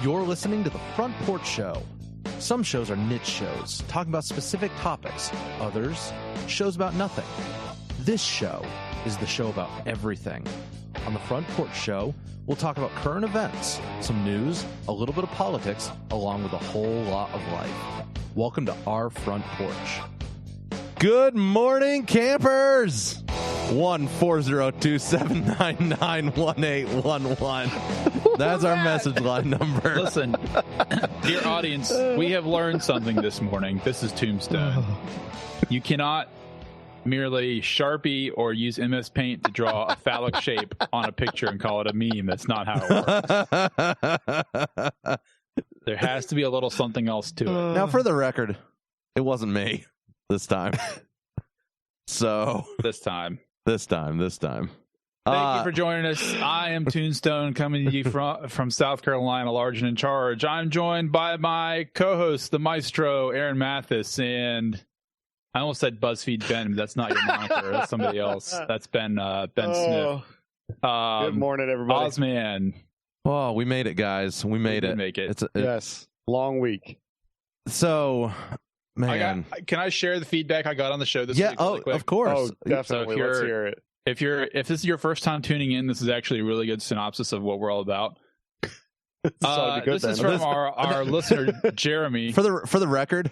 You're listening to The Front Porch Show. Some shows are niche shows, talking about specific topics. Others, shows about nothing. This show is the show about everything. On The Front Porch Show, we'll talk about current events, some news, a little bit of politics, along with a whole lot of life. Welcome to our Front Porch. Good morning, campers! 1-402-799-1811. That's our message line number. Listen, dear audience, we have learned something this morning. This is Tombstone. You cannot merely Sharpie or use MS Paint to draw a phallic shape on a picture and call it a meme. That's not how it works. There has to be a little something else to it. Now, for the record, it wasn't me this time. So This time. Thank you for joining us. I am Tombstone, coming to you from South Carolina, large and in charge. I'm joined by my co-host, the maestro, Aaron Mathis, and I almost said BuzzFeed Ben, but that's not your moniker. That's somebody else. That's Ben Smith. Good morning, everybody. Ozman. Oh, we made it, guys. We made it. Make it. Yes, long week. So, man, can I share the feedback I got on the show this week? Oh, quick? of course. Oh, definitely. So Let's hear it. If this is your first time tuning in, this is actually a really good synopsis of what we're all about. This is from our listener Jeremy. For the record,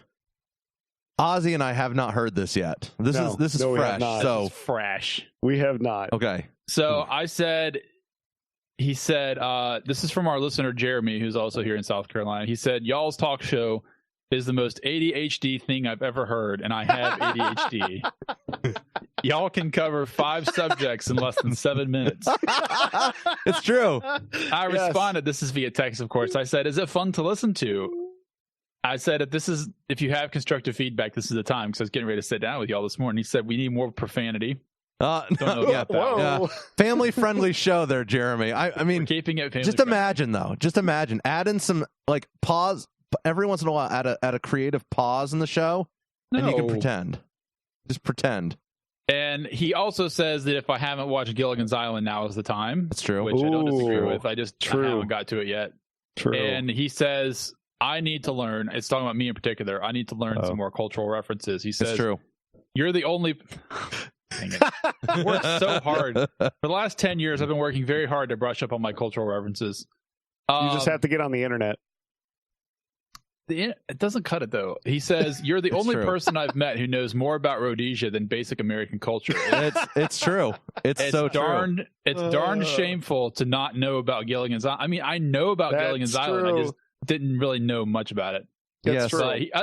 Ozzy and I have not heard this yet. This is fresh. So this is fresh. We have not. Okay. So he said, this is from our listener Jeremy, who's also here in South Carolina. He said, y'all's talk show is the most ADHD thing I've ever heard, and I have ADHD. Y'all can cover 5 subjects in less than 7 minutes. It's true. I responded, this is via text, of course. I said, is it fun to listen to? I said, if you have constructive feedback, this is the time, because I was getting ready to sit down with y'all this morning. He said, we need more profanity. Don't know about that. Yeah. Family-friendly show there, Jeremy. I mean, we're keeping it family just imagine, though. Just imagine. Add in some, like, pause. Every once in a while, add a creative pause in the show, and you can pretend. Just pretend. And he also says that if I haven't watched Gilligan's Island, now is the time. That's true. Which I don't disagree with. I haven't got to it yet. True. And he says, I need to learn. It's talking about me in particular. I need to learn some more cultural references. He says, it's true. You're the only... Dang it. I worked so hard. For the last 10 years, I've been working very hard to brush up on my cultural references. You just have to get on the internet. It doesn't cut it, though. He says, you're the only person I've met who knows more about Rhodesia than basic American culture. It's true. It's so darn, true. It's darn shameful to not know about Gilligan's Island. I mean, I know about Gilligan's Island. I just didn't really know much about it. Yes.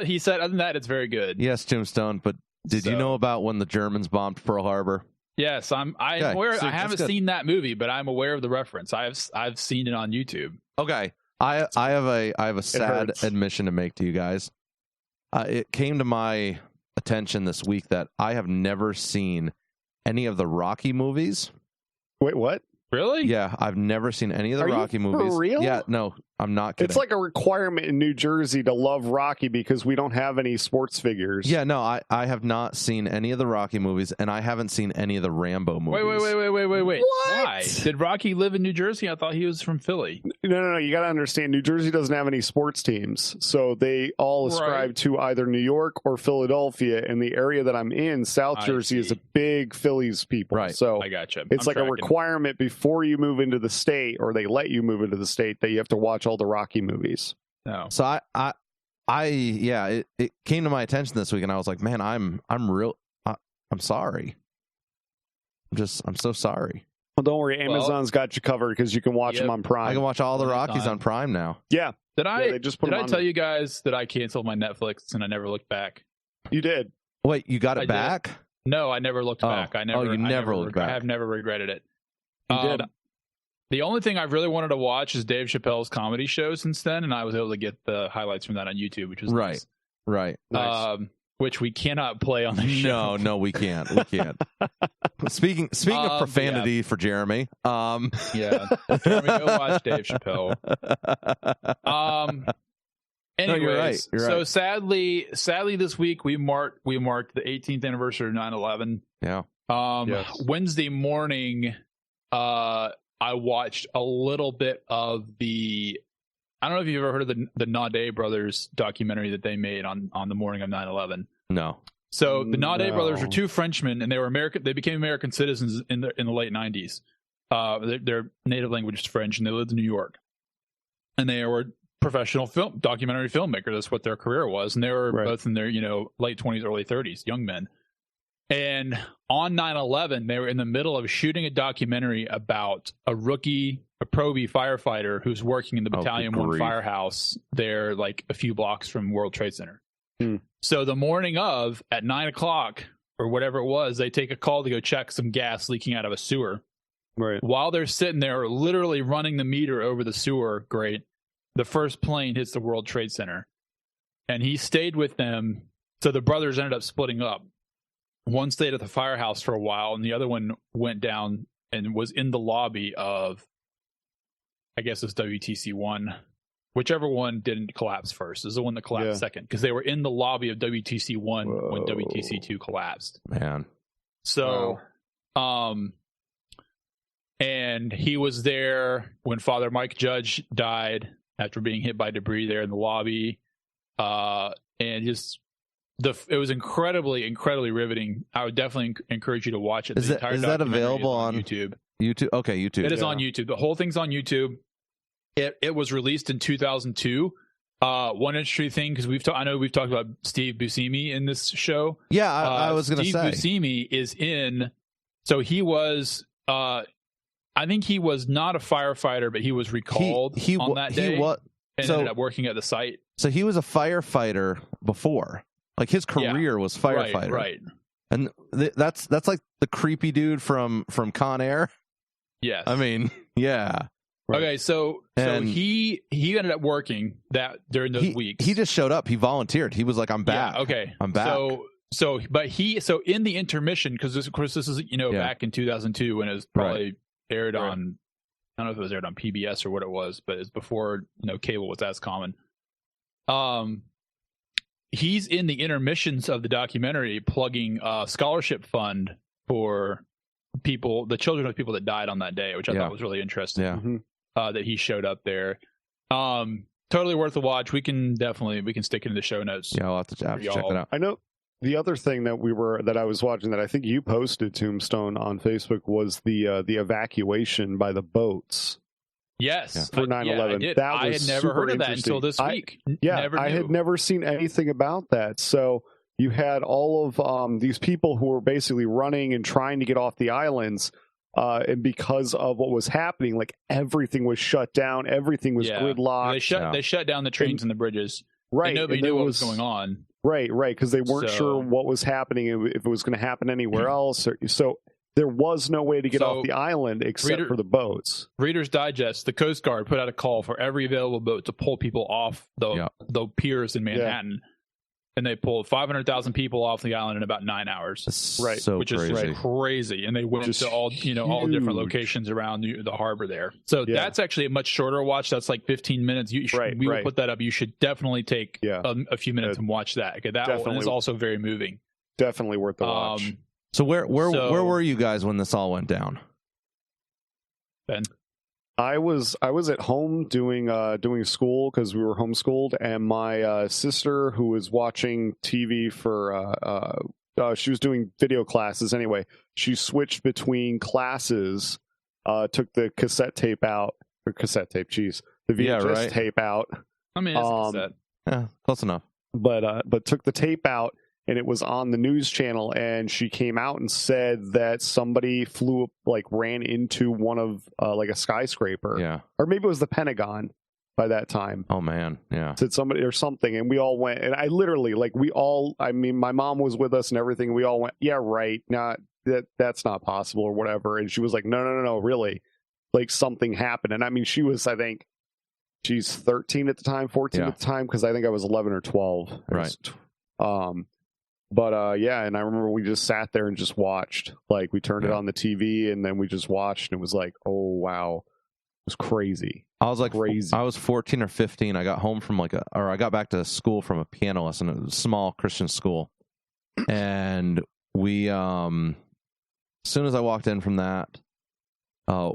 He said, other than that, it's very good. Yes, Tombstone, but did you know about when the Germans bombed Pearl Harbor? Yes, I'm aware. I haven't seen that movie, but I'm aware of the reference. I've seen it on YouTube. Okay. I have a sad admission to make to you guys. It came to my attention this week that I have never seen any of the Rocky movies. Wait, what? Really? Yeah, I've never seen any of the Rocky movies. For real? Yeah, no, I'm not kidding. It's like a requirement in New Jersey to love Rocky because we don't have any sports figures. Yeah, no, I have not seen any of the Rocky movies, and I haven't seen any of the Rambo movies. Wait. What? Why? Did Rocky live in New Jersey? I thought he was from Philly. No. You got to understand, New Jersey doesn't have any sports teams, so they all ascribe to either New York or Philadelphia. And the area that I'm in, South Jersey, is a big Phillies people. Right. So I gotcha. It's like a requirement before you move into the state, or they let you move into the state, that you have to watch all the Rocky movies. No. So it came to my attention this week, and I was like, man, I'm sorry. I'm so sorry. Well, don't worry, Amazon's got you covered because you can watch them on Prime. I can watch all the Rockies on Prime now. Yeah. Did I tell you guys that I canceled my Netflix and I never looked back? You did. Wait, you got it back? No, I never looked back. I never looked back. I have never regretted it. You did. The only thing I've really wanted to watch is Dave Chappelle's comedy show since then, and I was able to get the highlights from that on YouTube, which was nice. Right. Nice. Which we cannot play on the show. No, we can't. Speaking of profanity for Jeremy, Jeremy, go watch Dave Chappelle. Anyways, you're right. So sadly, this week we marked the 18th anniversary of 9/11. Yeah. Yes. Wednesday morning, I watched a little bit of the I don't know if you've ever heard of the Naudet brothers documentary that they made on the morning of 9/11. No. So the Naudet brothers are two Frenchmen, and they were American. They became American citizens in the late 90s. Their native language is French, and they lived in New York. And they were professional documentary filmmakers. That's what their career was, and they were both in their late 20s, early 30s, young men. And on 9/11, they were in the middle of shooting a documentary about a Proby firefighter who's working in the Battalion 1 firehouse there, like a few blocks from World Trade Center. So the morning of, at 9 o'clock or whatever it was, they take a call to go check some gas leaking out of a sewer. Right. While they're sitting there literally running the meter over the sewer grate, the first plane hits the World Trade Center. And he stayed with them. So the brothers ended up splitting up. One stayed at the firehouse for a while, and the other one went down and was in the lobby of, I guess it's WTC-1. Whichever one didn't collapse first is the one that collapsed second, because they were in the lobby of WTC-1 when WTC-2 collapsed. Man. So, and he was there when Father Mike Judge died after being hit by debris there in the lobby. And just it was incredibly, incredibly riveting. I would definitely encourage you to watch it. Is that available on YouTube? YouTube? Okay, YouTube. It is on YouTube. The whole thing's on YouTube. It was released in 2002. One interesting thing, because I know we've talked about Steve Buscemi in this show. Yeah, I was going to say. Steve Buscemi is in. So he was. I think he was not a firefighter, but he was recalled on that day. And ended up working at the site. So he was a firefighter before. Like his career was firefighter. Right. And that's like the creepy dude from Con Air. Yes. I mean, yeah. Right. Okay, so he ended up working that during those weeks. He just showed up. He volunteered. He was like, "I'm back." Yeah, okay, I'm back. So in the intermission, because of course this is back in 2002 when it was probably aired on. I don't know if it was aired on PBS or what it was, but it's before cable was as common. He's in the intermissions of the documentary plugging a scholarship fund for the children of people that died on that day, which I thought was really interesting. Yeah. Mm-hmm. That he showed up there. Totally worth a watch. We can stick it in the show notes. Yeah, I'll have to check it out. I know the other thing that I was watching that I think you posted, Tombstone, on Facebook was the evacuation by the boats. Yes, for 9/11. I had never heard of that until this week. I had never seen anything about that. So you had all of these people who were basically running and trying to get off the islands. And because of what was happening, like everything was shut down, everything was gridlocked. They shut down the trains and the bridges. Right, and nobody knew what was going on. Right, because they weren't sure what was happening, if it was going to happen anywhere else. So there was no way to get off the island except for the boats. Reader's Digest: the Coast Guard put out a call for every available boat to pull people off the piers in Manhattan. And they pulled 500,000 people off the island in about 9 hours. Right. So which crazy. Is crazy. And they went to all different locations around the harbor there. So that's actually a much shorter watch. That's like 15 minutes. We will put that up. You should definitely take a few minutes and watch that. Okay, that one is also very moving. Definitely worth the watch. So where were you guys when this all went down? Ben? I was at home doing school because we were homeschooled, and my sister, who was watching TV for she was doing video classes anyway. She switched between classes, took the cassette tape out, or cassette tape, the VHS tape out. I mean, it's a cassette. Yeah, close enough. But took the tape out. And it was on the news channel, and she came out and said that somebody ran into one of like a skyscraper, or maybe it was the Pentagon by that time. Oh man, yeah, said somebody or something, and we all went. And I literally, my mom was with us and everything. We all went, yeah, right, not that's not possible or whatever. And she was like, no, really, like something happened. And I mean, she was, I think, she's 13 at the time, 14 at the time, because I think I was 11 or 12. Right. And I remember we just sat there and just watched. Like, we turned it on the TV, and then we just watched, and it was like, oh, wow. It was crazy. I was like, crazy. I was 14 or 15. I got home from I got back to school from a piano lesson. It was a small Christian school. And we, as soon as I walked in from that, a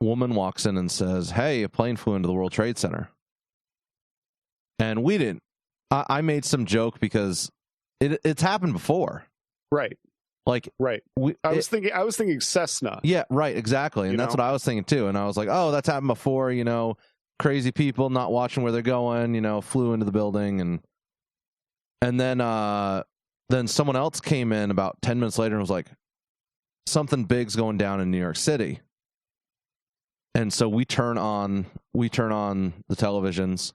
woman walks in and says, hey, a plane flew into the World Trade Center. And we didn't. I made some joke because it's happened before. Right. Like, right. I was thinking Cessna. Yeah, right, exactly. And that's what I was thinking too. And I was like, oh, that's happened before, crazy people not watching where they're going, flew into the building, and then someone else came in about 10 minutes later and was like, something big's going down in New York City. And so we turn on the televisions.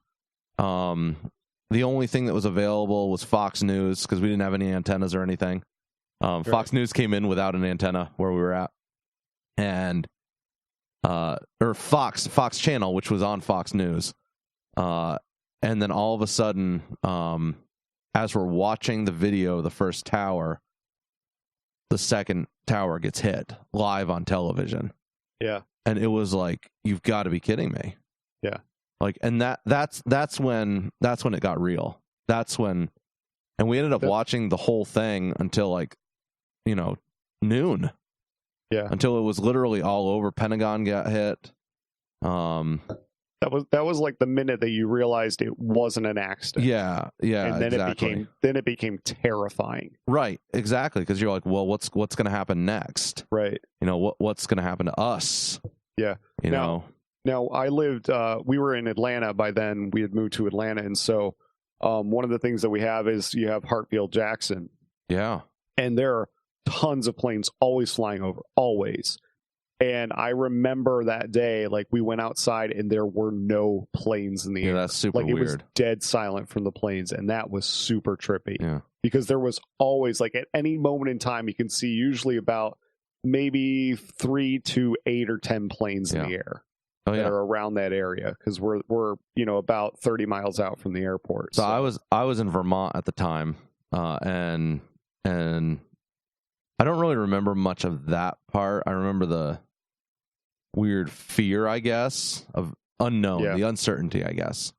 The only thing that was available was Fox News because we didn't have any antennas or anything. Right. Fox News came in without an antenna where we were at, and or Fox Channel, which was on Fox News, and then all of a sudden, as we're watching the video of the first tower, the second tower gets hit live on television. Yeah, and it was like, you've got to be kidding me. Yeah. Like, and that's when it got real. That's when, and we ended up watching the whole thing until noon. Yeah. Until it was literally all over. Pentagon got hit. That was like the minute that you realized it wasn't an accident. Yeah. And then exactly. it became terrifying. Right. Exactly. Because you're like, well, what's going to happen next? Right. What's going to happen to us? Yeah. Now, I lived, we were in Atlanta by then. We had moved to Atlanta. And so one of the things that we have is you have Hartsfield-Jackson. Yeah. And there are tons of planes always flying over, always. And I remember that day, like, we went outside and there were no planes in the air. That's super weird. It was dead silent from the planes. And that was super trippy. Yeah. Because there was always, like, at any moment in time, you can see usually about maybe 3 to 8 or 10 planes in the air. Oh, yeah. That are around that area because we're about 30 miles out from the airport. So I was in Vermont at the time, and I don't really remember much of that part. I remember the weird fear, I guess, of unknown, the uncertainty, I guess.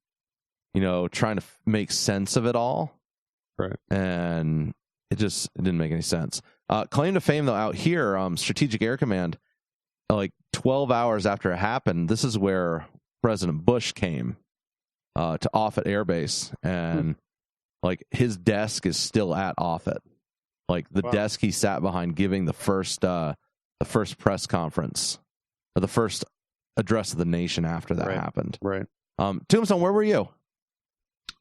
Trying to make sense of it all, right? And it didn't make any sense. Claim to fame though, out here, Strategic Air Command. Like 12 hours after it happened, this is where President Bush came to Offutt Air Base, and like his desk is still at Offutt, like the desk he sat behind giving the first press conference, or the first address of the nation after that happened. Right. Tombstone, where were you?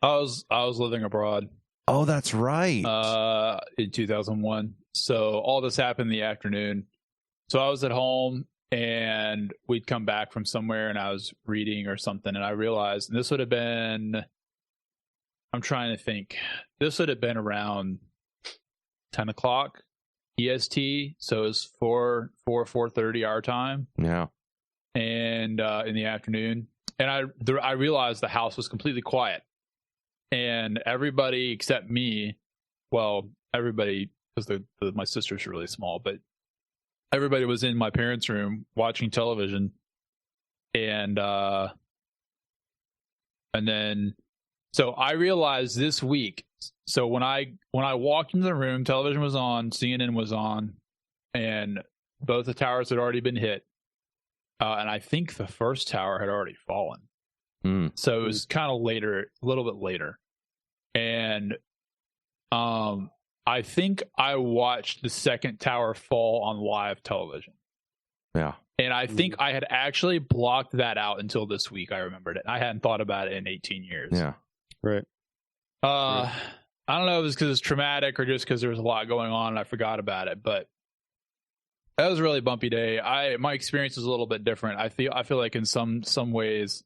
I was living abroad. Oh, that's right. In 2001. So all this happened in the afternoon. So I was at home. And we'd come back from somewhere and I was reading or something. And I realized, and this would have been, I'm trying to think, this would have been around 10 o'clock EST. So it was 4:30 our time. Yeah. And in the afternoon. And I realized the house was completely quiet. And everybody except me, well, everybody, because my sister's really small, but everybody was in my parents' room watching television, and then so I realized this week. So when I walked into the room, television was on, CNN was on, and both the towers had already been hit, and I think the first tower had already fallen. So it was kind of later, a little bit later, and I think I watched the second tower fall on live television. Yeah. And I think I had actually blocked that out until this week. I remembered it. I hadn't thought about it in 18 years. Yeah. Right. I don't know if it was because it's traumatic or just because there was a lot going on and I forgot about it, but that was a really bumpy day. My experience was a little bit different. I feel like in some ways,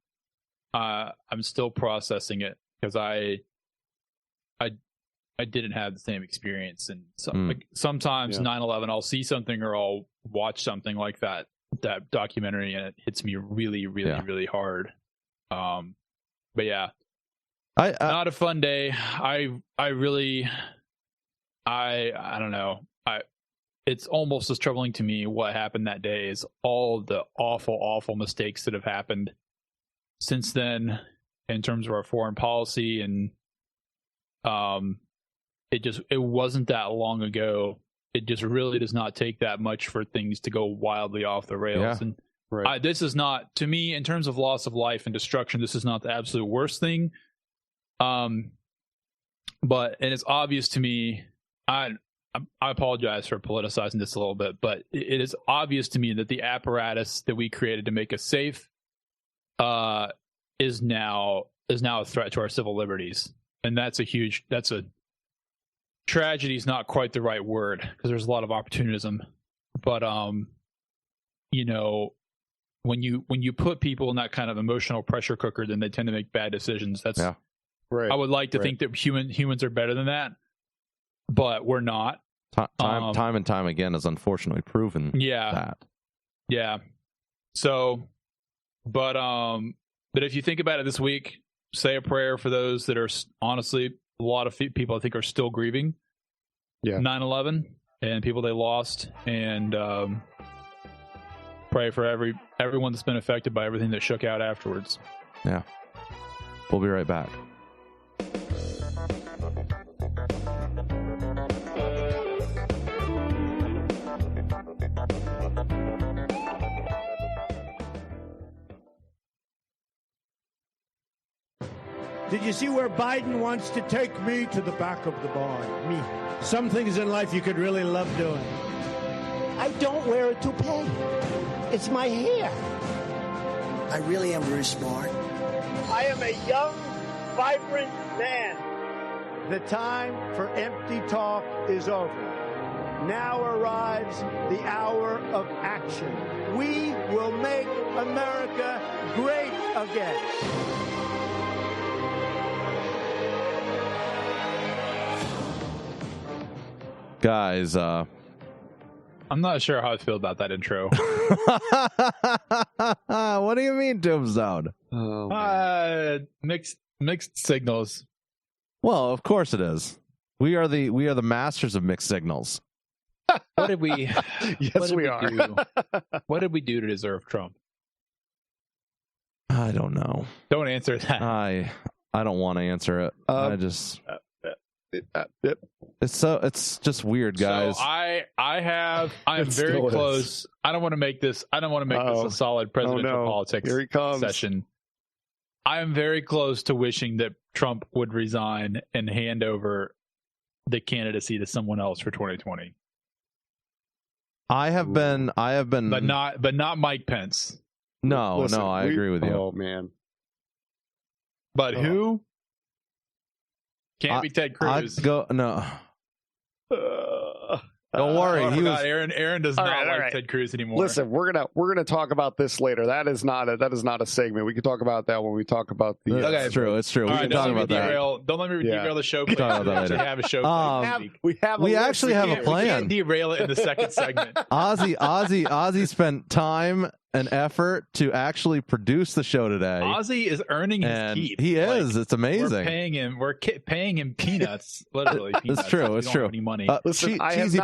I'm still processing it because I didn't have the same experience, and sometimes 9/11 I'll see something or I'll watch something like that documentary and it hits me really, really, really hard. But yeah, not a fun day. I don't know. It's almost as troubling to me what happened that day as all the awful mistakes that have happened since then in terms of our foreign policy, and it wasn't that long ago. It just really does not take that much for things to go wildly off the rails. Yeah. And this is not, to me, in terms of loss of life and destruction, this is not the absolute worst thing. But and it's obvious to me. I apologize for politicizing this a little bit, but it is obvious to me that the apparatus that we created to make us safe is now a threat to our civil liberties, and that's a tragedy is not quite the right word because there's a lot of opportunism, but when you put people in that kind of emotional pressure cooker, then they tend to make bad decisions. That's right. I would like to think that humans are better than that, but we're not. Time and time again has unfortunately proven that. Yeah. So, but if you think about it this week, say a prayer for those that are honestly, a lot of people I think are still grieving 9/11 and people they lost, and pray for everyone that's been affected by everything that shook out afterwards. Yeah. We'll be right back. Did you see where Biden wants to take me to the back of the barn? Me. Some things in life you could really love doing. I don't wear a toupee. It's my hair. I really am very smart. I am a young, vibrant man. The time for empty talk is over. Now arrives the hour of action. We will make America great again. Guys, I'm not sure how I feel about that intro. What do you mean, Tombstone? Mixed signals. Well, of course it is. We are the masters of mixed signals. What did we? Yes, we are. What did we do to deserve Trump? I don't know. Don't answer that. I don't want to answer it. I just. It's just weird, guys. So I'm very close. I don't want to make this a solid presidential politics Here he comes. session. I am very close to wishing that Trump would resign and hand over the candidacy to someone else for 2020. I have been, but not Mike Pence. No, I agree with you. Oh man. But who? Can't be Ted Cruz. No. Don't worry. Aaron does not like Ted Cruz anymore. Listen, we're gonna talk about this later. That is not a segment. We can talk about that when we talk about the. It's true. It's true. We can talk about that. Don't let me derail the show. Talk about that later. Have a show. We actually have a plan. We can't derail it in the second segment. Ozzy spent time and effort to actually produce the show today. Ozzy is earning his keep. He is. It's amazing. We're paying him peanuts. Literally, peanuts. It's true. It's true. Any money. Listen, I have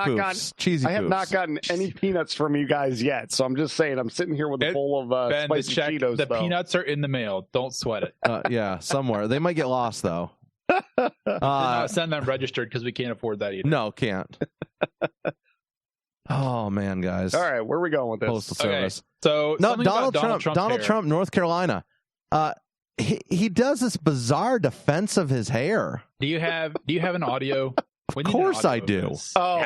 not gotten any peanuts from you guys yet. So I'm just saying, I'm sitting here with a bowl of spicy Cheetos. The peanuts are in the mail. Don't sweat it. Yeah, somewhere. They might get lost though. Send them registered because we can't afford that either. No, can't. Oh man, guys! All right, where are we going with this? Postal Service. So no, Donald Trump, North Carolina. He does this bizarre defense of his hair. Do you have an audio? Of course I do. Oh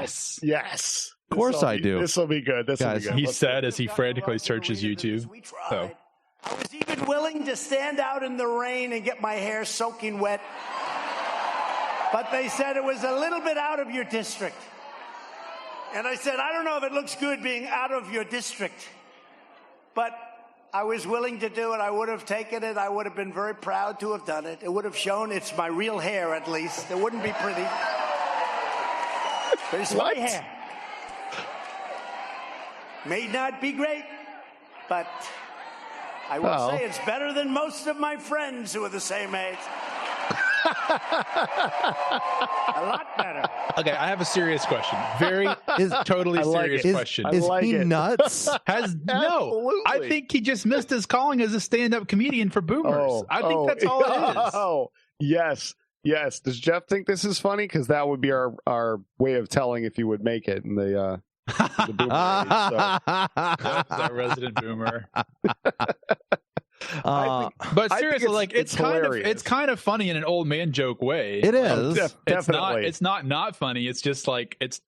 yes. Of course I do. This will be good. He said as he frantically searches YouTube. So I was even willing to stand out in the rain and get my hair soaking wet, but they said it was a little bit out of your district. And I said, I don't know if it looks good being out of your district, but I was willing to do it. I would have taken it. I would have been very proud to have done it. It would have shown it's my real hair, at least. It wouldn't be pretty, but it's my hair. May not be great, but I will say it's better than most of my friends who are the same age. A lot better. Okay, I have a serious question. Totally serious question. Is he nuts? No. I think he just missed his calling as a stand-up comedian for boomers. I think that's all it is. Oh, yes. Does Jeff think this is funny? Because that would be our way of telling if you would make it in the boomer age, Jeff's a resident boomer. But seriously, like it's kind of funny in an old man joke way. It is. Definitely. It's not funny. It's just like it's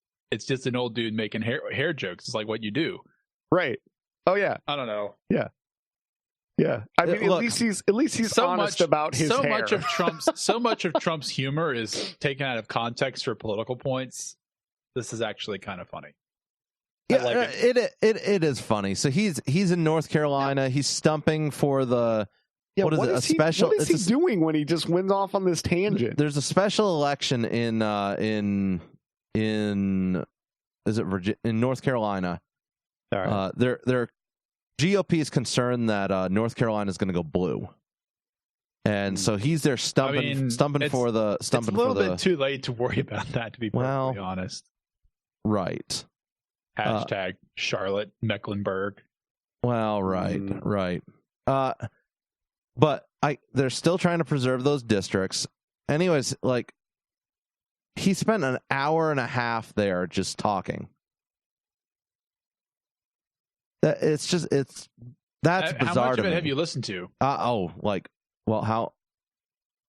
just an old dude making hair jokes. It's like what you do. Right. Oh yeah. I don't know. Yeah. Yeah. I mean, at least he's so honest about his hair. So much of Trump's humor is taken out of context for political points. This is actually kind of funny. Yeah, like it is funny. So he's in North Carolina. He's stumping for the what is he doing when he just went off on this tangent? There's a special election in is it Virginia, in North Carolina. All right. Their GOP is concerned that North Carolina is going to go blue, and so he's there stumping for the. It's a little bit too late to worry about that, to be perfectly honest. Right. Hashtag Charlotte Mecklenburg. Well, right. But they're still trying to preserve those districts. Anyways, like he spent an hour and a half there just talking. That's bizarre. How much of it have you listened to? How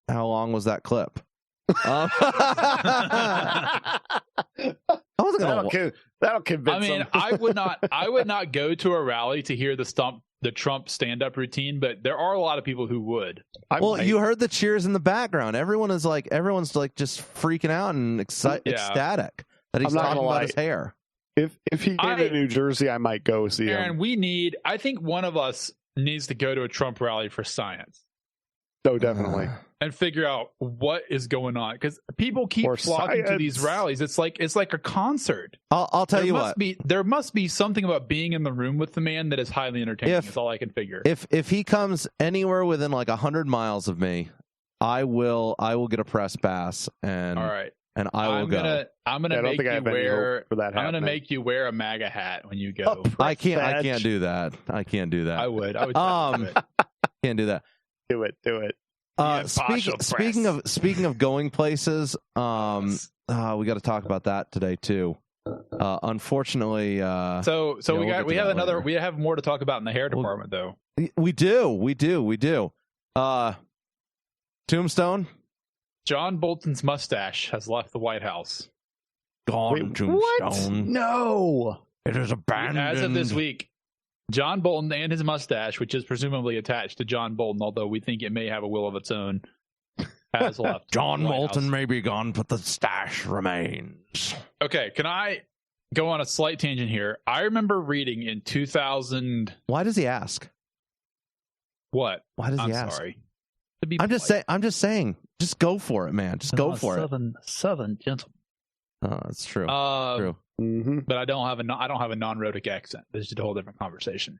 long was that clip? That'll convince. I mean, I would not go to a rally to hear the Trump stand-up routine, but there are a lot of people who would. You heard the cheers in the background. Everyone's just freaking out and ecstatic that he's talking about his hair. If he came to New Jersey, I might go see him. Aaron, I think one of us needs to go to a Trump rally for science. Oh, definitely. And figure out what is going on, because people keep flocking to these rallies. It's like a concert. I'll tell you what. There must be something about being in the room with the man that is highly entertaining. That's all I can figure. If he comes anywhere within like 100 miles of me, I will get a press pass and all right. And I will go. I'm gonna make you wear. I'm gonna make you wear a MAGA hat when you go. I can't do that. I can't do that. I would. Can't do that. Do it. Speaking of going places, we got to talk about that today too. Unfortunately, we have more to talk about in the hair department though. We do. Tombstone. John Bolton's mustache has left the White House. Gone. Wait, Tombstone. What? No. It is abandoned. As of this week, John Bolton and his mustache, which is presumably attached to John Bolton, although we think it may have a will of its own, has left. John Bolton may be gone, but the stash remains. Okay, can I go on a slight tangent here? I remember reading in 2000. Why does he ask? What? Why does he ask? Sorry. I'm just saying. Just go for it, man. Just go for it. Southern gentleman. Oh, that's true. True. Mm-hmm. But I don't have a non-rhotic accent. This is a whole different conversation.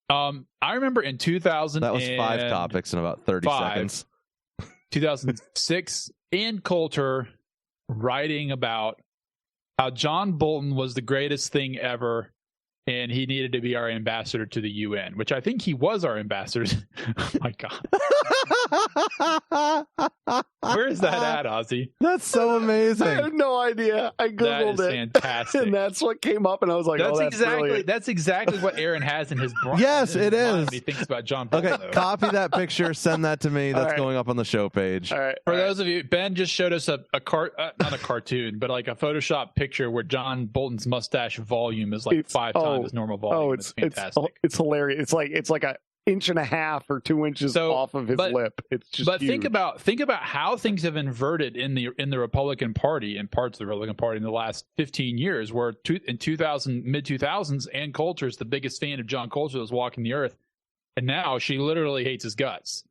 I remember in 2000. That was 5 topics in about 30 seconds. 2006, Ann Coulter writing about how John Bolton was the greatest thing ever, and he needed to be our ambassador to the UN, which I think he was our ambassador. Oh my God. Where is that at, Ozzy? That's so amazing. I have no idea. I Googled it. Fantastic. And that's what came up, and I was like, that's exactly what Aaron has in his brain. Yes, it is. When he thinks about John Bolton. Okay, copy that picture, send that to me. That's going up on the show page. All right. For those of you, Ben just showed us not a cartoon, but like a Photoshop picture where John Bolton's mustache volume is like 5 times his normal volume. Oh, it's fantastic. It's hilarious. It's like a inch and a half or 2 inches off of his lip. It's just huge. Think about how things have inverted in the Republican Party and parts of the Republican Party in the last 15 years, where in mid 2000s, Ann Coulter is the biggest fan of John Coulter that was walking the earth, and now she literally hates his guts.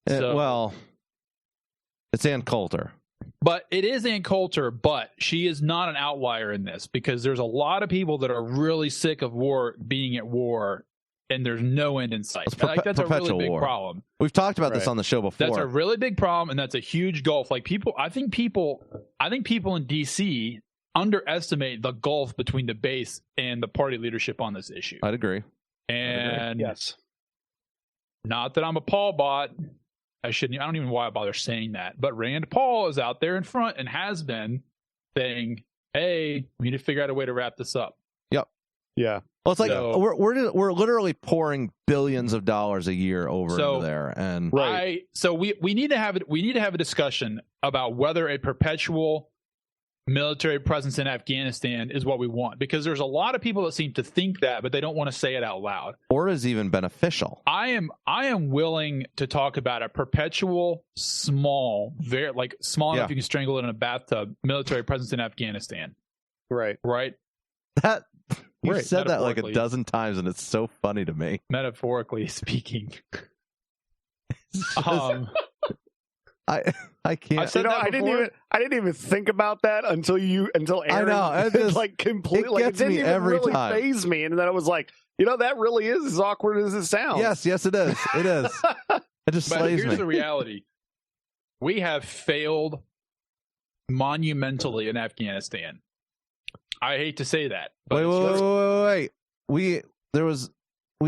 Well, it's Ann Coulter. But it is Ann Coulter, but she is not an outlier in this, because there's a lot of people that are really sick of being at war, and there's no end in sight. That's a really big problem. We've talked about this on the show before. That's a really big problem, and that's a huge gulf. Like I think people in DC underestimate the gulf between the base and the party leadership on this issue. I'd agree. And yes, not that I'm a Paul bot. I don't even know why I bother saying that. But Rand Paul is out there in front and has been saying, hey, we need to figure out a way to wrap this up. Yep. Yeah. Well, it's like we're literally pouring billions of dollars a year over there, and we need to have a discussion about whether a perpetual military presence in Afghanistan is what we want, because there's a lot of people that seem to think that, but they don't want to say it out loud, or is even beneficial. I am willing to talk about a perpetual small enough you can strangle it in a bathtub military presence in Afghanistan. Right. That you've said that like a dozen times, and it's so funny to me. Metaphorically speaking. I can't. I didn't even think about that until Aaron. I know. Like completely. It gets me every time. Faze me, and then I was like, that really is as awkward as it sounds. Yes, it is. It is. It just slays me. Here's the reality: we have failed monumentally in Afghanistan. I hate to say that. But wait. We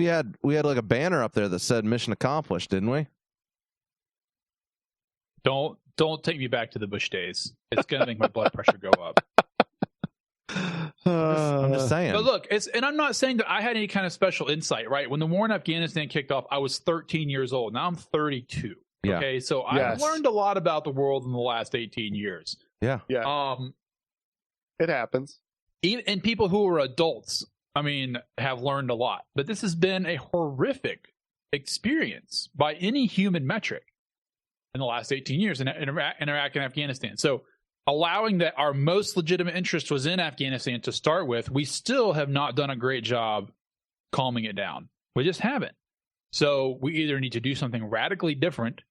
had like a banner up there that said "Mission Accomplished," didn't we? Don't take me back to the Bush days. It's gonna make my blood pressure go up. I'm just saying. But look, and I'm not saying that I had any kind of special insight, right? When the war in Afghanistan kicked off, I was 13 years old. Now I'm 32. Yeah. Okay, so I've learned a lot about the world in the last 18 years. Yeah. It happens. And people who are adults, have learned a lot. But this has been a horrific experience by any human metric in the last 18 years in Iraq and Afghanistan. So allowing that our most legitimate interest was in Afghanistan to start with, we still have not done a great job calming it down. We just haven't. So we either need to do something radically different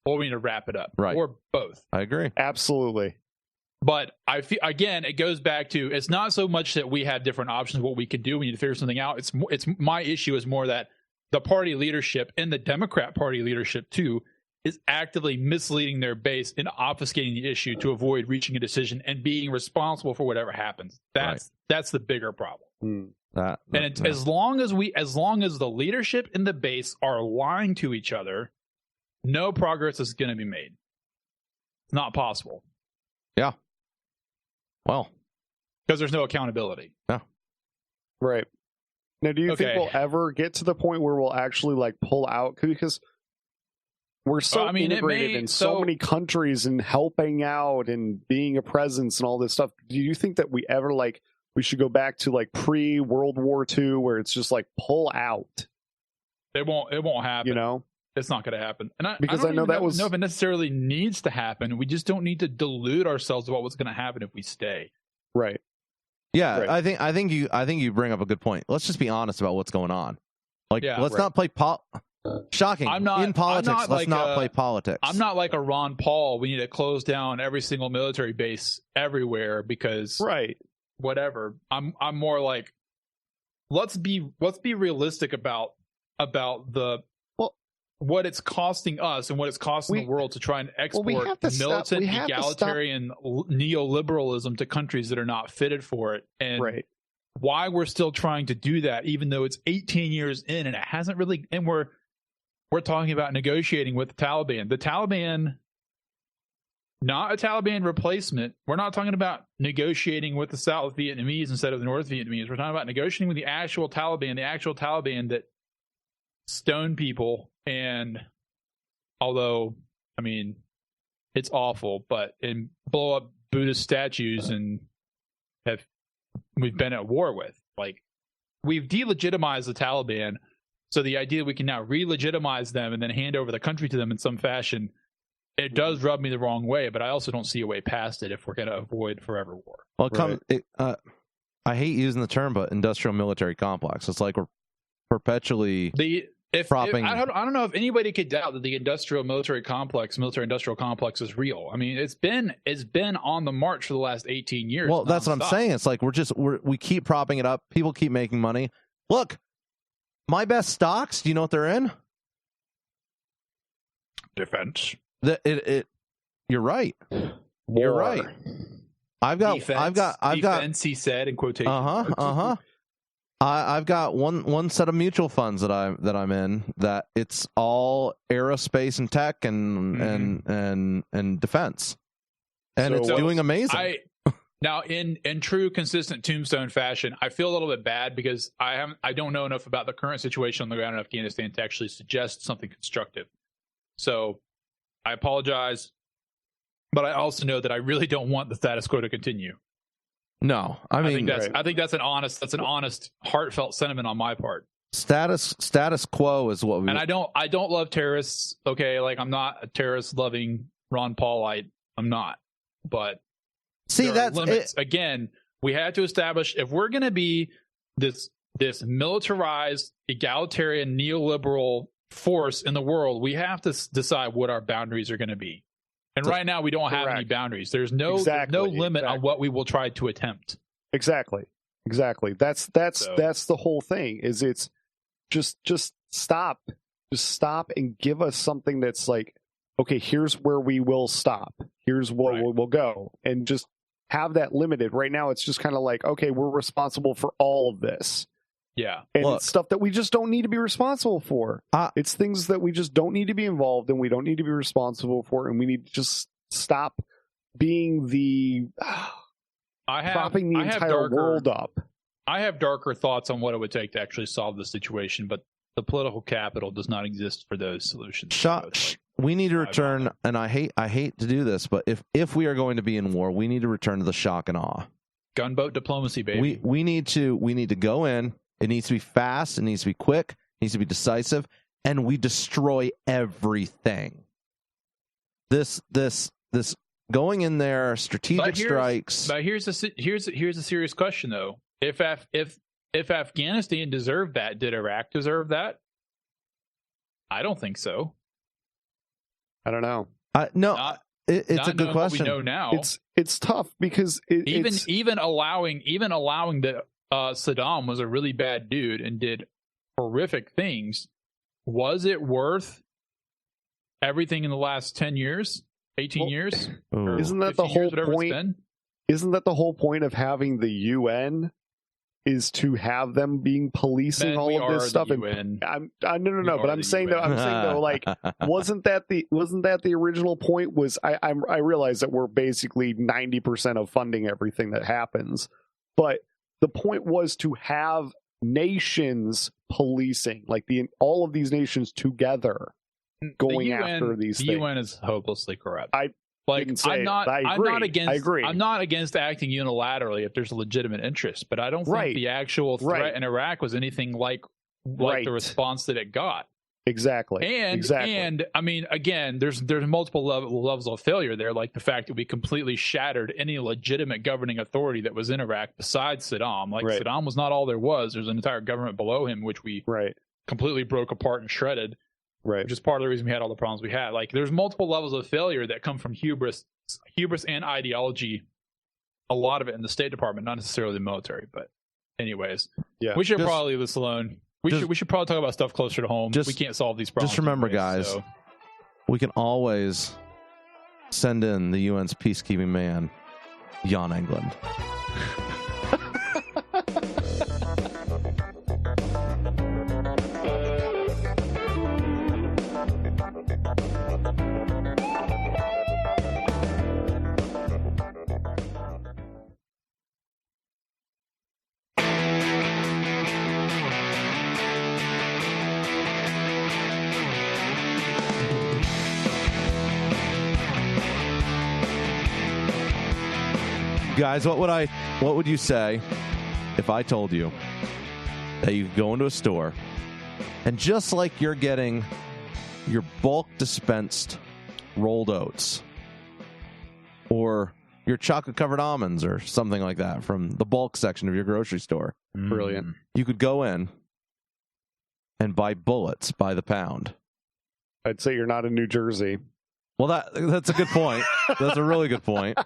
or we need to wrap it up. Right. Or both. I agree. Absolutely. But I feel, again, it goes back to, it's not so much that we have different options of what we could do. We need to figure something out. It's my issue is more that the party leadership and the Democrat Party leadership too is actively misleading their base and obfuscating the issue to avoid reaching a decision and being responsible for whatever happens. That's the bigger problem. As long as the leadership and the base are lying to each other, no progress is going to be made. It's not possible. Yeah. Well, because there's no accountability. Yeah. Right. Now, do you think we'll ever get to the point where we'll actually pull out? Because we're so integrated in so many countries and helping out and being a presence and all this stuff. Do you think that we ever we should go back to pre-World War II where it's just pull out? It won't happen. It's not going to happen. And I don't know if it necessarily needs to happen. We just don't need to delude ourselves about what's going to happen if we stay. Right. Yeah, right. I think you bring up a good point. Let's just be honest about what's going on. Let's not play shocking. I'm not in politics. Let's not play politics. I'm not like a Ron Paul. We need to close down every single military base everywhere because whatever. I'm more like, let's be realistic about what it's costing us and what it's costing the world to try and export militant, egalitarian neoliberalism to countries that are not fitted for it. And why we're still trying to do that, even though it's 18 years in and it hasn't really, and we're talking about negotiating with the Taliban. The Taliban, not a Taliban replacement. We're not talking about negotiating with the South Vietnamese instead of the North Vietnamese. We're talking about negotiating with the actual Taliban that stone people. And although, it's awful, and blow up Buddhist statues and we've been at war with. We've delegitimized the Taliban. So the idea that we can now re-legitimize them and then hand over the country to them in some fashion, it does rub me the wrong way, but I also don't see a way past it if we're going to avoid forever war. Well, I hate using the term, but industrial military complex. It's like we're perpetually propping. I don't know if anybody could doubt that the military industrial complex is real. It's been on the march for the last 18 years. Well, that's what I'm saying. It's like we keep propping it up. People keep making money. Look, my best stocks. Do you know what they're in? Defense. You're right. War. You're right. I've got defense, he said in quotation. I've got one set of mutual funds that I'm in that it's all aerospace and tech and defense, and it's doing amazing. Now, in true consistent Tombstone fashion, I feel a little bit bad because I don't know enough about the current situation on the ground in Afghanistan to actually suggest something constructive. So I apologize, but I also know that I really don't want the status quo to continue. No, I mean, I think that's an honest, heartfelt sentiment on my part. Status quo is what we. And I don't love terrorists. Okay, like I'm not a terrorist loving Ron Paulite. I'm not, but. See, that's limits. Again, we had to establish if we're going to be this militarized, egalitarian, neoliberal force in the world, we have to decide what our boundaries are going to be. And right now, we don't have any boundaries. There's no limit on what we will try to attempt. Exactly. That's the whole thing. Is it's just stop, and give us something that's like, okay, here's where we will stop. Here's where we'll go, and just have that limited. Right now, it's just kind of like, okay, we're responsible for all of this. Yeah. And it's stuff that we just don't need to be responsible for. It's things that we just don't need to be involved in. We don't need to be responsible for, and we need to just stop being propping the entire world up. I have darker thoughts on what it would take to actually solve the situation, but the political capital does not exist for those solutions. We need to return, and I hate to do this, but if we are going to be in war, we need to return to the shock and awe. Gunboat diplomacy, baby. We need to go in. It needs to be fast. It needs to be quick. It needs to be decisive, and we destroy everything. This going in there, strategic strikes. But here's a serious question though. If Afghanistan deserved that, did Iraq deserve that? I don't think so. I don't know. It's a good question. We know now. It's tough because even allowing that Saddam was a really bad dude and did horrific things. Was it worth everything in the last 10 years, 18 years? Isn't that the whole point? Isn't that the whole point of having the UN? Is to have them being policing all of this stuff. And no. But I'm saying though, like, wasn't that the original point? Was I realize that we're basically 90% of funding everything that happens, but the point was to have nations policing, like all of these nations together, going after these things. The UN is hopelessly corrupt. I'm not against acting unilaterally if there's a legitimate interest, but I don't think the actual threat in Iraq was anything like the response that it got. Exactly. And I mean, again, there's multiple levels of failure there, like the fact that we completely shattered any legitimate governing authority that was in Iraq besides Saddam. Saddam was not all there was. There's an entire government below him, which we completely broke apart and shredded. Right. Which is part of the reason we had all the problems we had. Like, there's multiple levels of failure that come from hubris and ideology. A lot of it in the State Department, not necessarily the military. But anyways, we should probably leave this alone. We should probably talk about stuff closer to home. We can't solve these problems. Just remember, guys, we can always send in the UN's peacekeeping man, Jan England. Guys, what would you say if I told you that you could go into a store and just like you're getting your bulk dispensed rolled oats or your chocolate covered almonds or something like that from the bulk section of your grocery store. Brilliant. You could go in and buy bullets by the pound. I'd say you're not in New Jersey. Well, that's a good point. That's a really good point.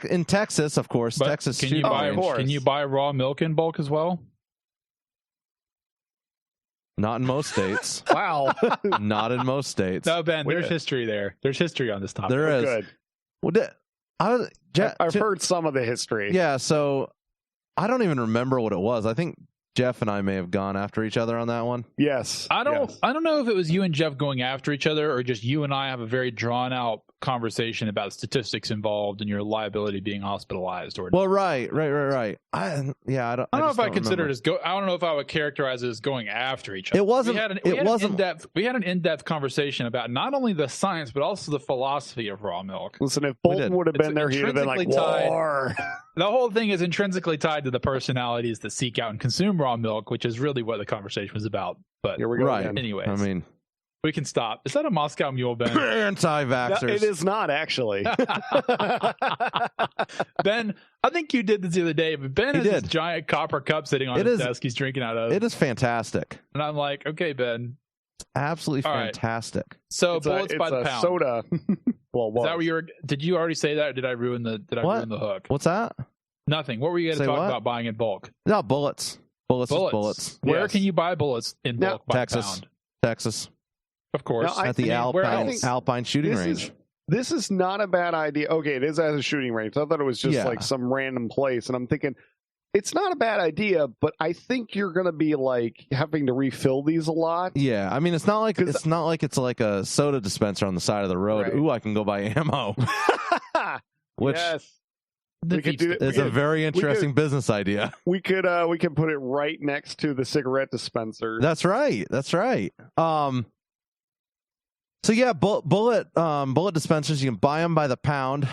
In Texas, of course. But Texas. Can you buy raw milk in bulk as well? Not in most states. Wow. Not in most states. No, Ben, there's history there. There's history on this topic. There is. Good. Well, I've heard some of the history. Yeah, so I don't even remember what it was. I think Jeff and I may have gone after each other on that one. Yes. I don't know if it was you and Jeff going after each other or just you and I have a very drawn out conversation about statistics involved and your liability being hospitalized or. Well, right. I don't know if I consider it as I don't know if I would characterize it as going after each other. It wasn't. We had an in-depth conversation about not only the science but also the philosophy of raw milk. Listen, if Bolton would have been there, he'd have been like, war. The whole thing is intrinsically tied to the personalities that seek out and consume raw milk, which is really what the conversation was about. But here we go. Right. Again. Anyways, I mean, we can stop. Is that a Moscow Mule, Ben? Anti-vaxxers. No, it is not, actually. Ben, I think you did this the other day, but Ben has this giant copper cup sitting on his desk he's drinking out of. It is fantastic. And I'm like, okay, Ben. Absolutely fantastic. Right. So bullets by the pound. Soda. Well, is that what you were? Did you already say that? Or did I ruin the hook? What's that? Nothing. What were you going to talk about buying in bulk? No, bullets. Bullets. Where can you buy bullets in bulk by Texas. pound? Texas. Of course. At the Alpine shooting range. This is not a bad idea. Okay, it is at a shooting range. I thought it was just like some random place. And I'm thinking, it's not a bad idea, but I think you're going to be like having to refill these a lot. Yeah, I mean, it's not like it's like a soda dispenser on the side of the road. Right. Ooh, I can go buy ammo. Which is a very interesting business idea. We could put it right next to the cigarette dispenser. That's right. So yeah, bullet dispensers, you can buy them by the pound.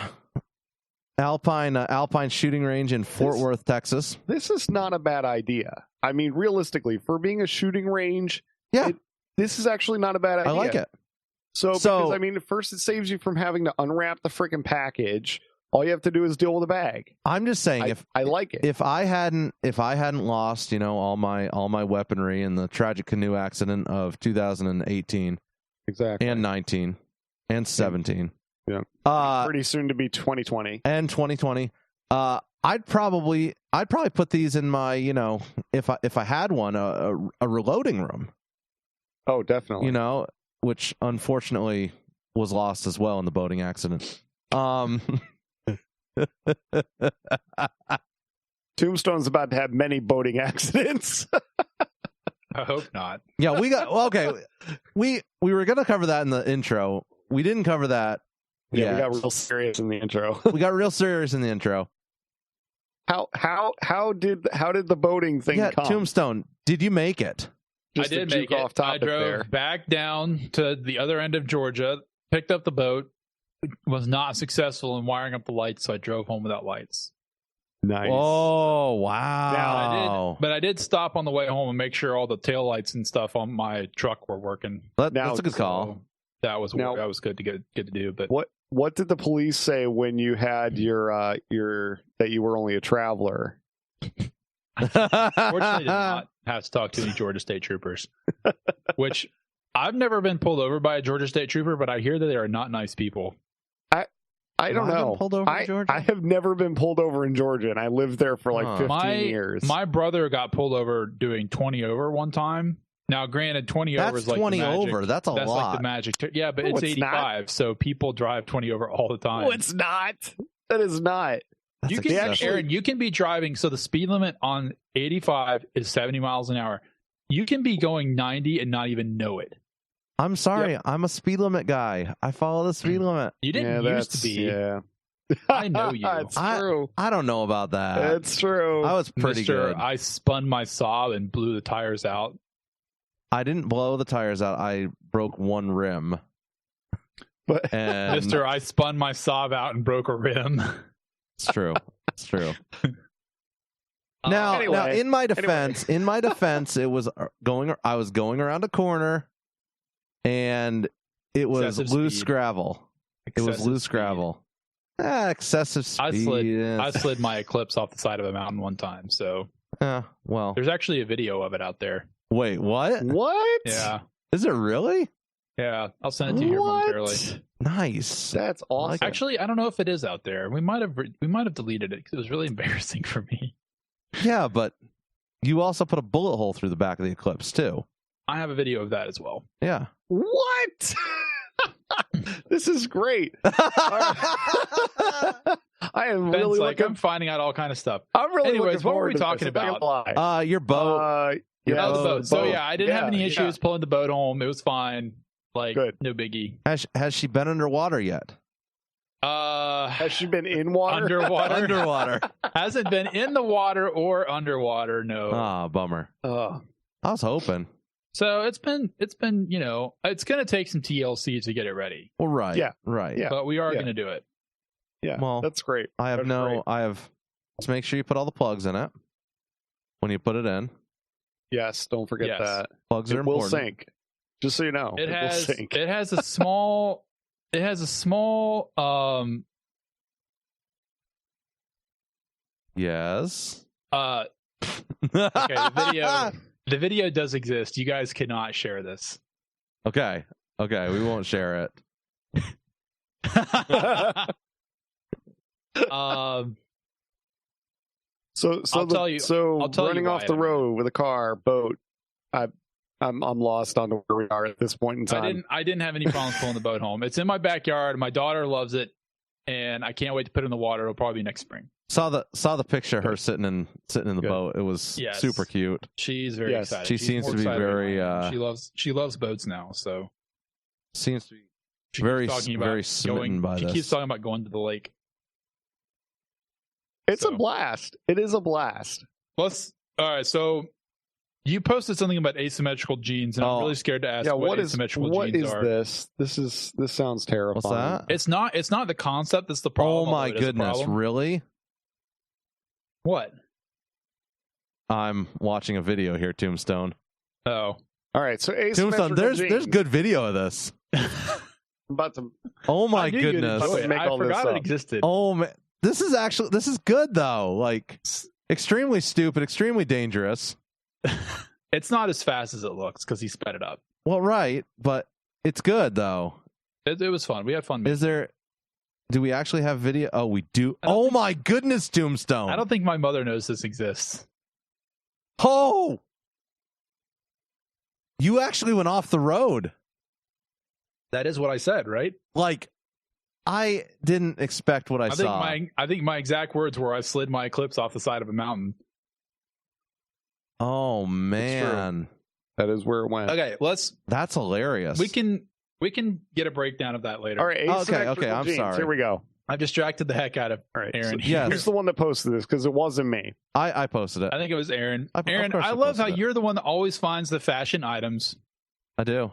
Alpine shooting range in Fort Worth, Texas. This is not a bad idea. I mean, realistically, for being a shooting range, this is actually not a bad idea. I like it. So because, I mean, first it saves you from having to unwrap the freaking package. All you have to do is deal with a bag. I'm just saying, I like it. If I hadn't lost, all my weaponry in the tragic canoe accident of 2018, exactly, and 19, and 17. Yeah. Pretty soon to be 2020. And 2020. I'd probably put these in my, if I had one, a reloading room. Oh, definitely. Which unfortunately was lost as well in the boating accident. Tombstone's about to have many boating accidents. I hope not. Yeah, we were going to cover that in the intro. We didn't cover that. Yeah, we got real serious in the intro. How did the boating thing come? Tombstone, did you make it? Just I did make it. I drove back down to the other end of Georgia, picked up the boat, was not successful in wiring up the lights, so I drove home without lights. Nice. Oh, wow. But I did stop on the way home and make sure all the taillights and stuff on my truck were working. That's a good call. That was good to get to do. But what did the police say when you had your that you were only a traveler? Fortunately, did not have to talk to any Georgia State troopers. Which I've never been pulled over by a Georgia State trooper, but I hear that they are not nice people. I don't know. Pulled over in Georgia? I have never been pulled over in Georgia, and I lived there for like 15 years. My brother got pulled over doing 20 over one time. Now, granted, 20 over is like 20 the magic. That's a lot. That's like the magic. Yeah, but it's 85, so people drive 20 over all the time. No, it's not. That is not. Aaron, you can be driving. So the speed limit on 85 is 70 miles an hour. You can be going 90 and not even know it. I'm sorry. Yep. I'm a speed limit guy. I follow the speed limit. You didn't used to be. Yeah. I know you. It's true. I don't know about that. It's true. I was pretty good. I spun my saw and blew the tires out. I didn't blow the tires out. I broke one rim. Mister, I spun my saw out and broke a rim. It's true. It's true. Now, in my defense, it was I was going around a corner, and it was loose gravel. Gravel. Excessive speed. I slid my Eclipse off the side of a mountain one time. So, well, there's actually a video of it out there. Wait, what? What? Yeah. Is it really? Yeah, I'll send it to you here momentarily. Nice. That's awesome. Actually, I don't know if it is out there. We might have deleted it because it was really embarrassing for me. Yeah, but you also put a bullet hole through the back of the Eclipse too. I have a video of that as well. Yeah. What? This is great. I am Ben's really like, I'm finding out all kind of stuff. I'm really Anyways, what were we talking about? Your boat. The boat. So yeah, I didn't have any issues pulling the boat home. It was fine. Like, good. No biggie. Has she been underwater yet? Has she been in water? Underwater. Hasn't been in the water or underwater. No. Ah, bummer. I was hoping. So it's been it's going to take some TLC to get it ready. Well, right. Yeah. Right. Yeah. But we are going to do it. Yeah. Well, that's great. Just make sure you put all the plugs in it when you put it in. Yes. Don't forget that. Plugs are it will important. sink. Just so you know. It will sink. It has a small Yes. Okay, the video does exist. You guys cannot share this. Okay, we won't share it. So I'll tell you running off why the in a road with a car, boat, I'm lost on where we are at this point in time. I didn't have any problems pulling the boat home. It's in my backyard. My daughter loves it, and I can't wait to put it in the water. It'll probably be next spring. Saw the picture of her sitting in the boat. It was super cute. She's very excited. She seems to be very. She loves boats now. So seems to be very smitten by this. She keeps talking about going to the lake. It's a blast. It is a blast. All right. So you posted something about asymmetrical genes, and I'm really scared to ask what asymmetrical genes are. What is this? This sounds terrifying. What's that? It's not the concept that's the problem. Oh my goodness! Really? What? I'm watching a video here, Tombstone. Oh. All right. So asymmetrical Tombstone, genes. there's good video of this. I'm about to. Oh my goodness! I forgot it existed. Oh man, this is good though. Like extremely stupid, extremely dangerous. It's not as fast as it looks because he sped it up. Well, right, but it's good though. It was fun. We had fun. Do we actually have video? Oh, we do. Oh my goodness, Tombstone! I don't think my mother knows this exists. Oh, you actually went off the road. That is what I said, right? Like, I didn't expect what I saw. I think my exact words were, "I slid my Eclipse off the side of a mountain." Oh man, that is where it went. Okay, that's hilarious. We can get a breakdown of that later. All right. Okay. I'm genes. sorry. Here we go. I've distracted the heck out of Aaron. So, who's the one that posted this? Because it wasn't me. I posted it. I think it was Aaron. Aaron, I love how you're the one that always finds the fashion items. I do.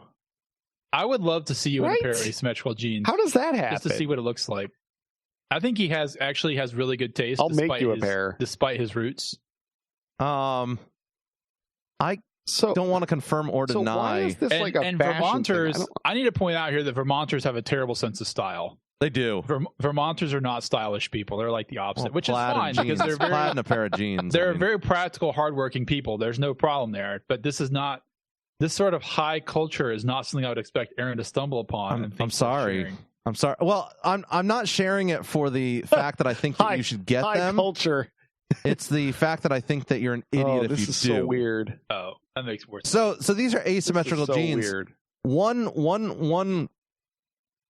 I would love to see you in a pair of asymmetrical jeans. How does that happen? Just to see what it looks like. I think he has really good taste. I'll make you a pair, despite his roots. I don't want to confirm or deny. So why is this like a Vermonters? I need to point out here that Vermonters have a terrible sense of style. They do. Vermonters are not stylish people. They're like the opposite, which is fine because they're very plaid in a pair of jeans. They're very practical, hardworking people. There's no problem there. But this is not. This sort of high culture is not something I would expect Aaron to stumble upon. I'm sorry. I'm sorry. Well, I'm not sharing it for the fact that I think that you should get them. High culture. It's the fact that I think that you're an idiot if you do. This is so weird. Oh, that makes more sense. So these are asymmetrical jeans. Weird. One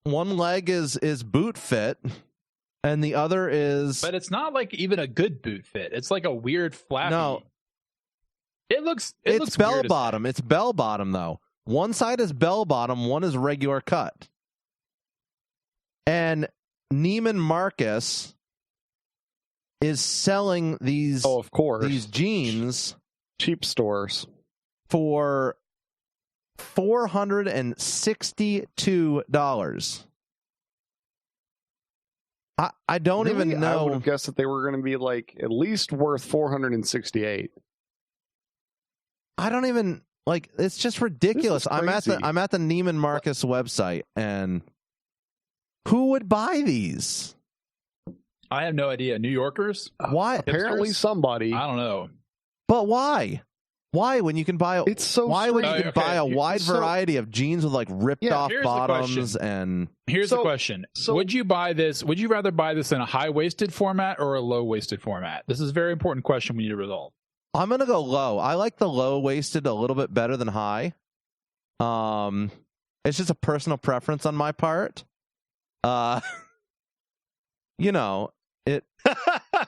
leg is boot fit, and the other is. But it's not like even a good boot fit. It's like a weird flappy. No, it looks bell bottom. It's bell bottom though. One side is bell bottom. One is regular cut. And Neiman Marcus is selling these. Oh, of course. These jeans, cheap stores, for $462. I don't even know. I would have guessed that they were going to be like at least worth $468. I don't even like. It's just ridiculous. I'm at the Neiman Marcus website, and who would buy these? I have no idea. New Yorkers? Why? Apparently somebody. I don't know. But why? Why when you can buy? It's so. Why would you can buy a wide variety of jeans with like ripped off bottoms? And here's the question: would you buy this? Would you rather buy this in a high waisted format or a low waisted format? This is a very important question we need to resolve. I'm gonna go low. I like the low waisted a little bit better than high. It's just a personal preference on my part. You know it.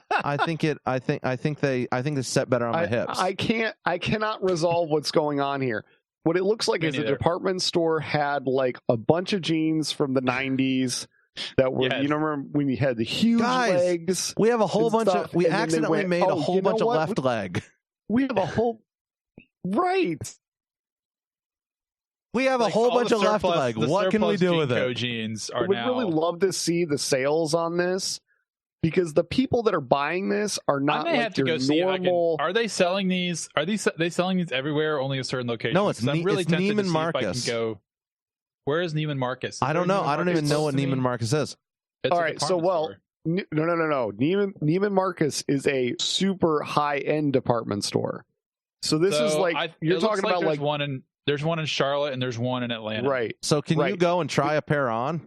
I think they set better on my hips. I cannot resolve what's going on here. What it looks like is the department store had like a bunch of jeans from the 90s, that were, Yes. remember when you had the huge legs? We have a whole bunch stuff, we and then they accidentally went, made a whole bunch of left leg. We have a whole, right. We have a whole bunch of left leg. What can we do with it? Jeans I are would now. really love to see the sales on this, because the people that are buying this are not I may like have to your go see if I normal. can. Are they selling these? Are they selling these everywhere? Or only a certain location? No, it's I'm really it's tempted Neiman to see if I Marcus. can go. Where is Neiman Marcus? I don't know. I don't even know what Neiman Marcus is. All right, so no. Neiman Marcus is a super high end department store. So this is like you're talking about like there's one in Charlotte and there's one in Atlanta. Right. So can you go and try a pair on?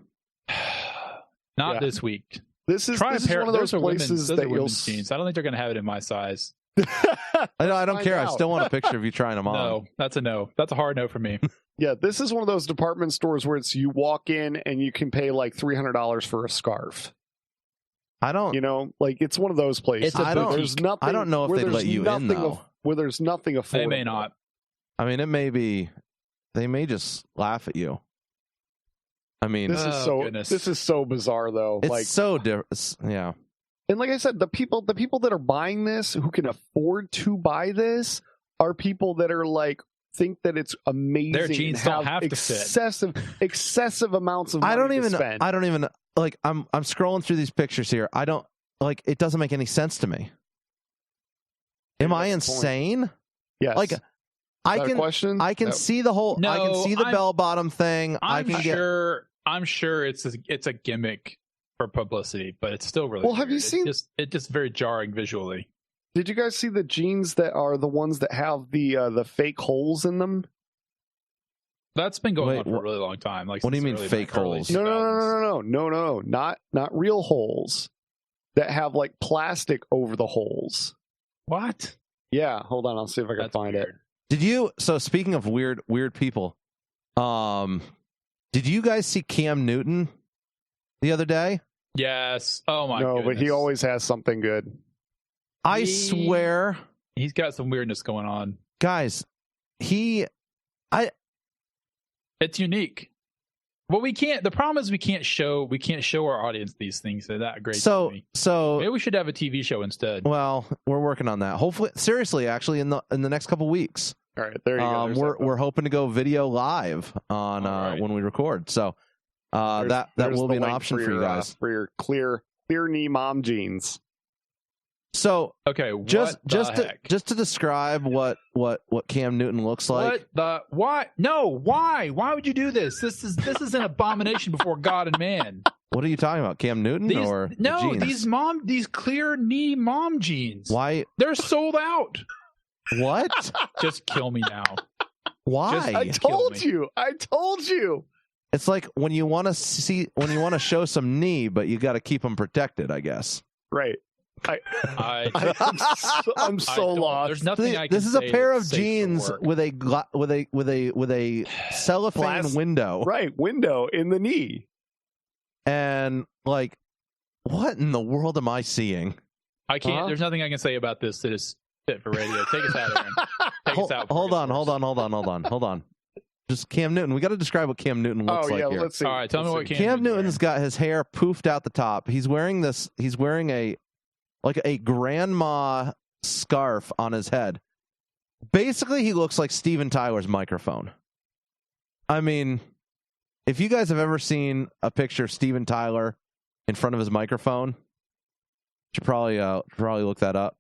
Not this week. This is one of those places that you'll jeans. I don't think they're going to have it in my size. I don't care. I still want a picture of you trying them on. No, that's a no. That's a hard no for me. Yeah, this is one of those department stores where it's you walk in and you can pay like $300 for a scarf. I don't. Like it's one of those places. I don't know if they'd let you in though. Where there's nothing affordable. They may not. I mean, it may be. They may just laugh at you. I mean, this is so bizarre though. It's like so different. Yeah. And like I said, the people that are buying this, who can afford to buy this, are people that are like think that it's amazing. Their jeans and don't have excessive amounts of money to spend. I don't even like. I'm scrolling through these pictures here. I don't like. It doesn't make any sense to me. Am I insane? Yes. Like I can see the whole. No, I can see the bell bottom thing. I'm sure it's a gimmick for publicity, but it's still really. Well, have weird. you seen? It's just very jarring visually. Did you guys see the jeans that are the ones that have the fake holes in them? That's been going on for a really long time. Like, what do you mean fake holes? No, not real holes that have like plastic over the holes. What? Yeah, hold on, I'll see if I can find it. Did you? So speaking of weird people, did you guys see Cam Newton the other day? Yes. Oh my god. No, but he always has something good. I swear, he's got some weirdness going on, guys. It's unique. Well, we can't. The problem is we can't show our audience these things. They're that great. So maybe we should have a TV show instead. Well, we're working on that. Hopefully, seriously, actually, in the next couple weeks. All right, there you go. We're hoping to go video live on when we record. So that will be an option for you guys for your clear knee mom jeans. So okay, just to describe what Cam Newton looks like. Why would you do this? This is an abomination before God and man. What are you talking about, Cam Newton or no? the jeans? These clear knee mom jeans. Why they're sold out? What? Just kill me now. Why? I told you. It's like when you want to show some knee, but you got to keep them protected, I guess. Right. I'm so lost. There's nothing I can This is a pair of jeans with a cellophane window. Right, window in the knee. And like, what in the world am I seeing? I can't. There's nothing I can say about this that is fit for radio. Take us out, Aaron. Take us out. Hold on. Just Cam Newton. We got to describe what Cam Newton looks like here. Let's see. All right, tell me what Cam Newton's got his hair poofed out the top. He's wearing a grandma scarf on his head. Basically, he looks like Steven Tyler's microphone. I mean, if you guys have ever seen a picture of Steven Tyler in front of his microphone, you should probably look that up.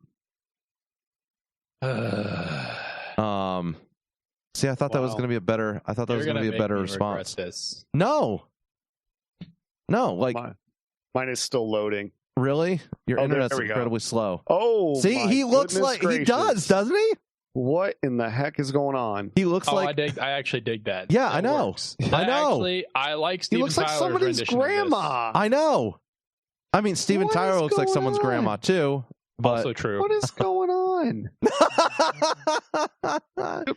See, I thought that was going to be a better. I thought that was going to be a better response. This. No, like mine is still loading. Really? Your internet's incredibly slow. Oh, see, he looks like he does, doesn't he? What in the heck is going on? He looks like. I actually dig that. Yeah, I know. I know. I like Steven He looks like somebody's grandma. I know. I mean, Steven Tyler looks like someone's grandma too. But also true. What is going on?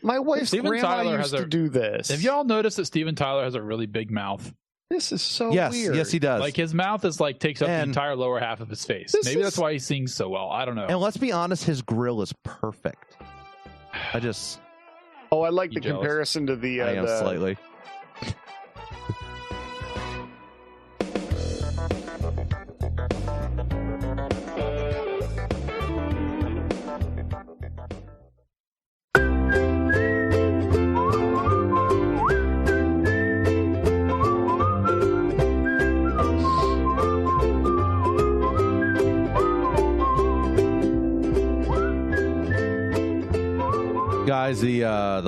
My wife's grandma used to do this. Have y'all noticed that Steven Tyler has a really big mouth? This is so weird. Yes, he does. Like his mouth is takes up the entire lower half of his face. Maybe that's why he sings so well. I don't know. And let's be honest, his grill is perfect. I like the comparison to the. I am slightly. Guys, the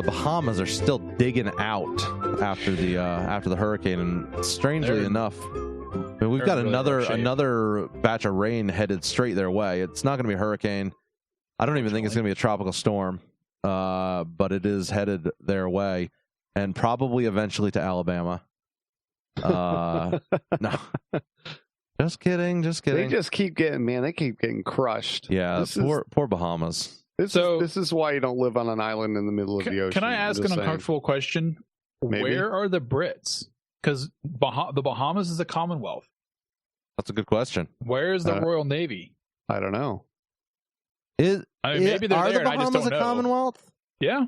Bahamas are still digging out after the hurricane, and strangely enough, we've got really another batch of rain headed straight their way. It's not going to be a hurricane. I don't even think it's going to be a tropical storm, but it is headed their way, and probably eventually to Alabama. No, just kidding. They just keep getting crushed. Yeah, poor Bahamas. This is why you don't live on an island in the middle of the ocean. Can I ask an uncomfortable question? Maybe. Where are the Brits? Because the Bahamas is a Commonwealth. That's a good question. Where is the Royal Navy? I don't know. Maybe they're there. Are the and I just Bahamas don't a know. Commonwealth? Yeah.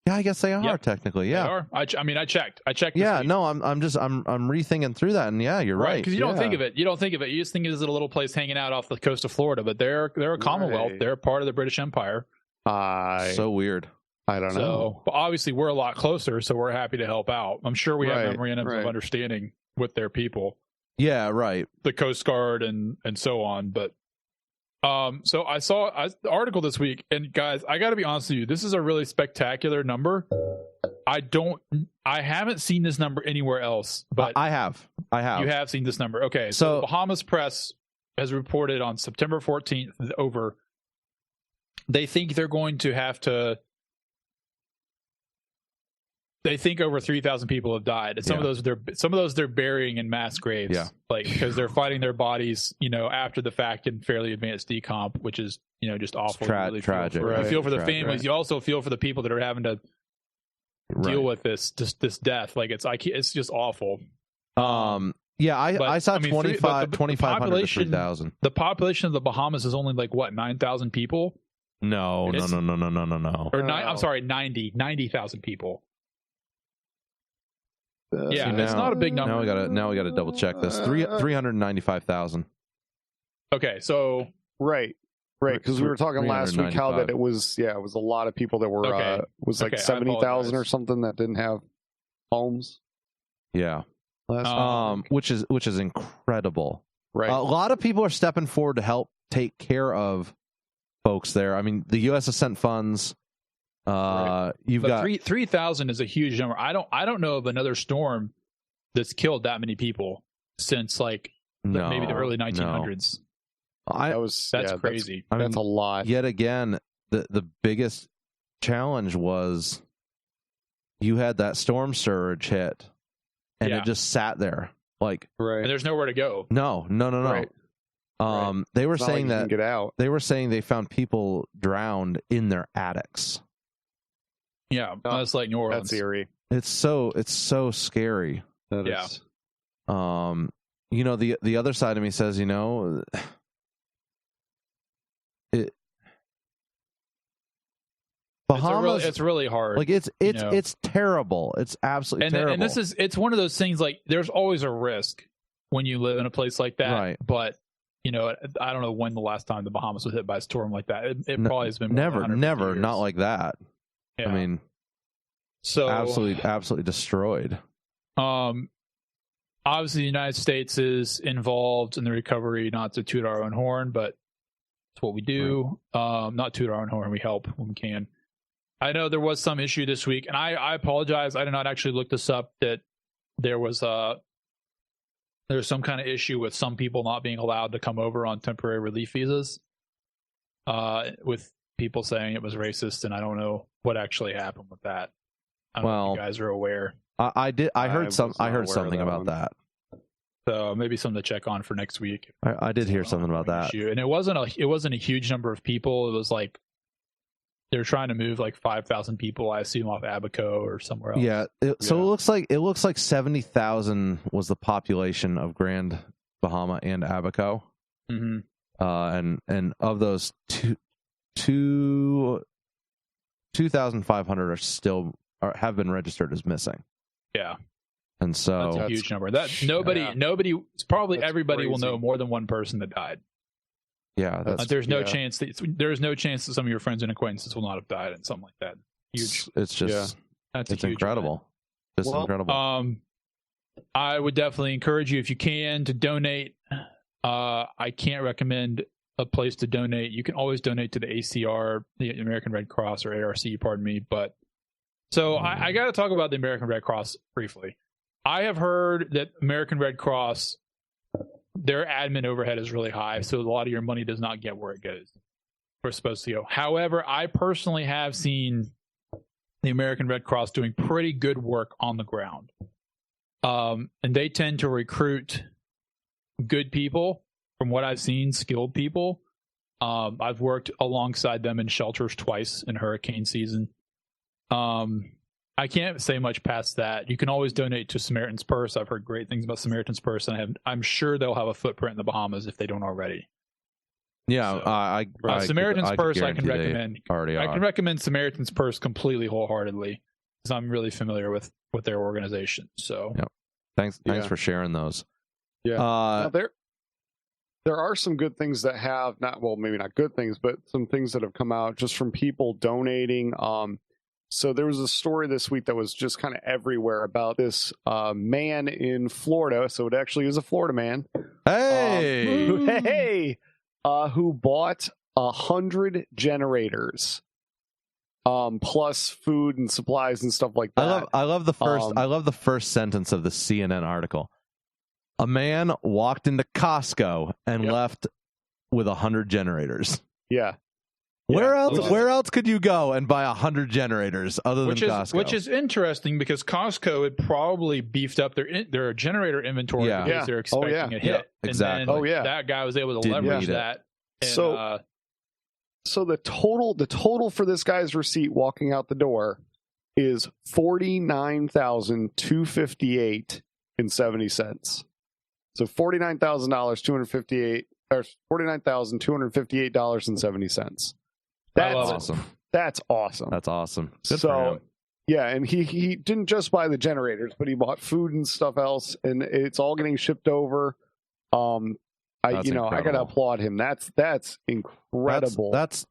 Yeah, I guess they are technically. Yeah, they are. I checked. Yeah, no, I'm rethinking through that, and yeah, you're right. Because you don't think of it. You just think of it as a little place hanging out off the coast of Florida, but they're a Commonwealth. They're part of the British Empire. So weird. I don't know. But obviously, we're a lot closer, so we're happy to help out. I'm sure we have memorandums of understanding with their people. Yeah, right. The Coast Guard and so on, but. So I saw the article this week, and guys, I got to be honest with you. This is a really spectacular number. I haven't seen this number anywhere else, but I have. You have seen this number. Okay. So the Bahamas Press has reported on September 14th they think they're going to have to. They think over 3,000 people have died. And some of those they're burying in mass graves. Yeah. Like, because they're finding their bodies, after the fact in fairly advanced decomp, which is, just awful. Really tragic. You feel for the families. You also feel for the people that are having to deal with this death. Like, it's just awful. Yeah, I saw 2,500 to 3,000. The population of the Bahamas is only like what, 9,000 people? No. Or I'm sorry, 90,000 people. It's not a big number. Now we got to double check this. 395,000. Okay, so right, because we were talking last week how that it was a lot of people that were was like 70,000 or something that didn't have homes. Yeah, which is incredible. Right, a lot of people are stepping forward to help take care of folks there. I mean, the U.S. has sent funds. You've got 3,000 is a huge number. I don't know of another storm that's killed that many people since maybe the early 1900s. That's crazy. That's a lot. Yet again, the biggest challenge was you had that storm surge hit, and it just sat there and there's nowhere to go. No. Right. They were saying that get out. They were saying they found people drowned in their attics. Yeah, that's like New Orleans. That's eerie. It's so scary. That is. The other side of me says, Bahamas. It's really hard. Like it's terrible. It's absolutely terrible. And it's one of those things. Like, there's always a risk when you live in a place like that. Right. But I don't know when the last time the Bahamas was hit by a storm like that. It probably has been never, years. not like that. Yeah. I mean, so absolutely destroyed. Obviously, the United States is involved in the recovery. Not to toot our own horn, but it's what we do. Right. Not toot our own horn. We help when we can. I know there was some issue this week, and I apologize. I did not actually look this up. That there's some kind of issue with some people not being allowed to come over on temporary relief visas. With people saying it was racist, and I don't know what actually happened with that. I don't know if you guys are aware. I did. I heard something about that. So maybe something to check on for next week. I did hear something about that. Issue. And it wasn't a huge number of people. It was like they're trying to move like 5,000 people, I assume, off Abaco or somewhere else. Yeah. So it looks like 70,000 was the population of Grand Bahama and Abaco. Mm-hmm. And of those 2,500 have been registered as missing. Yeah. And so that's a huge number. That everybody will know more than one person that died. Yeah, there's no chance that some of your friends and acquaintances will not have died in something like that. Huge. It's incredible. Just incredible. I would definitely encourage you, if you can, to donate. I can't recommend a place to donate. You can always donate to the ACR, the American Red Cross, or ARC, pardon me. But so I got to talk about the American Red Cross briefly. I have heard that American Red Cross, their admin overhead is really high, so a lot of your money does not get where it goes. We're supposed to go. However, I personally have seen the American Red Cross doing pretty good work on the ground. And they tend to recruit good people, from what I've seen, skilled people. I've worked alongside them in shelters twice in hurricane season. I can't say much past that. You can always donate to Samaritan's Purse. I've heard great things about Samaritan's Purse, and I'm sure they'll have a footprint in the Bahamas if they don't already. Yeah, so, Samaritan's Purse I can recommend. I can recommend Samaritan's Purse completely wholeheartedly, because I'm really familiar with their organization. So, yep. Thanks for sharing those. Yeah, now there are some good things that have maybe not good things, but some things that have come out just from people donating. So there was a story this week that was just kind of everywhere about this man in Florida. So it actually is a Florida man. Hey, who bought 100 generators, plus food and supplies and stuff like that. I love the first sentence of the CNN article. A man walked into Costco and left with 100 generators. Yeah. Where else could you go and buy 100 generators other than Costco? Which is interesting, because Costco had probably beefed up their generator inventory because they're expecting a hit. Yeah, exactly. And then that guy was able to leverage that. And, so the total for this guy's receipt walking out the door is $49,258.70. So $49,258 or $49,258.70. That's awesome. That's awesome. That's awesome. Good for him. Yeah, and he didn't just buy the generators, but he bought food and stuff else, and it's all getting shipped over. I gotta applaud him. That's incredible. That's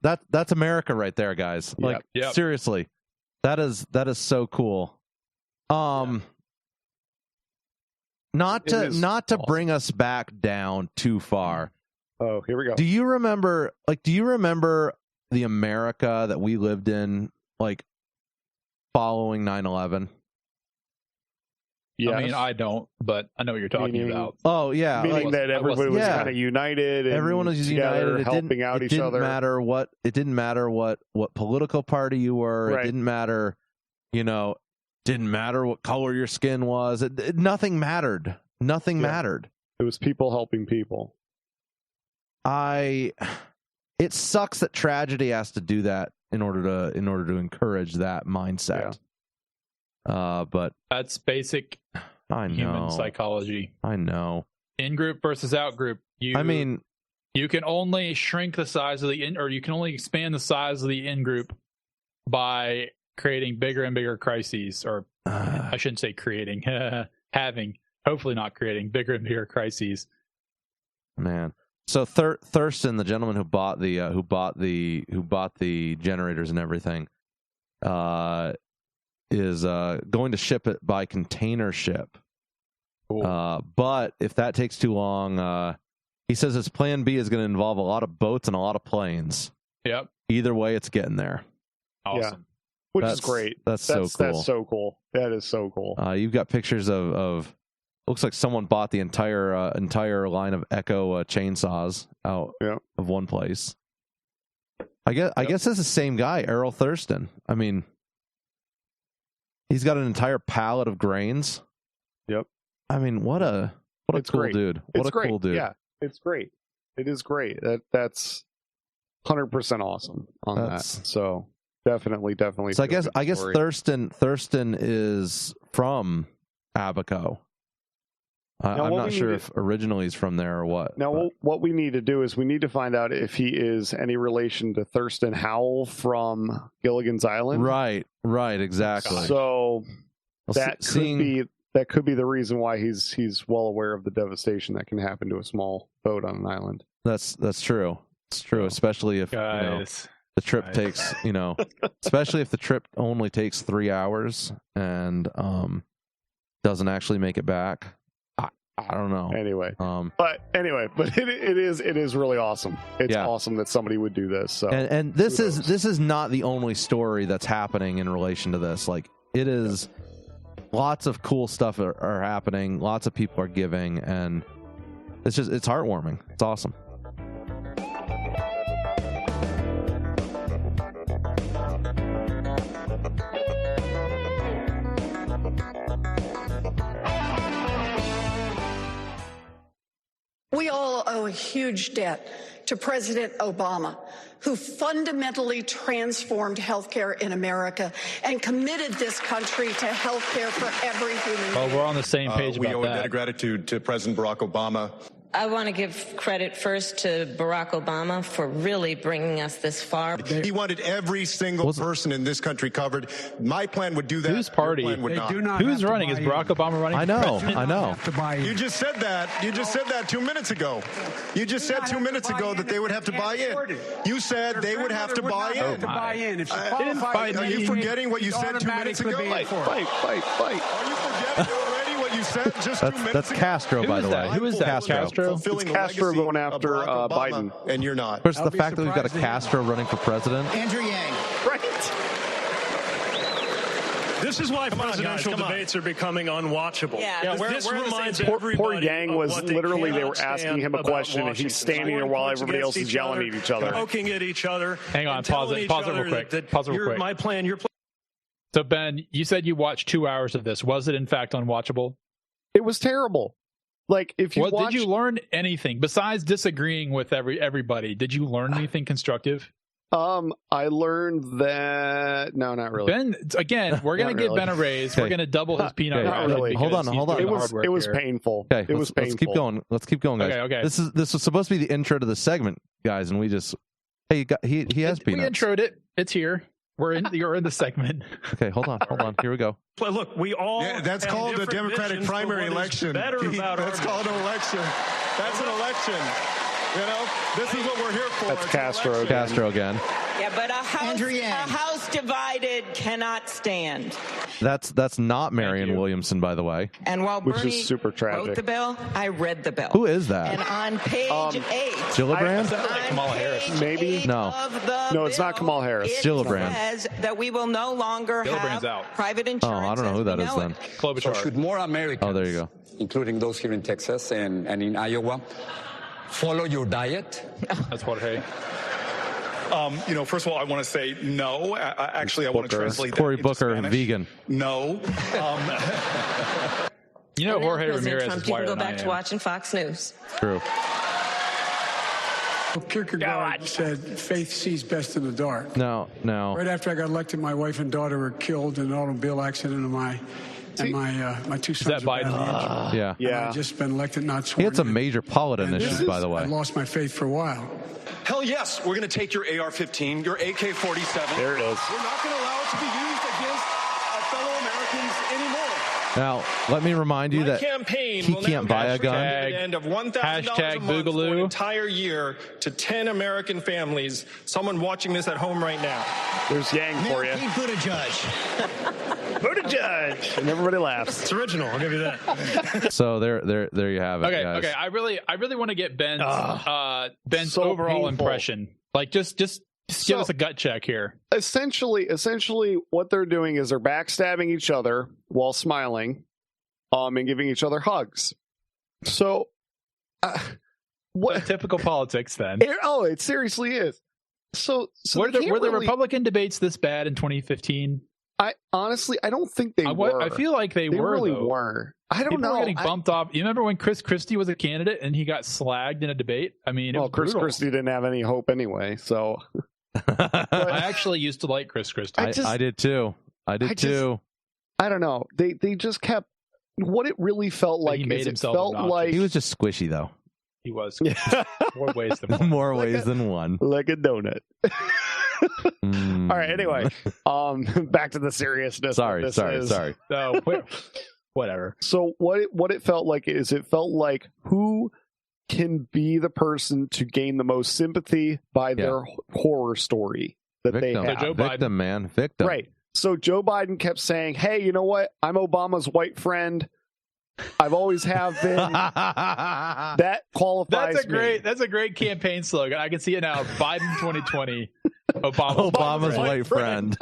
America right there, guys. Like seriously, that is so cool. Not to bring us back down too far. Oh, here we go. Do you remember the America that we lived in, like, following 9/11? Yes. I mean, I don't, but I know what you're talking about. Oh yeah, meaning that everybody was kind of united. And everyone was united, helping out each other. It didn't matter what political party you were. Right. It didn't matter, didn't matter what color your skin was. Nothing mattered. Nothing mattered. It was people helping people. It sucks that tragedy has to do that in order to encourage that mindset. Yeah. But that's basic human psychology. I know. In group versus out group. You can only shrink the size of you can only expand the size of the in group by creating bigger and bigger crises, or I shouldn't say creating, hopefully not creating bigger and bigger crises. Man. So Thurston, the gentleman who bought the generators and everything, is going to ship it by container ship. Cool. But if that takes too long, he says his plan B is going to involve a lot of boats and a lot of planes. Yep. Either way, it's getting there. Awesome. Yeah. Which is great. That's so cool. That's so cool. That is so cool. You've got pictures of looks like someone bought the entire line of Echo chainsaws out of one place. I guess it's the same guy, Errol Thurston. I mean, he's got an entire pallet of grains. Yep. I mean, what a cool dude. What a cool dude. Yeah, it's great. It is great. That's 100% awesome on that. So definitely. So I guess Thurston is from Abaco. I'm not sure if originally he's from there or what. Now, what we need to do is we need to find out if he is any relation to Thurston Howell from Gilligan's Island. Right, exactly. So that could be the reason why he's well aware of the devastation that can happen to a small boat on an island. That's true. It's true, especially if the trip takes especially if the trip only takes 3 hours and doesn't actually make it back. I don't know. Anyway, but it is really awesome. It's awesome that somebody would do this. So, and this is not the only story that's happening in relation to this. Like, it is, lots of cool stuff are happening. Lots of people are giving, and it's heartwarming. It's awesome. We all owe a huge debt to President Obama, who fundamentally transformed healthcare in America and committed this country to healthcare for every human being. Oh, we're on the same page about that. We owe a debt that. of gratitude to President Barack Obama. I want to give credit first to Barack Obama for really bringing us this far. He wanted every single person in this country covered. My plan would do that. Whose party? Would not. Who's running? Is Barack Obama running? I know. You just said that. You just said that 2 minutes ago. You just said 2 minutes ago that they would have to buy in. You said they would have to buy in. Are you forgetting what you said 2 minutes ago? Fight. Are you forgetting already what you said just 2 minutes ago? That's Castro, by the way. Who is that? Castro? It's Castro going after Biden. And you're not. Of course, the fact that we've got a Castro running for president. Andrew Yang. Right. This is why presidential debates are becoming unwatchable. This reminds everybody poor Yang was of what literally, they cannot were asking stand him a about question, and he's Washington. standing there while everybody else is yelling at each other. Poking at each other. Hang on, pause it real quick. Pause it real quick. My plan, your plan. So, Ben, you said you watched 2 hours of this. Was it, in fact, unwatchable? It was terrible. Like, if you did you learn anything besides disagreeing with everybody? Did you learn anything constructive? I learned that not really. Ben, again, we're gonna give Ben a raise. We're gonna double his peanut. Not really. Hold on. It was painful. Okay, it was painful. Let's keep going, guys. Okay. This was supposed to be the intro to the segment, guys, and we just he has peanuts. We introed it. It's here. You're in the segment. Okay, hold on. Here we go. Look, we all. Yeah, that's called a Democratic primary election. That's called an election. That's an election. You know, this is what we're here for. That's Castro. Castro again. Yeah, but a house divided cannot stand. That's not Marianne Williamson, by the way. And while which Bernie is super tragic. wrote the bill, I read the bill. Who is that? And on page 8, Gillibrand? Kamala Harris. Maybe. No, it's not Kamala Harris. Gillibrand. Says that we will no longer have private insurance. Oh, I don't know who that is then. Klobuchar. So should more Americans, oh, there you go, including those here in Texas and in Iowa, follow your diet? That's Jorge. First of all, I want to say no. Actually, I want to translate that Cory into Booker, Spanish. vegan. No. Jorge Ramirez Trump, is you wired can go than I back to am. watching Fox News. True. Kierkegaard said, faith sees best in the dark. No. Right after I got elected, my wife and daughter were killed in an automobile accident, and my two sons that are badly Biden? injured. Yeah. I've just been elected, not sworn. He had some in. major Paladin issues, by the way. I lost my faith for a while. Hell yes, we're going to take your AR-15, your AK-47. There it is. We're not going to allow it to be used against our fellow Americans anymore. Now, let me remind you that he can't buy a gun. End of $1,000 a month for an entire year to 10 American families. Someone watching this at home right now. There's Yang for you. Pete Buttigieg. Buttigieg. And everybody laughs. It's original. I'll give you that. So there you have it, guys. Okay. I really want to get Ben's so overall painful. impression. Like, just give us a gut check here. Essentially, what they're doing is they're backstabbing each other while smiling, and giving each other hugs. So, what typical politics then? It seriously is. So were the Republican debates this bad in 2015? I don't think they were. I feel like they were. Really though. were. I don't know. Were getting bumped off. You remember when Chris Christie was a candidate and he got slagged in a debate? I mean, Chris Christie didn't have any hope anyway. So I actually used to like Chris Christie. I did too. I don't know. They just kept. What it really felt like is it felt like he was just squishy though. He was more ways than one. More ways than one. Like a donut. All right. Anyway, back to the seriousness. Sorry. No, whatever. So what it felt like is it felt like who can be the person to gain the most sympathy by their horror story that they have. So Joe Victim, man. Victim. Right. So Joe Biden kept saying, hey, you know what? I'm Obama's white friend. I've always have been. That qualifies That's a great campaign slogan. I can see it now. Biden 2020. Obama's white friend.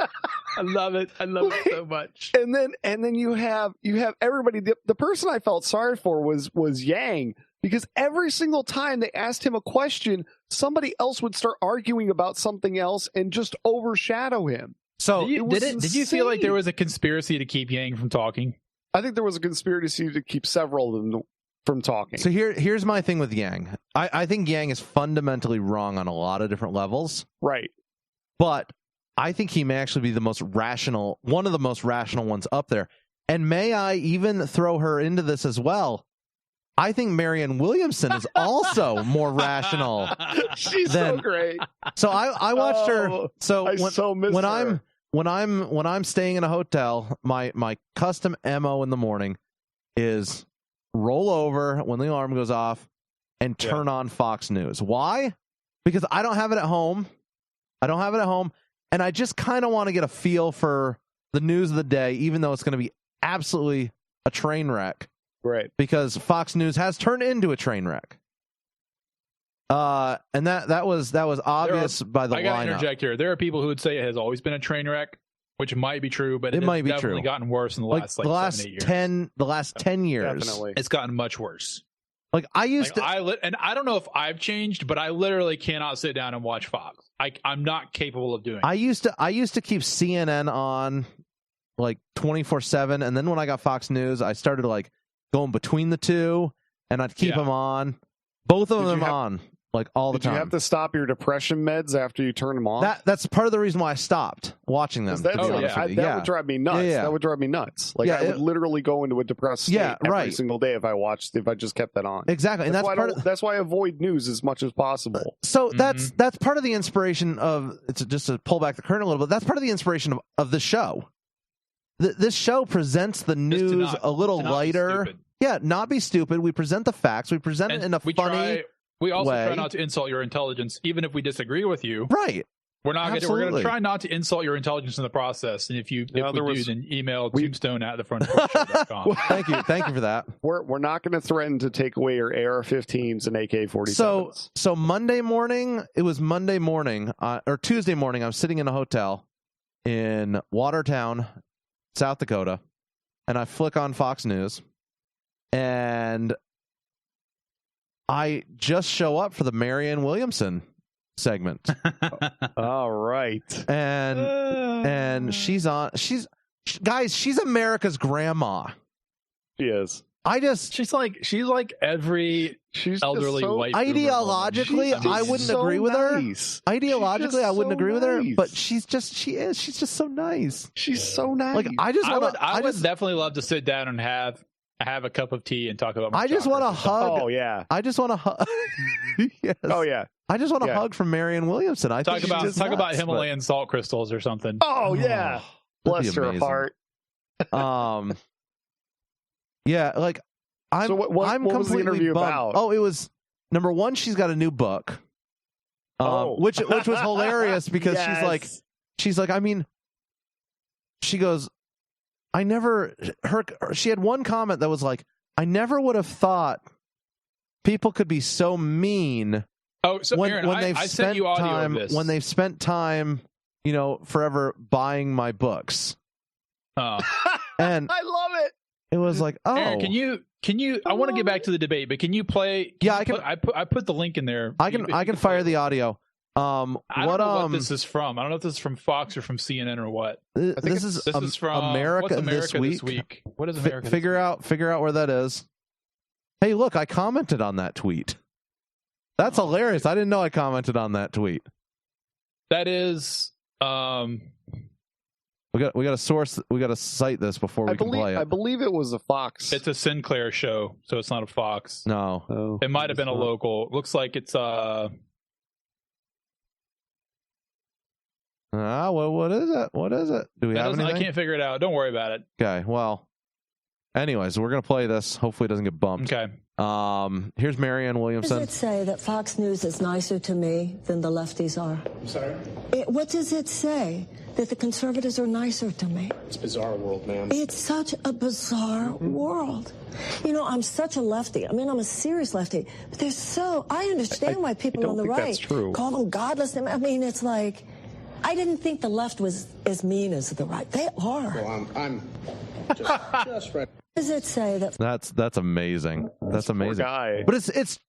I love it. I love it so much. And then you have everybody. The person I felt sorry for was Yang, because every single time they asked him a question, somebody else would start arguing about something else and just overshadow him. So did you feel like there was a conspiracy to keep Yang from talking? I think there was a conspiracy to keep several of them from talking. So here's my thing with Yang. I think Yang is fundamentally wrong on a lot of different levels. Right. But I think he may actually be the most rational, one of the most rational ones up there. And may I even throw her into this as well? I think Marianne Williamson is also more rational. She's so great. So I watched her. So when her. I'm staying in a hotel, my custom MO in the morning is roll over when the alarm goes off and turn on Fox News. Why? Because I don't have it at home. And I just kind of want to get a feel for the news of the day, even though it's going to be absolutely a train wreck. Right. Because Fox News has turned into a train wreck. And that was obvious by the lineup. I got to interject here. There are people who would say it has always been a train wreck, which might be true, but it might be definitely gotten worse in the last 7, 8 years. The last 10 years. Definitely. It's gotten much worse. Like I used to, and I don't know if I've changed, but I literally cannot sit down and watch Fox. I'm not capable of doing it. I used to keep CNN on like 24/7, and then when I got Fox News, I started like going between the two, and I'd keep them on, both of them on like all the time. Did you have to stop your depression meds after you turned them off? That's part of the reason why I stopped watching them. That would drive me nuts. Yeah. That would drive me nuts. Like I would literally go into a depressed state every single day if I just kept that on. Exactly, and that's why I avoid news as much as possible. So that's part of the inspiration of, it's just to pull back the curtain a little bit. That's part of the inspiration of the show. This show presents the news a little lighter. Yeah, not be stupid. We present the facts. We present it in a funny. We also way. try not to insult your intelligence, even if we disagree with you. Right. We're going to try not to insult your intelligence in the process. And if we do, then email tombstone@thefrontporchshow.com. Thank you for that. We're not going to threaten to take away your AR-15s and AK-47s. So Monday morning, or Tuesday morning, I'm sitting in a hotel in Watertown, South Dakota, and I flick on Fox News, and I just show up for the Marianne Williamson segment. All right. And she's America's grandma. She is. She's like every elderly white. Ideologically, I wouldn't agree with her. Ideologically, I wouldn't agree with her, but she's just so nice. She's so nice. Like I would definitely love to sit down and have a cup of tea and talk about my I just want a hug. Oh yeah. I just want a hug. Yes. Oh yeah. I just want a hug from Marianne Williamson. Talk about Himalayan salt crystals or something. Oh yeah. Bless her heart. Yeah, like I'm what was the interview bummed. about? Oh, it was number one, she's got a new book. Which was hilarious because she's like, I mean, she goes, she had one comment that was like, I never would have thought people could be so mean. Oh, so Aaron, I sent you audio time, of this. when they've spent time, forever buying my books. Oh. And I love it. It was like, oh, Aaron, can you? I want to get back to the debate, but can you play? I can. I put the link in there. I can fire the audio. I don't know what this is from. I don't know if this is from Fox or from CNN or what. I think this is from America this week. What is America? Figure out where that is. Hey, look, I commented on that tweet. That's hilarious. I didn't know I commented on that tweet. That is. We got to source. We got to cite this before we can play it. I believe it was a Fox. It's a Sinclair show, so it's not a Fox. No, it might have been a local. Looks like it's well, what is it? What is it? Do we have anything? I can't figure it out. Don't worry about it. Okay. Well, anyways, we're gonna play this. Hopefully, it doesn't get bumped. Okay. Here's Marianne Williamson. Does it say that Fox News is nicer to me than the lefties are? I'm sorry? What does it say? that the conservatives are nicer to me. It's a bizarre world, ma'am. It's such a bizarre world. You know, I'm such a lefty. I mean, I'm a serious lefty. But I understand why people on the right call them godless. I mean, it's like, I didn't think the left was as mean as the right. They are. Well, I'm just right. Does it say that? That's amazing. That's amazing. But it's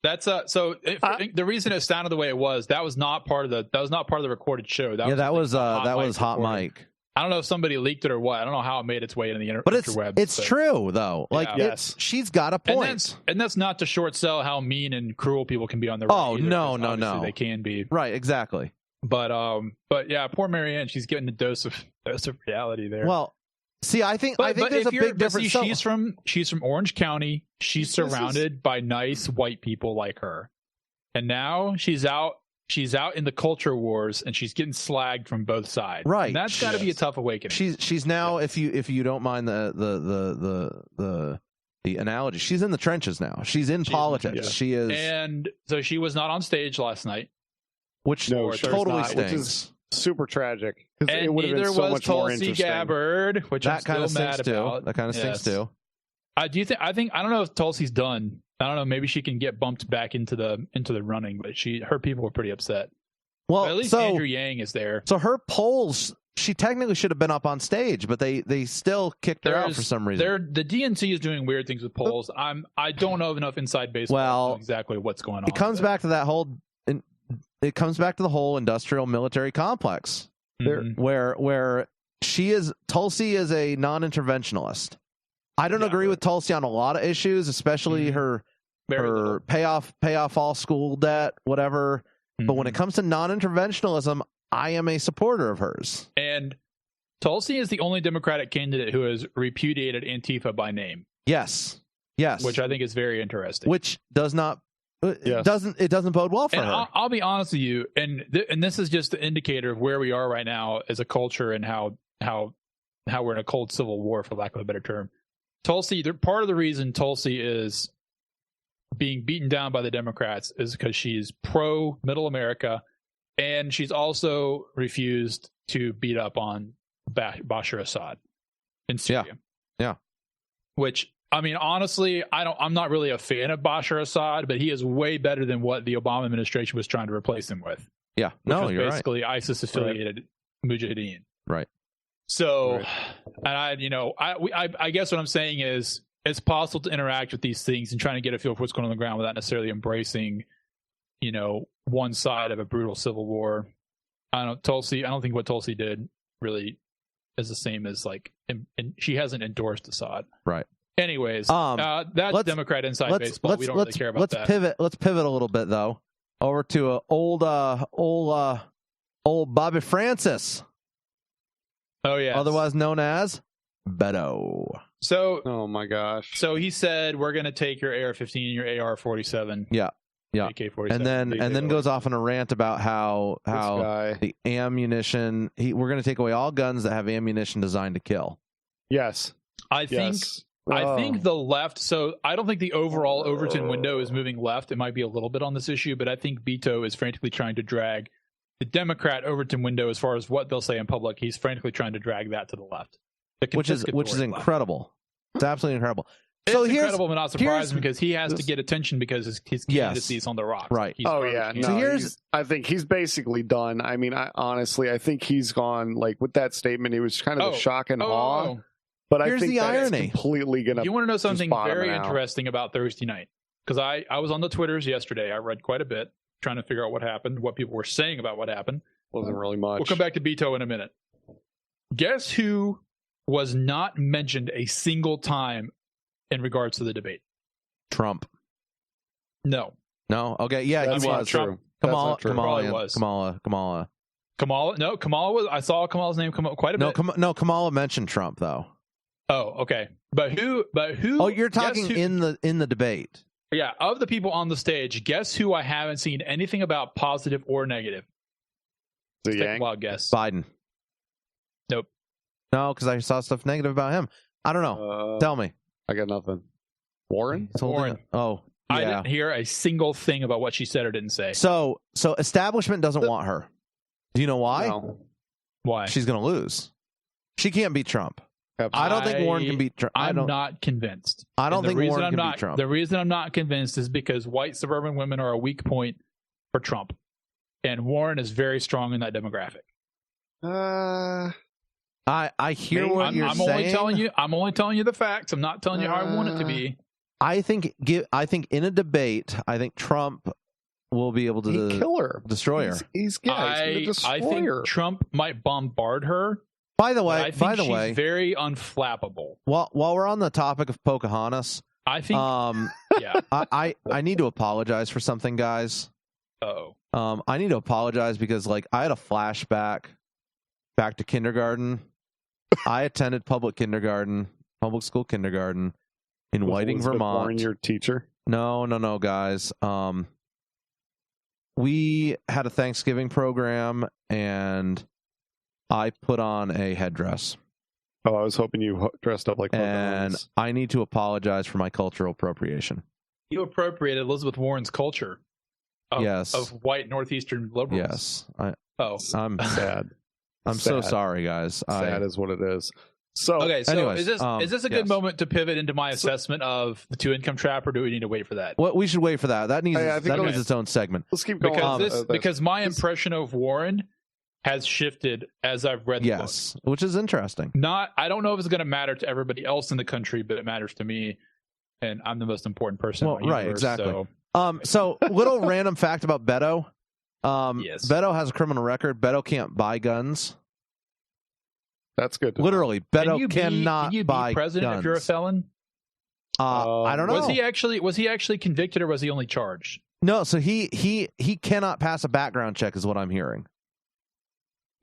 that's the reason it sounded the way it was. That was not part of the recorded show. That was hot mic. I don't know if somebody leaked it or what. I don't know how it made its way into the interwebs. It's true though. Like she's got a point. And that's not to short sell how mean and cruel people can be on the right. Oh, no. They can be. Right, exactly. But yeah, poor Marianne, she's getting a dose of reality there. Well, see, I think there's a big difference. She's from Orange County. She's surrounded by nice white people like her. And now she's out in the culture wars and she's getting slagged from both sides. Right. And that's got to be a tough awakening. She's now, if you don't mind the analogy, she's in the trenches now. She's in politics. Yeah. She is. And so she was not on stage last night. Which totally stinks. Which is super tragic. And it would have been so much more interesting. Gabbard, which I'm still mad about. That kind of stinks too. I don't know if Tulsi's done. I don't know. Maybe she can get bumped back into the running, but her people were pretty upset. Well, but at least Andrew Yang is there. So her polls, she technically should have been up on stage, but they still kicked her out for some reason. The DNC is doing weird things with polls. I don't know enough inside baseball to know exactly what's going on. It comes back to that whole. It comes back to the whole industrial military complex, where Tulsi is a non-interventionalist. I don't agree with Tulsi on a lot of issues, especially her pay off all school debt, whatever. But when it comes to non-interventionalism, I am a supporter of hers. And Tulsi is the only Democratic candidate who has repudiated Antifa by name. Yes, which I think is very interesting. Which does not. It doesn't bode well for her. I'll be honest with you, and this is just an indicator of where we are right now as a culture and how we're in a cold civil war, for lack of a better term. Tulsi, part of the reason Tulsi is being beaten down by the Democrats is because she's pro Middle America, and she's also refused to beat up on Bashar Assad in Syria. Yeah. Which, I mean, honestly, I'm not really a fan of Bashar Assad, but he is way better than what the Obama administration was trying to replace him with. Yeah, no, you're basically ISIS-affiliated Mujahideen. Right. So, and I guess what I'm saying is it's possible to interact with these things and trying to get a feel for what's going on the ground without necessarily embracing, one side of a brutal civil war. I don't think what Tulsi did really is the same as and she hasn't endorsed Assad. Right. Anyways, that's Democrat inside baseball. We don't really care about that. Let's pivot a little bit though, over to old Bobby Francis. Oh yeah, otherwise known as Beto. So, oh my gosh. So he said, "We're going to take your AR-15 and your AR-47." Yeah. AK-47. And then goes off on a rant about how the ammunition. We're going to take away all guns that have ammunition designed to kill. Yes. I think the left. So I don't think the overall Overton window is moving left. It might be a little bit on this issue, but I think Beto is frantically trying to drag the Democrat Overton window as far as what they'll say in public. He's frantically trying to drag that to the left, which is incredible. It's absolutely incredible. It's incredible, but not surprising because he has to get attention because his candidacy is on the rocks. Right. I think he's basically done. I mean, I think he's gone. Like with that statement, it was kind of a shock and awe. But I think the irony. Completely going to. You want to know something very interesting about Thursday night? Because I was on the Twitters yesterday. I read quite a bit, trying to figure out what happened, what people were saying about what happened. Wasn't really much. We'll come back to Beto in a minute. Guess who was not mentioned a single time in regards to the debate? Trump. No. Okay. Yeah, he was. Trump. Kamala. No, Kamala was. I saw Kamala's name come up quite a bit. No, Kamala mentioned Trump though. Oh, okay. But who? Oh, you're talking in the debate. Yeah, of the people on the stage, guess who I haven't seen anything about positive or negative? The Yang? Wild guess. Biden. Nope. No, because I saw stuff negative about him. I don't know. Tell me. I got nothing. Warren? Oh, yeah. I didn't hear a single thing about what she said or didn't say. So establishment doesn't want her. Do you know why? No. Why? She's going to lose. She can't beat Trump. Absolutely. I don't think Warren can beat Trump. I'm not convinced. I don't think Warren can beat Trump. The reason I'm not convinced is because white suburban women are a weak point for Trump. And Warren is very strong in that demographic. I hear what you're saying. I'm only telling you the facts. I'm not telling you how I want it to be. I think in a debate, I think Trump will be able to kill her, destroy her. He's gonna destroy her. I think Trump might bombard her. By the way, she's very unflappable. While we're on the topic of Pocahontas, I think I need to apologize for something, guys. I need to apologize because I had a flashback back to kindergarten. I attended public school kindergarten in Whiting, Vermont. Warren, your teacher? No, guys. We had a Thanksgiving program, and I put on a headdress. Oh, I was hoping you dressed up like Pocahontas. And I need to apologize for my cultural appropriation. You appropriated Elizabeth Warren's culture. Of white northeastern liberals. Yes. I'm sad. I'm so sorry, guys. Sad is what it is. So, anyways, is this a good moment to pivot into my assessment of the two-income trap, or do we need to wait for that? Well, we should wait for that. That needs its own segment. Let's keep going. Because my impression of Warren has shifted as I've read the book. Which is interesting. I don't know if it's going to matter to everybody else in the country, but it matters to me, and I'm the most important person. Well, in my universe, exactly. So little random fact about Beto. Yes. Beto has a criminal record. Beto can't buy guns. That's good. Literally, Beto cannot can you buy be president guns. if you're a felon? I don't know. Was he actually convicted, or was he only charged? No, so he cannot pass a background check, is what I'm hearing.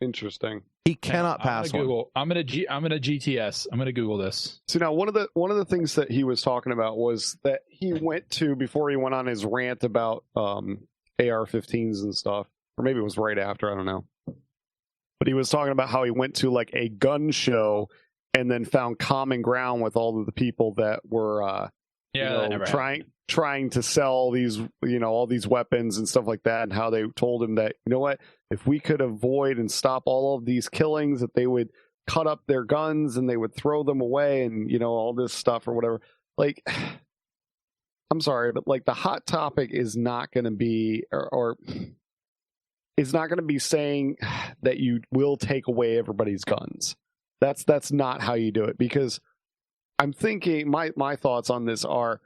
Interesting. He cannot pass one. I'm gonna GTS. I'm gonna Google this. So now one of the things that he was talking about was that he went to, before he went on his rant about AR-15s and stuff, or maybe it was right after, I don't know. But he was talking about how he went to a gun show and then found common ground with all of the people that were trying to sell these, all these weapons and stuff like that, and how they told him that, you know what, if we could avoid and stop all of these killings, that they would cut up their guns and they would throw them away, and all this stuff or whatever. I'm sorry, but the hot topic is not going to be or is not going to be saying that you will take away everybody's guns. That's not how you do it, because I'm thinking my thoughts on this are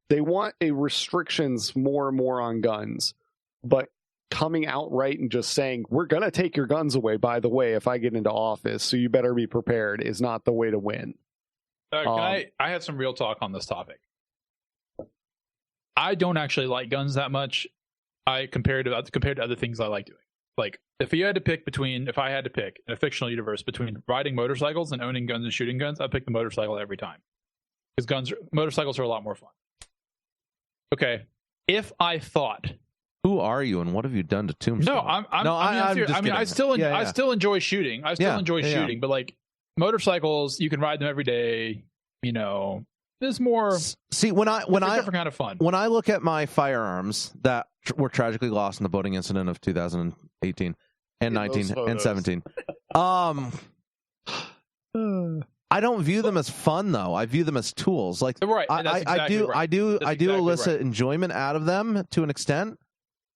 they want restrictions more and more on guns, but coming outright and just saying, we're going to take your guns away, by the way, if I get into office, so you better be prepared, is not the way to win. I have some real talk on this topic. I don't actually like guns that much. Compared to other things I like doing. If I had to pick in a fictional universe between riding motorcycles and owning guns and shooting guns, I'd pick the motorcycle every time, because motorcycles are a lot more fun. Okay, if I thought, who are you and what have you done to Tombstone? No, I still enjoy shooting. Enjoy shooting, but motorcycles, you can ride them every day. There's more. See, different kind of fun. When I look at my firearms that were tragically lost in the boating incident of 2018 and 19 and 17, I don't view them as fun, though. I view them as tools. Right, I do elicit enjoyment out of them to an extent.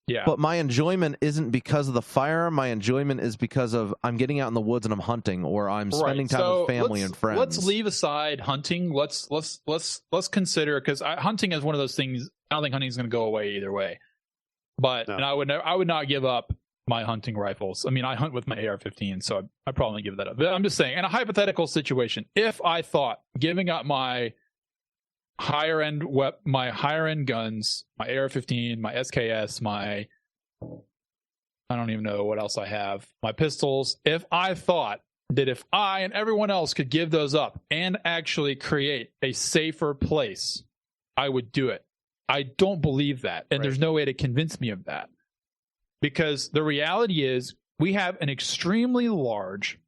Yeah. But my enjoyment isn't because of the firearm. My enjoyment is because of I'm getting out in the woods and I'm hunting, or I'm spending time with family and friends. Let's leave aside hunting. Let's consider, because hunting is one of those things. I don't think hunting is going to go away either way. But and I would not give up my hunting rifles. I mean, I hunt with my AR-15, so I probably give that up. But I'm just saying, in a hypothetical situation, if I thought giving up my higher end guns, my AR-15, my SKS, I don't even know what else I have, my pistols, if I thought that if I and everyone else could give those up and actually create a safer place, I would do it. I don't believe that, and there's no way to convince me of that, because the reality is we have an extremely large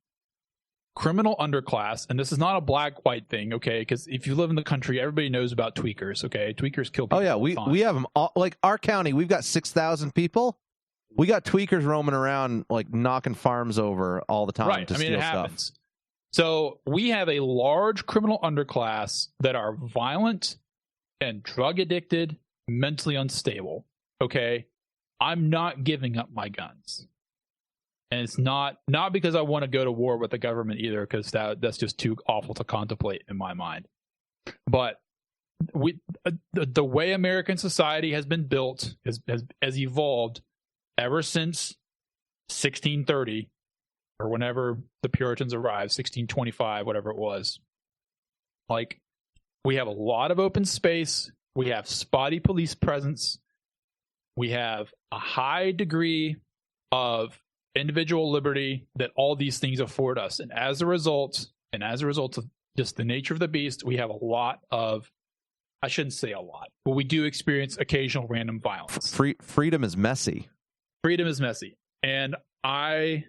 criminal underclass, and this is not a black-white thing, okay? Because if you live in the country, everybody knows about tweakers, okay? Tweakers kill people. Oh yeah, we have them all. Our county, we've got 6,000 people. We got tweakers roaming around, like knocking farms over all the time Right. to steal it stuff. happens. So we have a large criminal underclass that are violent and drug addicted, mentally unstable. Okay. I'm not giving up my guns. And it's not because I want to go to war with the government either, because that's just too awful to contemplate in my mind. But the way American society has been built has evolved ever since 1630, or whenever the Puritans arrived, 1625, whatever it was. Like, we have a lot of open space. We have spotty police presence. We have a high degree of individual liberty that all these things afford us. And as a result of just the nature of the beast, we have a lot of, I shouldn't say a lot, but we do experience occasional random violence. Freedom is messy. Freedom is messy. And I'm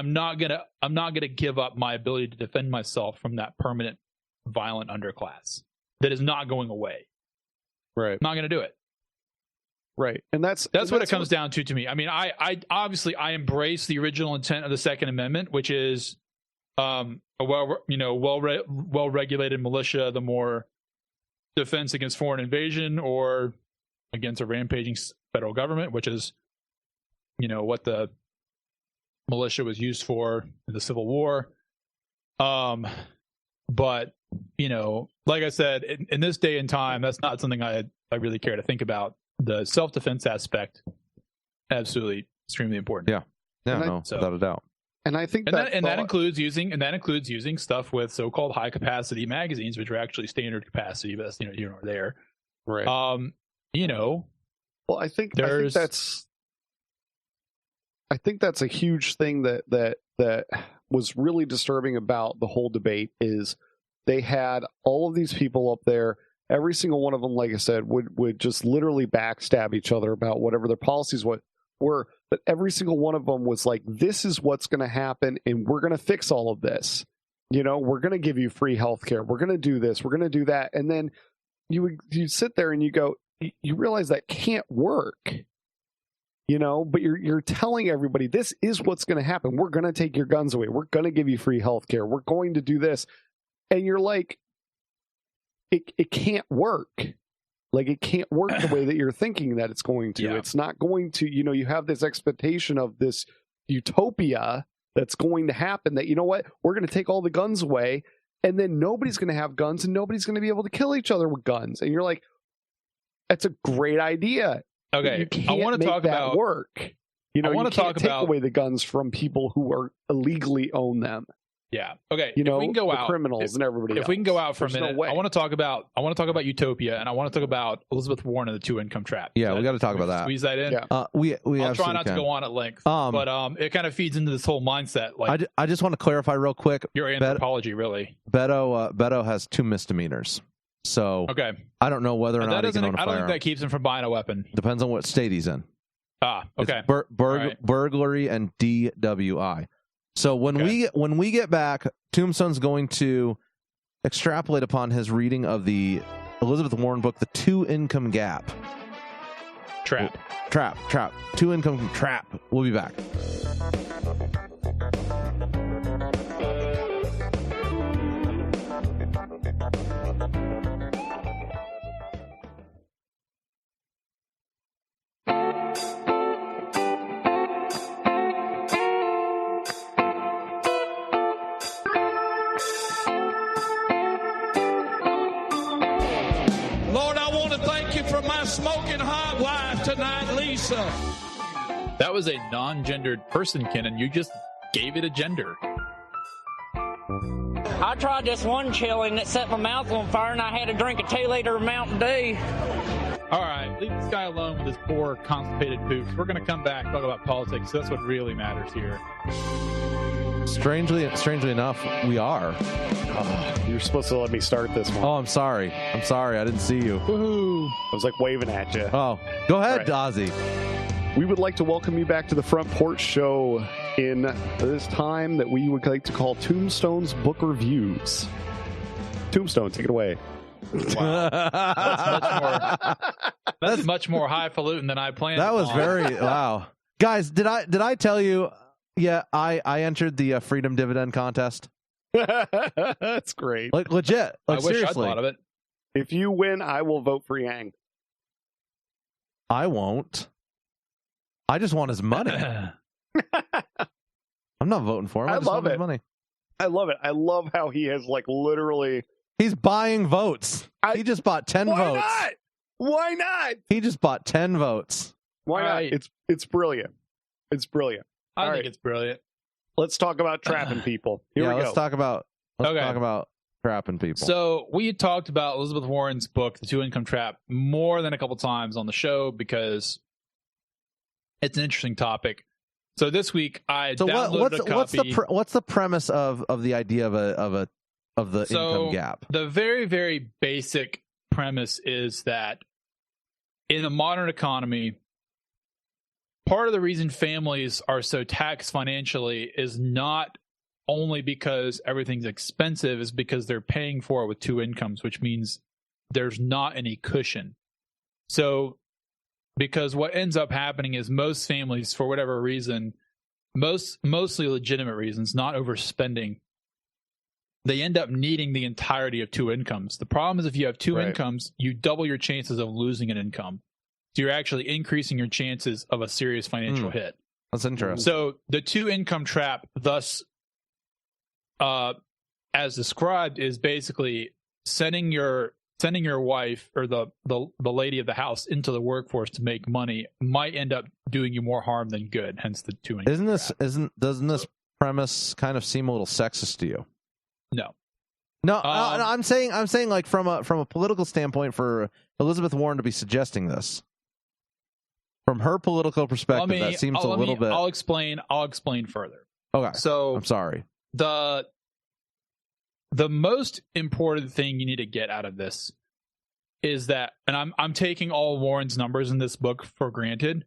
not gonna give up my ability to defend myself from that permanent violent underclass that is not going away. Right. I'm not gonna do it. Right. And that's what it comes down to me. I mean, I obviously I embrace the original intent of the Second Amendment, which is a well-regulated militia, the more defense against foreign invasion or against a rampaging federal government, which is, what the militia was used for in the Civil War. But, like I said, in this day and time, that's not something I really care to think about. The self-defense aspect, absolutely extremely important. Yeah. Without a doubt. And I think that includes using stuff with so-called high-capacity magazines, which are actually standard capacity, but that's here nor there. Right. Well, I think that's a huge thing that was really disturbing about the whole debate is they had all of these people up there. Every single one of them, like I said, would just literally backstab each other about whatever their policies were. But every single one of them was like, this is what's going to happen, and we're going to fix all of this. We're going to give you free healthcare. We're going to do this. We're going to do that. And then you sit there and you go, you realize that can't work. But you're telling everybody this is what's going to happen. We're going to take your guns away. We're going to give you free healthcare. We're going to do this. And you're like, it can't work. Like, it can't work the way that you're thinking that it's going to. Yeah. It's not going to, you have this expectation of this utopia that's going to happen that, we're going to take all the guns away, and then nobody's going to have guns and nobody's going to be able to kill each other with guns. And you're like, that's a great idea. Okay. I want to talk about work. I want to take away the guns from people who are illegally own them. Yeah. Okay. If we can go out, criminals and everybody else. If we can go out for a minute, no I want to talk about utopia, and I want to talk about Elizabeth Warren and the two-income trap. Yeah, we got to talk about that. Squeeze that in. Yeah. We I'll try not to go on at length, but it kind of feeds into this whole mindset. Like, I just want to clarify real quick. Your anthropology, really. Beto has 2 misdemeanors. So okay. I don't know whether or not he can own a firearm. I don't think that keeps him from buying a weapon. Depends on what state he's in. Okay. Burglary and DWI. So when we get back, Tombstone's going to extrapolate upon his reading of the Elizabeth Warren book, The Two-Income Gap. Trap. 2-income trap. We'll be back. Smoking hot wife tonight, Lisa. That was a non-gendered person, Ken, and you just gave it a gender. I tried this one chili and it set my mouth on fire, and I had to drink a 2-liter of Mountain Dew. All right, leave this guy alone with his poor constipated poops. We're going to come back and talk about politics. That's what really matters here. Strangely enough, we are. You're supposed to let me start this one. Oh, I'm sorry. I didn't see you. Woohoo. I was like waving at you. Oh, go ahead, Ozzy. We would like to welcome you back to the Front Porch Show in this time that we would like to call Tombstone's Book Reviews. Tombstone, take it away. Wow. That's much more highfalutin than I planned. That was very wow. Guys, did I tell you? Yeah, I entered the Freedom Dividend contest. That's great. Like legit. Like, I wish seriously. I'd thought of it. If you win, I will vote for Yang. I won't. I just want his money. I'm not voting for him. I just love want his it. money. I love it. I love how he has like literally. He's buying votes. He just bought 10 Why votes. not? Why not? He just bought 10 votes. Why not? It's brilliant. It's brilliant. I think it's brilliant. Let's talk about trapping people. Here we go. Let's talk about trapping people. So we had talked about Elizabeth Warren's book, The Two-Income Trap, more than a couple times on the show because it's an interesting topic. So this week I downloaded a copy. What's the premise of the idea of the income gap? The very, very basic premise is that in the modern economy, part of the reason families are so taxed financially is not only because everything's expensive, is because they're paying for it with two incomes, which means there's not any cushion. So, because what ends up happening is most families, for whatever reason, mostly legitimate reasons, not overspending, they end up needing the entirety of two incomes. The problem is if you have two incomes, you double your chances of losing an income. So you're actually increasing your chances of a serious financial hit. That's interesting. So the two income trap, thus, as described, is basically sending your wife or the lady of the house into the workforce to make money might end up doing you more harm than good. Hence the two income trap. Doesn't this premise kind of seem a little sexist to you? No. No, I'm saying like from a political standpoint, for Elizabeth Warren to be suggesting this. From her political perspective, that seems a little bit. I'll explain further. Okay. So I'm sorry. The most important thing you need to get out of this is that, and I'm taking all Warren's numbers in this book for granted.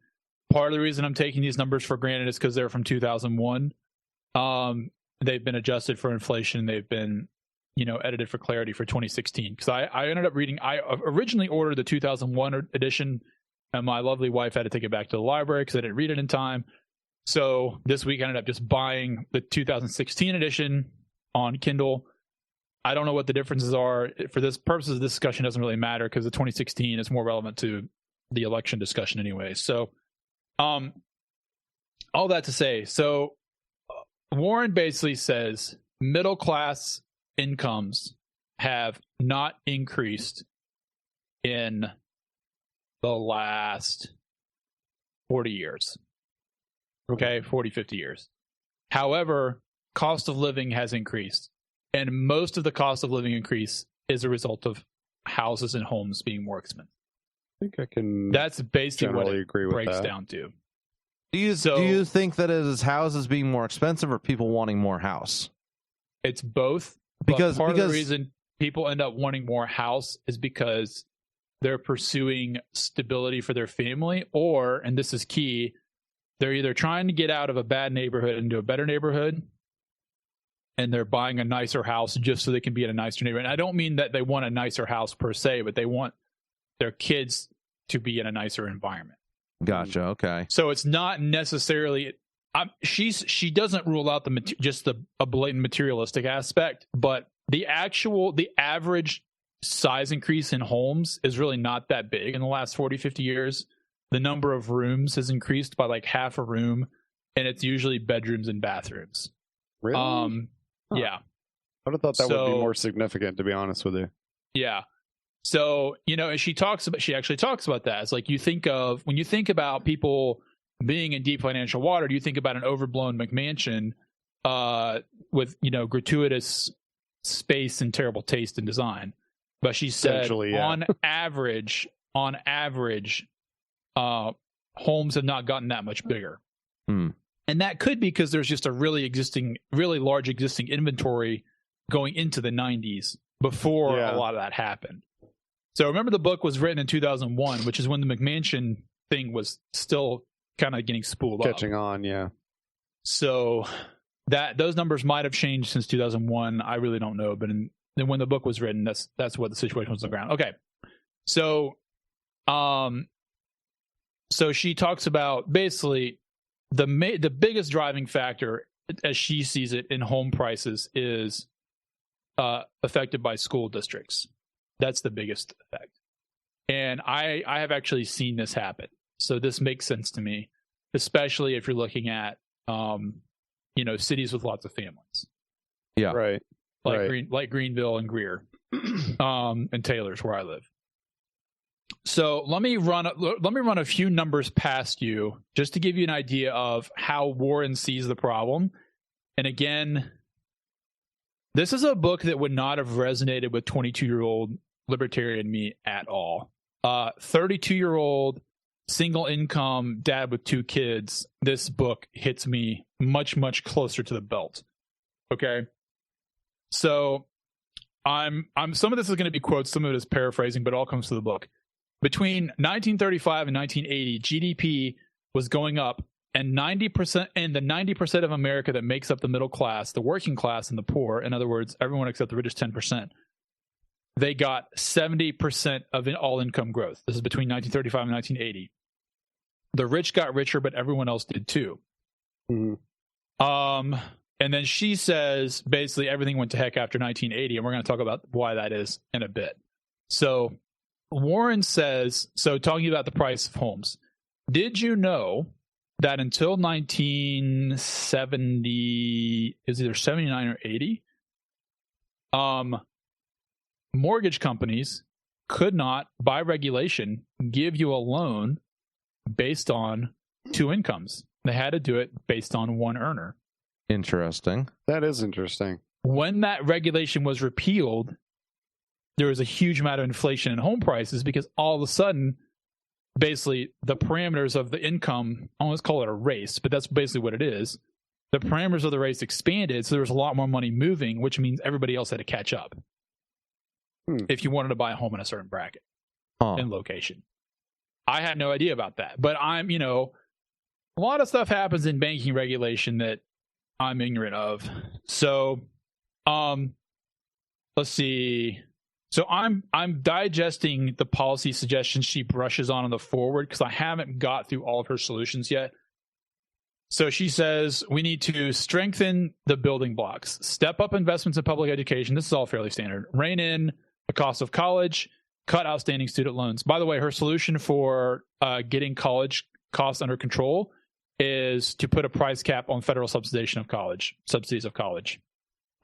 Part of the reason I'm taking these numbers for granted is because they're from 2001. They've been adjusted for inflation. They've been, edited for clarity for 2016. Because I ended up reading. I originally ordered the 2001 edition. And my lovely wife had to take it back to the library because I didn't read it in time. So this week I ended up just buying the 2016 edition on Kindle. I don't know what the differences are. For this purposes of this discussion, it doesn't really matter because the 2016 is more relevant to the election discussion anyway. So all that to say, so Warren basically says middle class incomes have not increased in the last 40 years. Okay, 40, 50 years. However, cost of living has increased. And most of the cost of living increase is a result of houses and homes being more expensive. I think I can. That's basically what it agree with breaks that. down to. Do you think that it is houses being more expensive or people wanting more house? It's both. Because part of the reason people end up wanting more house is because they're pursuing stability for their family, or, and this is key, they're either trying to get out of a bad neighborhood into a better neighborhood, and they're buying a nicer house just so they can be in a nicer neighborhood. And I don't mean that they want a nicer house per se, but they want their kids to be in a nicer environment. Gotcha. Okay. So it's not necessarily. She doesn't rule out a blatant materialistic aspect, but the average size increase in homes is really not that big in the last 40, 50 years. The number of rooms has increased by like half a room, and it's usually bedrooms and bathrooms. Really? Yeah. I would have thought that would be more significant, to be honest with you. Yeah. So, and she actually talks about that. It's like when you think about people being in deep financial water, do you think about an overblown McMansion with, gratuitous space and terrible taste and design? But she said on average, homes have not gotten that much bigger. And that could be because there's just a really large existing inventory going into the 90s before a lot of that happened. So remember, the book was written in 2001, which is when the McMansion thing was still kind of getting spooled up. Catching on, yeah. So those numbers might have changed since 2001. I really don't know. But in when the book was written, that's what the situation was on the ground. Okay. So, so she talks about basically the biggest driving factor, as she sees it, in home prices is affected by school districts. That's the biggest effect. And I have actually seen this happen. So this makes sense to me, especially if you're looking at, cities with lots of families. Yeah. Right. Like Greenville and Greer, and Taylor's, where I live. So let me run a few numbers past you just to give you an idea of how Warren sees the problem. And again, this is a book that would not have resonated with 22-year-old libertarian me at all. 32-year-old single income dad with 2 kids. This book hits me much, much closer to the belt. Okay. So I'm some of this is going to be quotes, some of it is paraphrasing, but it all comes to the book. Between 1935 and 1980, GDP was going up, and 90% of America that makes up the middle class, the working class, and the poor, in other words, everyone except the richest 10%, they got 70% of all income growth. This is between 1935 and 1980. The rich got richer, but everyone else did too. Mm-hmm. And then she says basically everything went to heck after 1980, and we're going to talk about why that is in a bit. So Warren says, so talking about the price of homes, did you know that until 1970, is either 79 or 80, mortgage companies could not, by regulation, give you a loan based on 2 incomes. They had to do it based on 1 earner. Interesting. That is interesting. When that regulation was repealed, there was a huge amount of inflation in home prices because all of a sudden, basically, the parameters of the income, I almost call it a race, but that's basically what it is. The parameters of the race expanded, so there was a lot more money moving, which means everybody else had to catch up if you wanted to buy a home in a certain bracket and location. I had no idea about that, but a lot of stuff happens in banking regulation that I'm ignorant of. So, let's see. So I'm digesting the policy suggestions she brushes on the forward because I haven't got through all of her solutions yet. So she says we need to strengthen the building blocks, step up investments in public education. This is all fairly standard. Rein in the cost of college, cut outstanding student loans. By the way, her solution for getting college costs under control is to put a price cap on federal subsidies of college,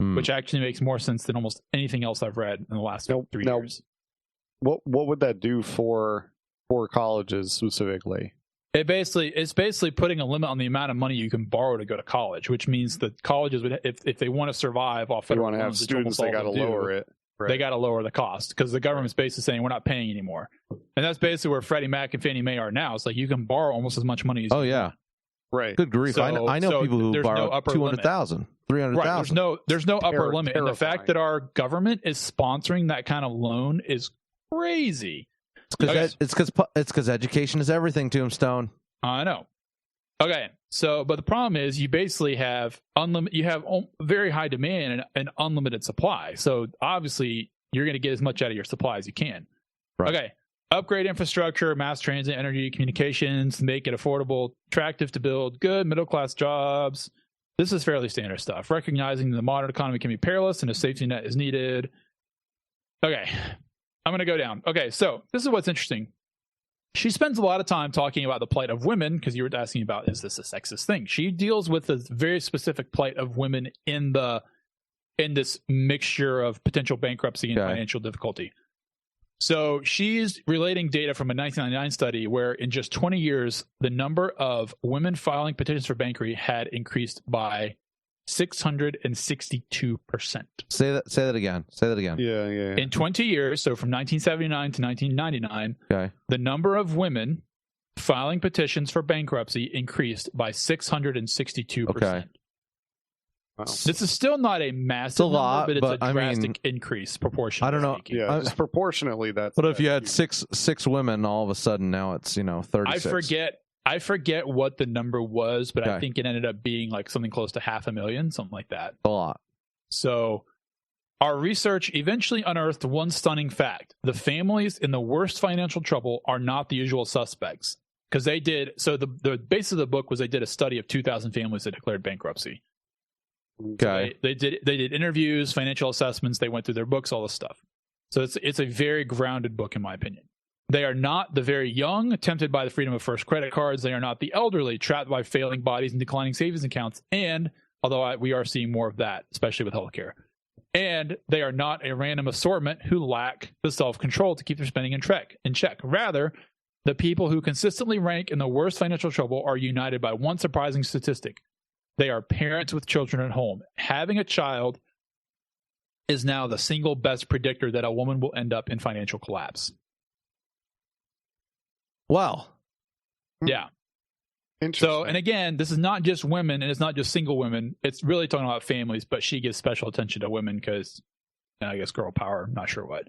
which actually makes more sense than almost anything else I've read in the last 3 years. What would that do for colleges specifically? It's basically putting a limit on the amount of money you can borrow to go to college, which means that colleges would, if they want to survive off federal loans, have students, they got to lower it. Right. They got to lower the cost because the government's basically saying we're not paying anymore, and that's basically where Freddie Mac and Fannie Mae are now. It's like you can borrow almost as much money as you can. Right. Good grief. So, I know people who borrow $200,000, $300,000. Right. There's no upper limit. And the fact that our government is sponsoring that kind of loan is crazy. It's because education is everything, Tombstone. I know. Okay. So, but the problem is you basically have very high demand and unlimited supply. So obviously you're going to get as much out of your supply as you can. Right. Okay. Upgrade infrastructure, mass transit, energy, communications, make it affordable, attractive to build, good middle-class jobs. This is fairly standard stuff. Recognizing the modern economy can be perilous and a safety net is needed. Okay, I'm going to go down. Okay, so this is what's interesting. She spends a lot of time talking about the plight of women, because you were asking about, is this a sexist thing? She deals with the very specific plight of women in this mixture of potential bankruptcy and financial difficulty. So she's relating data from a 1999 study where in just 20 years, the number of women filing petitions for bankruptcy had increased by 662%. Say that again. Yeah. In 20 years, so from 1979 to 1999, the number of women filing petitions for bankruptcy increased by 662%. Okay. Wow. This is still not a massive number, but it's a drastic increase proportionally. I don't know. Yeah, just proportionately, that's. But if you had six women, all of a sudden now it's 36. I forget what the number was, but I think it ended up being like something close to 500,000, something like that. A lot. So, Our research eventually unearthed one stunning fact. The families in the worst financial trouble are not the usual suspects. Because they did, so the base of the book was they did a study of 2,000 families that declared bankruptcy. Okay. So they did interviews, financial assessments, they went through their books, all this stuff. So it's a very grounded book, in my opinion. They are not the very young, tempted by the freedom of first credit cards. They are not the elderly, trapped by failing bodies and declining savings accounts. And, although we are seeing more of that, especially with healthcare. And they are not a random assortment who lack the self-control to keep their spending in check. Rather, the people who consistently rank in the worst financial trouble are united by one surprising statistic. They are parents with children at home. Having a child is now the single best predictor that a woman will end up in financial collapse. Well, yeah. So, and again, this is not just women, and it's not just single women. It's really talking about families, but she gives special attention to women because, I guess, girl power. Not sure what.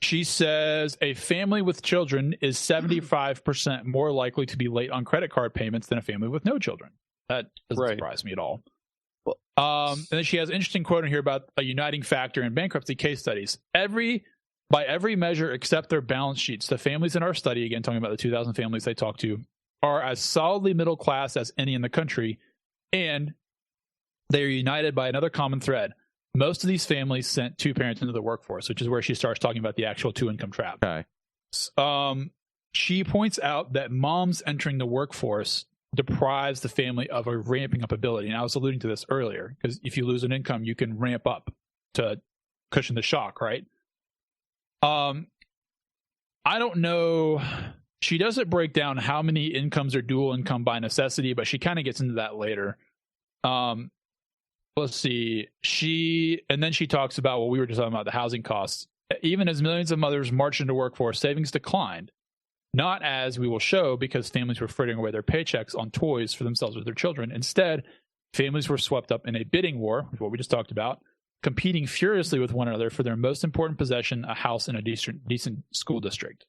She says a family with children is 75% more likely to be late on credit card payments than a family with no children. That doesn't surprise me at all. And then she has an interesting quote in here about a uniting factor in bankruptcy case studies. By every measure except their balance sheets, the families in our study, again talking about the 2,000 families they talked to, are as solidly middle class as any in the country, and they are united by another common thread. Most of these families sent two parents into the workforce, which is where she starts talking about the actual two-income trap. Okay. She points out that moms entering the workforce deprives the family of a ramping up ability. And I was alluding to this earlier, because if you lose an income, you can ramp up to cushion the shock, right? I don't know. She doesn't break down how many incomes are dual income by necessity, but she kind of gets into that later. Let's see. And then she talks about what we were just talking about, the housing costs. Even as millions of mothers marched into workforce, savings declined. Not as we will show, because families were frittering away their paychecks on toys for themselves or their children. Instead, families were swept up in a bidding war, which is what we just talked about, competing furiously with one another for their most important possession, a house in a decent school district.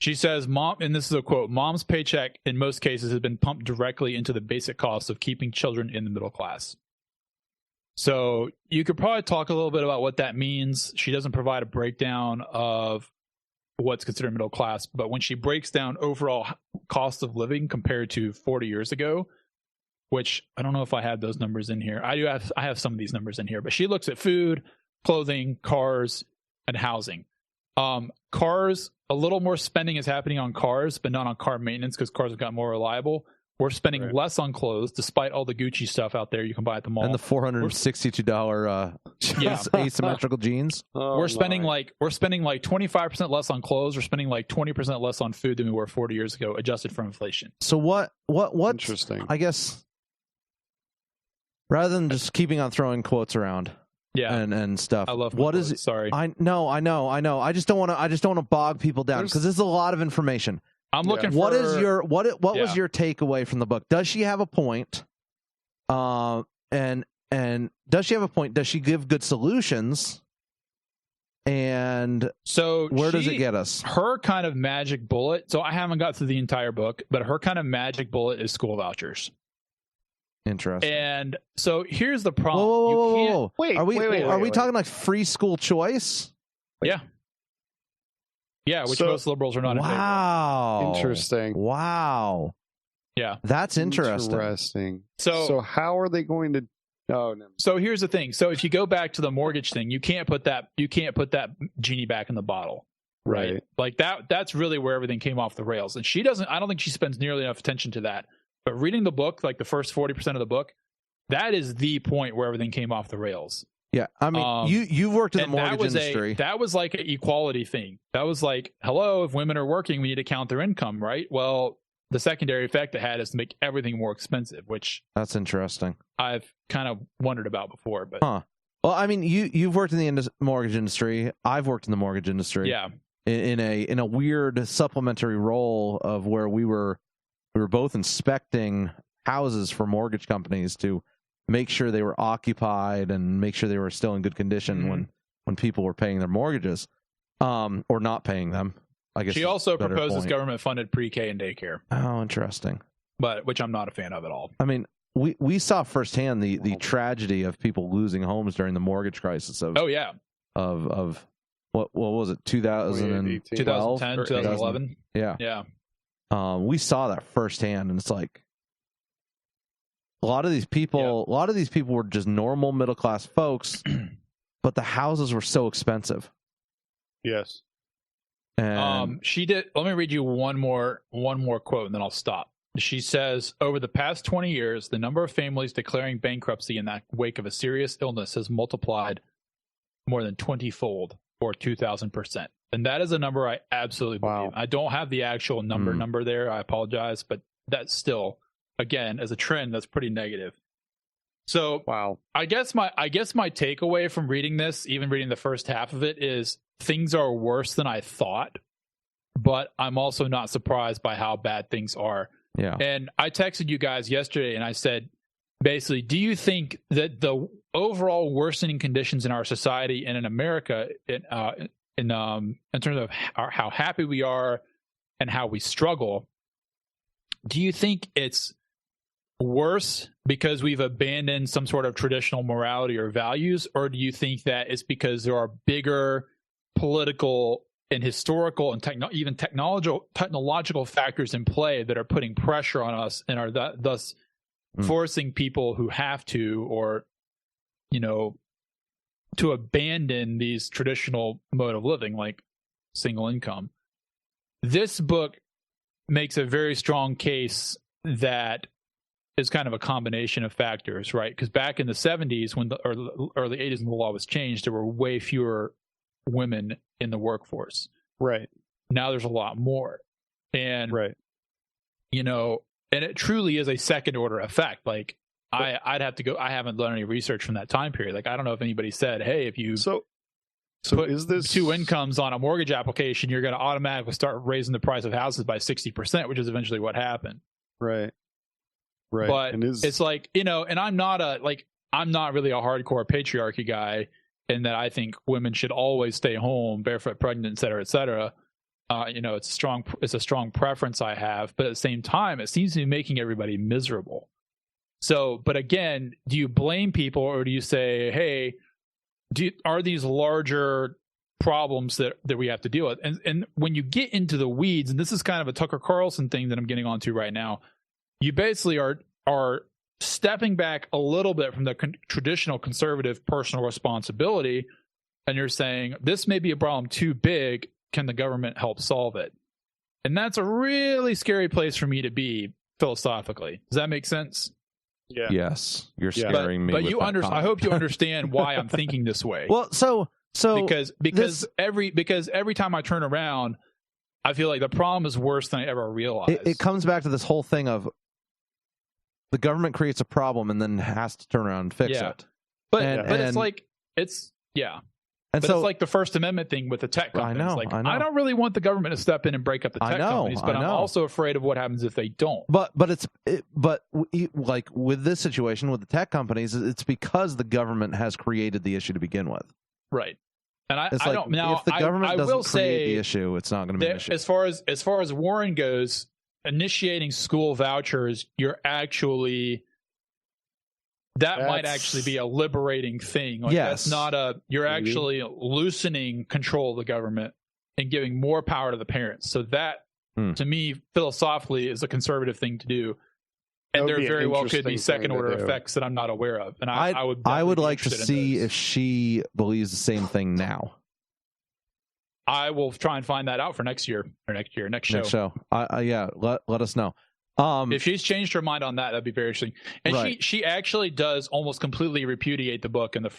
She says, and this is a quote, mom's paycheck in most cases has been pumped directly into the basic costs of keeping children in the middle class. So you could probably talk a little bit about what that means. She doesn't provide a breakdown of what's considered middle class, but when she breaks down overall cost of living compared to 40 years ago, which I don't know if I had those numbers in here. I have some of these numbers in here, but she looks at food, clothing, cars, and housing. Cars, a little more spending is happening on cars, but not on car maintenance because cars have gotten more reliable. We're spending less on clothes, despite all the Gucci stuff out there you can buy at the mall. And the $462 asymmetrical jeans. We're spending like 25% less on clothes. We're spending like 20% less on food than we were 40 years ago, adjusted for inflation. So what interesting. I guess rather than just keeping on throwing quotes around. Yeah, and stuff. I love what quotes. is it? Sorry. I know. I just don't want to bog people down because this is a lot of information. I'm looking for what was your takeaway from the book? Does she have a point? And does she have a point? Does she give good solutions? And so where does it get us? Her kind of magic bullet. So I haven't got through the entire book, but her kind of magic bullet is school vouchers. Interesting. And so here's the problem. Whoa. Wait, are we talking like free school choice? Yeah. Yeah, which most liberals are not in favor of. Wow. Interesting. Wow. Yeah. That's interesting. So how are they going to no. So here's the thing. So if you go back to the mortgage thing, you can't put that genie back in the bottle. Right. Like that's really where everything came off the rails. And I don't think she spends nearly enough attention to that. But reading the book, like the first 40% of the book, that is the point where everything came off the rails. Yeah, I mean, you've worked in the mortgage industry. That was like an equality thing. That was like, hello, if women are working, we need to count their income, right? Well, the secondary effect it had is to make everything more expensive, which that's interesting. I've kind of wondered about before, but well, I mean, you've worked in the mortgage industry. I've worked in the mortgage industry. Yeah, in a weird supplementary role of where we were both inspecting houses for mortgage companies to make sure they were occupied and make sure they were still in good condition when people were paying their mortgages, or not paying them. I guess she also proposes government-funded pre-K and daycare. Oh, interesting. But which I'm not a fan of at all. I mean, we saw firsthand the tragedy of people losing homes during the mortgage crisis of what was it, 2010, 2011? Yeah. We saw that firsthand, and it's like a lot of these people were just normal middle class folks, but the houses were so expensive. Yes. And she did. Let me read you one more quote, and then I'll stop. She says, over the past 20 years, the number of families declaring bankruptcy in the wake of a serious illness has multiplied more than 20-fold, or 2,000%. And that is a number I absolutely believe. I don't have the actual number there. I apologize, but that's still, again, as a trend, that's pretty negative. So I guess my takeaway from reading this, even reading the first half of it, is things are worse than I thought, but I'm also not surprised by how bad things are. Yeah. And I texted you guys yesterday and I said, basically, do you think that the overall worsening conditions in our society and in America, in terms of how happy we are and how we struggle, do you think it's worse because we've abandoned some sort of traditional morality or values, or do you think that it's because there are bigger political and historical and even technological factors in play that are putting pressure on us and are thus forcing people who have to, or to abandon these traditional mode of living like single income? This book makes a very strong case that is kind of a combination of factors, right? Because back in the 70s, or early 80s, when the law was changed, there were way fewer women in the workforce. Right. Now there's a lot more. And, and it truly is a second order effect. Like, I'd have to go, I haven't done any research from that time period. Like, I don't know if anybody said, hey, if you put is this 2 incomes on a mortgage application, you're going to automatically start raising the price of houses by 60%, which is eventually what happened. Right. But it's like, and I'm not really a hardcore patriarchy guy, in that I think women should always stay home, barefoot, pregnant, et cetera, et cetera. It's a strong preference I have, but at the same time, it seems to be making everybody miserable. So, but again, do you blame people, or do you say, hey, are these larger problems that we have to deal with? And when you get into the weeds, and this is kind of a Tucker Carlson thing that I'm getting onto right now, you basically are stepping back a little bit from the traditional conservative personal responsibility, and you're saying, this may be a problem too big. Can the government help solve it? And that's a really scary place for me to be philosophically. Does that make sense? Yeah. Yes, you're scaring me. But with you that I hope you understand why I'm thinking this way. Well, so because every time I turn around, I feel like the problem is worse than I ever realized. It comes back to this whole thing of the government creates a problem and then has to turn around and fix it. But it's like it's like the First Amendment thing with the tech companies. I don't really want the government to step in and break up the tech companies, but I'm also afraid of what happens if they don't. But like with this situation with the tech companies, it's because the government has created the issue to begin with. Right. And I like, don't now. If the government doesn't will create say the issue, it's not going to be an issue. As far as Warren goes, initiating school vouchers, might actually be a liberating thing. Like, yes. That's not you're actually loosening control of the government and giving more power to the parents. So that, to me, philosophically, is a conservative thing to do. And there very well could be second order effects that I'm not aware of. And I would like to see if she believes the same thing now. I will try and find that out for next show. Next show. Let us know. If she's changed her mind on that, that'd be very interesting. And she actually does almost completely repudiate the book in the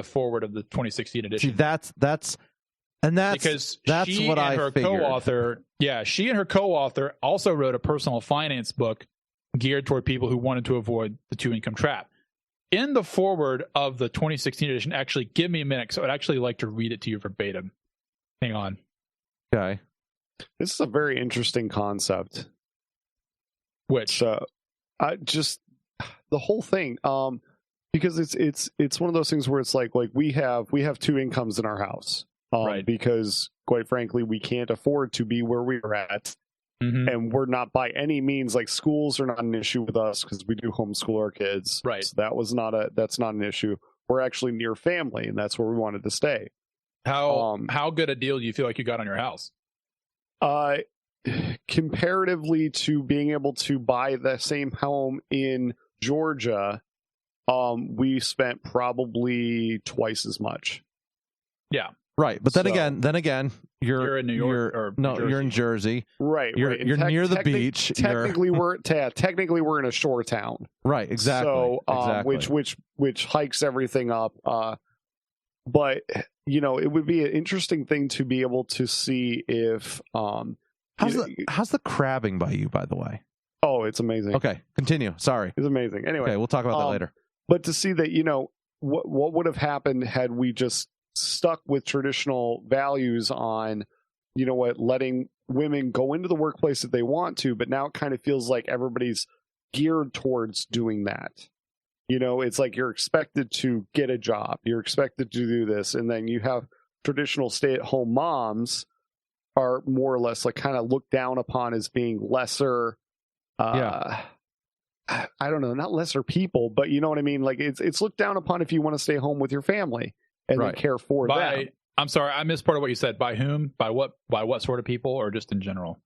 forward of the 2016 edition. See, that's because she what and I her figured. co-author, she and her co-author also wrote a personal finance book geared toward people who wanted to avoid the 2-income trap. In the forward of the 2016 edition, actually, give me a minute, because I'd actually like to read it to you verbatim. Hang on. Okay. This is a very interesting concept. Which? I just the whole thing. Because it's one of those things where it's like we have 2 incomes in our house. Right. Because quite frankly, we can't afford to be where we are at. And we're not by any means, like, schools are not an issue with us because we do homeschool our kids. Right. So that's not an issue. We're actually near family, and that's where we wanted to stay. How good a deal do you feel like you got on your house? Comparatively to being able to buy the same home in Georgia, we spent probably twice as much. Yeah. Right, but then again, you're in New York, you're in Jersey. Right, you're near the beach. Technically, we're in a shore town. Right, exactly. So, exactly. which hikes everything up. But it would be an interesting thing to be able to see if. How's the crabbing by you, by the way? Oh, it's amazing. Okay, continue. Sorry, it's amazing. Anyway, okay, we'll talk about that later. But to see that, what would have happened had we just stuck with traditional values on, letting women go into the workplace if they want to, but now it kind of feels like everybody's geared towards doing that. It's like you're expected to get a job, you're expected to do this, and then you have traditional stay-at-home moms are more or less like kind of looked down upon as being lesser. I don't know, not lesser people, but you know what I mean? Like it's looked down upon if you want to stay home with your family and then care for them. I'm sorry, I missed part of what you said. By whom? By what sort of people, or just in general?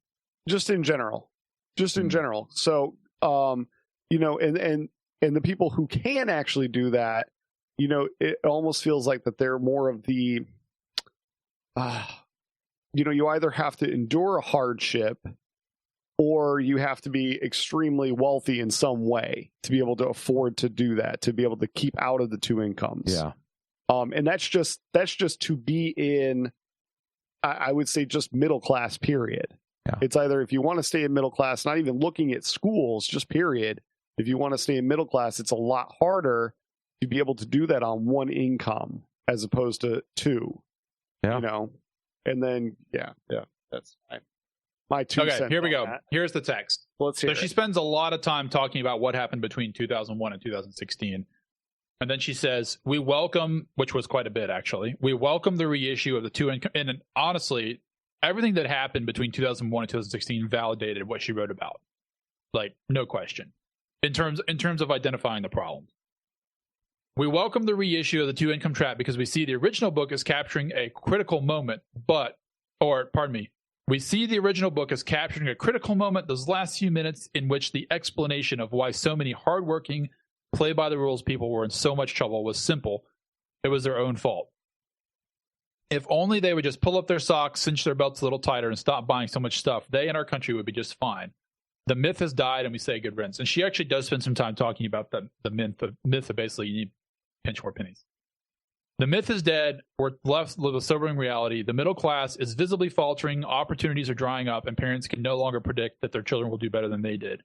Just in general. So, and the people who can actually do that, it almost feels like that they're more of the, you either have to endure a hardship or you have to be extremely wealthy in some way to be able to afford to do that, to be able to keep out of the two incomes. Yeah. And that's just to be in, I would say, just middle class, period. Yeah. It's either if you want to stay in middle class, not even looking at schools, just period. If you want to stay in middle class, it's a lot harder to be able to do that on one income as opposed to two. Yeah. And then, that's my 2 cents. Okay, here we go. That. Here's the text. Let's hear it. She spends a lot of time talking about what happened between 2001 and 2016. And then she says, we welcome, which was quite a bit, actually. We welcome the reissue of the two income. And honestly, everything that happened between 2001 and 2016 validated what she wrote about. Like, no question. In terms of identifying the problem. We welcome the reissue of the two income trap because we see the original book as capturing a critical moment, we see the original book as capturing a critical moment, those last few minutes in which the explanation of why so many hardworking, play-by-the-rules people were in so much trouble was simple. It was their own fault. If only they would just pull up their socks, cinch their belts a little tighter, and stop buying so much stuff, they and our country would be just fine. The myth has died, and we say good riddance. And she actually does spend some time talking about the myth of basically you need pinch more pennies. The myth is dead. We're left with a sobering reality. The middle class is visibly faltering. Opportunities are drying up, and parents can no longer predict that their children will do better than they did.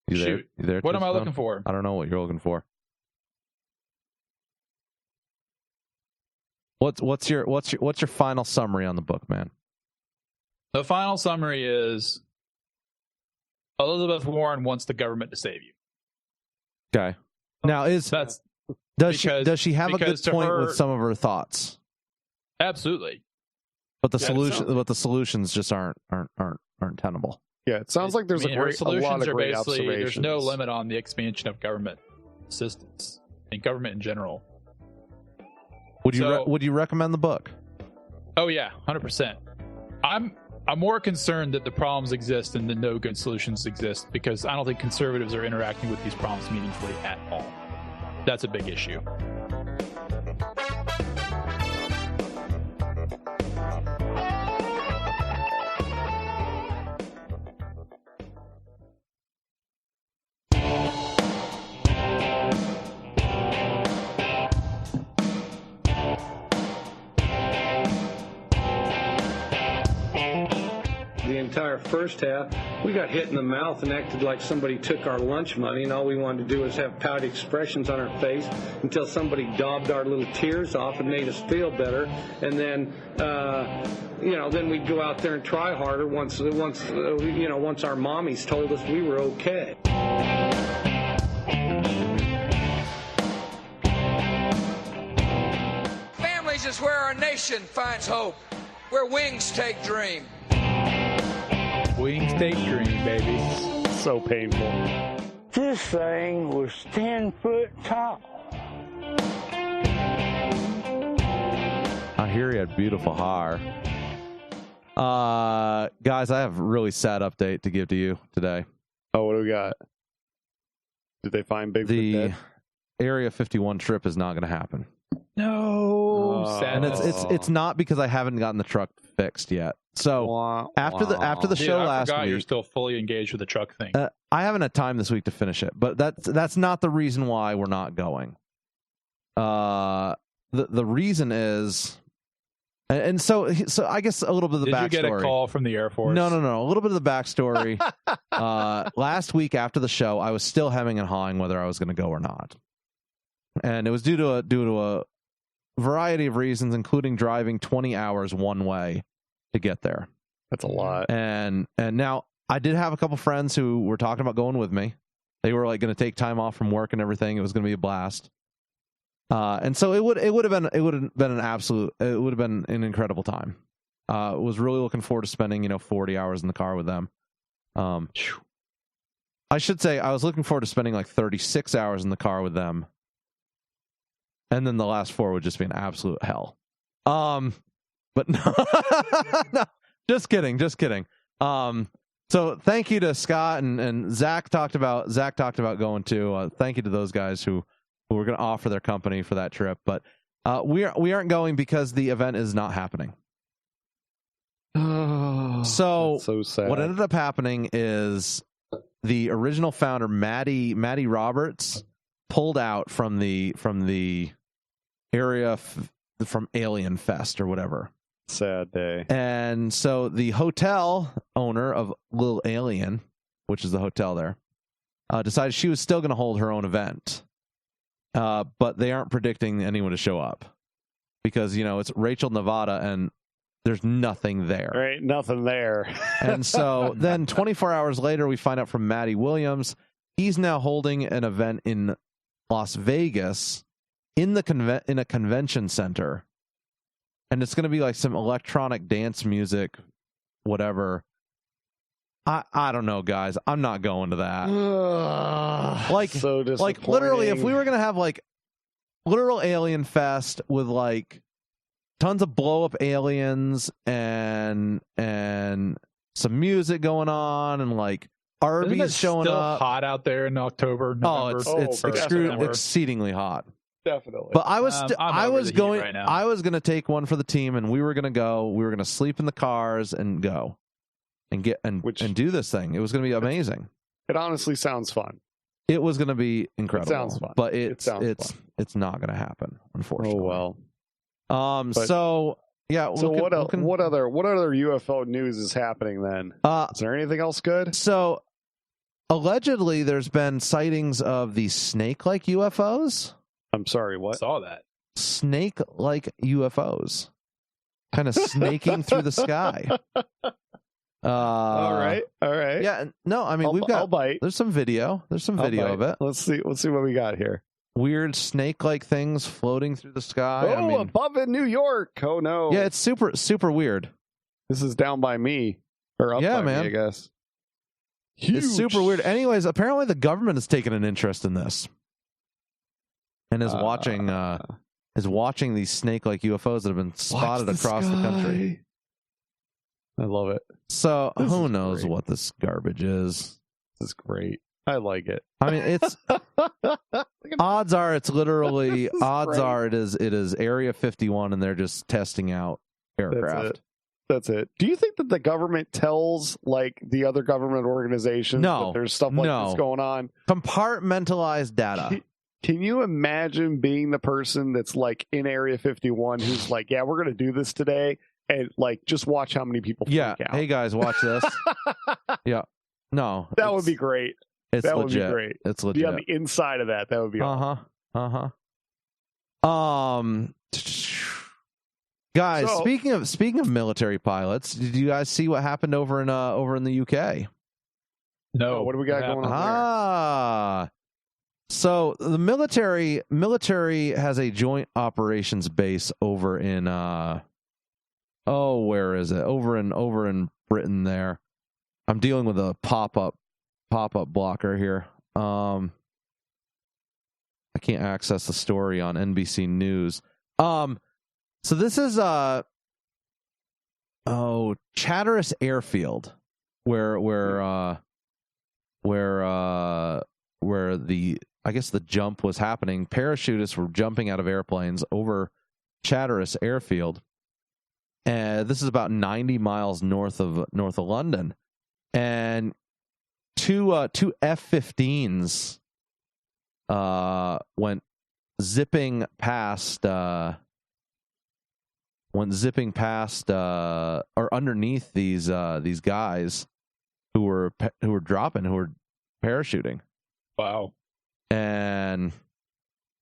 You there, what am I looking for? I don't know what you're looking for. What's your final summary on the book, man? The final summary is Elizabeth Warren wants the government to save you. Okay. Now does she have a good point with some of her thoughts? Absolutely. But the solutions just aren't tenable. Yeah, it sounds like there's a lot of great observations. There's no limit on the expansion of government assistance and government in general. Would you recommend the book? Oh yeah, 100%. I'm more concerned that the problems exist and that no good solutions exist because I don't think conservatives are interacting with these problems meaningfully at all. That's a big issue. Entire first half, we got hit in the mouth and acted like somebody took our lunch money, and all we wanted to do was have pouty expressions on our face until somebody daubed our little tears off and made us feel better, and then then we'd go out there and try harder once our mommies told us we were okay. is where our nation finds hope, where wings take dream. Wings take dream, baby. So painful. This thing was 10 foot tall. I hear you had beautiful hair. Guys, I have a really sad update to give to you today. Oh, what do we got? Did they find Bigfoot dead? Area 51 trip is not going to happen. No, and it's not because I haven't gotten the truck fixed yet. So after the show last week, you're still fully engaged with the truck thing. I haven't had time this week to finish it, but that's not the reason why we're not going. The reason is, and so I guess a little bit of the backstory. Did you get a call from the Air Force? No. A little bit of the backstory. Last week after the show, I was still hemming and hawing whether I was going to go or not, and it was due to a variety of reasons, including driving 20 hours one way to get there. That's a lot. And now I did have a couple friends who were talking about going with me. They were like going to take time off from work and everything. It was going to be a blast. And so it would have been an incredible time. Was really looking forward to spending 40 hours in the car with them. I should say I was looking forward to spending like 36 hours in the car with them. And then the last 4 would just be an absolute hell. But no, no, just kidding. So thank you to Scott and Zach talked about going too. Thank you to those guys who were going to offer their company for that trip. But we aren't going because the event is not happening. So sad. What ended up happening is the original founder, Matty Roberts, pulled out from the area from Alien Fest or whatever. Sad day. And so the hotel owner of Little Alien, which is the hotel there, decided she was still going to hold her own event. But they aren't predicting anyone to show up because, it's Rachel, Nevada, and there's nothing there. There ain't nothing there. And so then 24 hours later, we find out from Matty Williams, he's now holding an event in Las Vegas in a convention center. And it's going to be like some electronic dance music, whatever. I don't know, guys. I'm not going to that. So disappointing. Like literally, if we were going to have like literal Alien Fest with like tons of blow up aliens and some music going on and like Arby's showing up. Hot out there in October. November. It's exceedingly hot. Definitely. But I was going right now. I was going to take one for the team, and we were going to go. We were going to sleep in the cars and go and do this thing. It was going to be amazing. It honestly sounds fun. It was going to be incredible. It sounds fun. But it's not going to happen, unfortunately. Oh well. So yeah. So what other UFO news is happening then? Is there anything else good? So allegedly, there's been sightings of these snake-like UFOs. I'm sorry, what? I saw that. Snake-like UFOs. Kind of snaking through the sky. All right. Yeah, no, I mean, I'll bite. There's some video. Of it. Let's see what we got here. Weird snake-like things floating through the sky. Above in New York. Oh, no. Yeah, it's super, super weird. This is down by me. Or up by me, I guess. Huge. It's super weird. Anyways, apparently the government has taken an interest in this. And is watching these snake-like UFOs that have been spotted across the country. I love it. So who knows what this garbage is? This is great. I like it. I mean, it's odds are it is Area 51, and they're just testing out aircraft. That's it. Do you think that the government tells like the other government organizations that there's stuff like this going on? Compartmentalized data. Can you imagine being the person that's like in Area 51 who's like, yeah, we're going to do this today, and like just watch how many people freak out. Hey guys, watch this. Yeah. No. That would be great. That would be great. It's legit. Be on the inside of that. That would be awesome. Guys, speaking of military pilots, did you guys see what happened over in the UK? No. What do we got going on there? So the military has a joint operations base over in where is it? Over in Britain there. I'm dealing with a pop-up blocker here. I can't access the story on NBC News. So this is Chatteris Airfield where the I guess the jump was happening. Parachutists were jumping out of airplanes over Chatteris Airfield. This is about 90 miles north of London. And two F-15s went zipping past or underneath these guys who were parachuting. Wow. And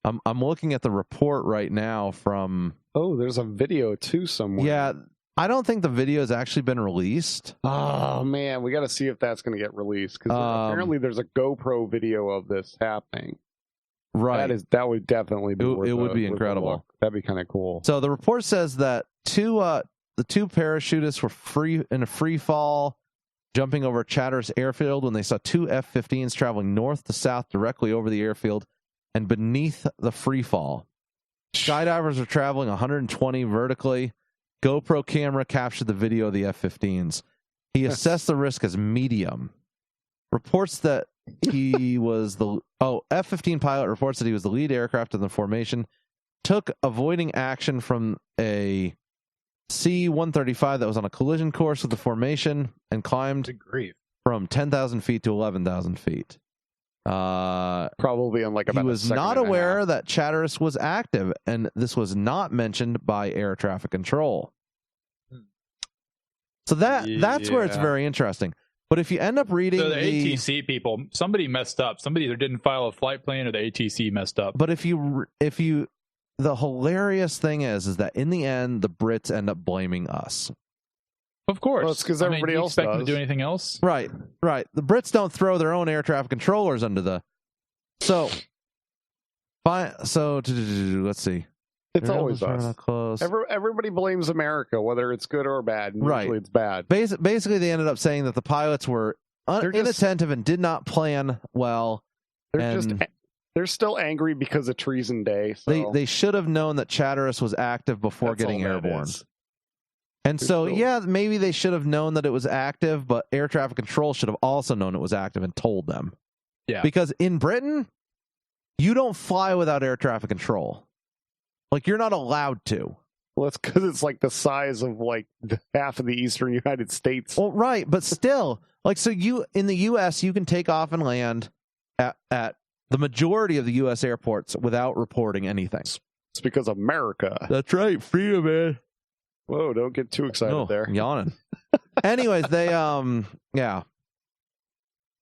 I'm looking at the report right now from... Oh, there's a video too somewhere. Yeah, I don't think the video has actually been released. Oh man, we got to see if that's going to get released, because apparently there's a GoPro video of this happening. Right, that would definitely be. It would be incredible. That'd be kind of cool. So the report says that the two parachutists were in a free fall, jumping over Chatteris Airfield when they saw two F-15s traveling north to south directly over the airfield and beneath the free fall. Skydivers were traveling 120 vertically. GoPro camera captured the video of the F-15s. He assessed the risk as medium. Reports that he was F-15 pilot reports that he was the lead aircraft in the formation, took avoiding action from a C-135 that was on a collision course with the formation and climbed from 10,000 feet to 11,000 feet. Probably on like about he was not aware that Chatteris was active, and this was not mentioned by air traffic control. So that's where it's very interesting. But if you end up reading the ATC people, somebody messed up. Somebody either didn't file a flight plan or the ATC messed up. But the hilarious thing is that in the end, the Brits end up blaming us. Of course. Well, it's because everybody else expect does. them to do anything else? Right. The Brits don't throw their own air traffic controllers under the... So, let's see. It's always us. Close. Everybody blames America, whether it's good or bad. And right. Usually it's bad. Basically, they ended up saying that the pilots were inattentive and did not plan well. They're still angry because of Treason Day. So. They should have known that Chatteris was active before getting airborne. And so, maybe they should have known that it was active, but air traffic control should have also known it was active and told them. Yeah. Because in Britain, you don't fly without air traffic control. Like, you're not allowed to. Well, it's because it's like the size of like half of the eastern United States. Well, right, but still, like, so in the U.S., you can take off and land at the majority of the U.S. airports without reporting anything. It's because of America. That's right, freedom, man. Whoa, don't get too excited there. Yawning. Anyways, they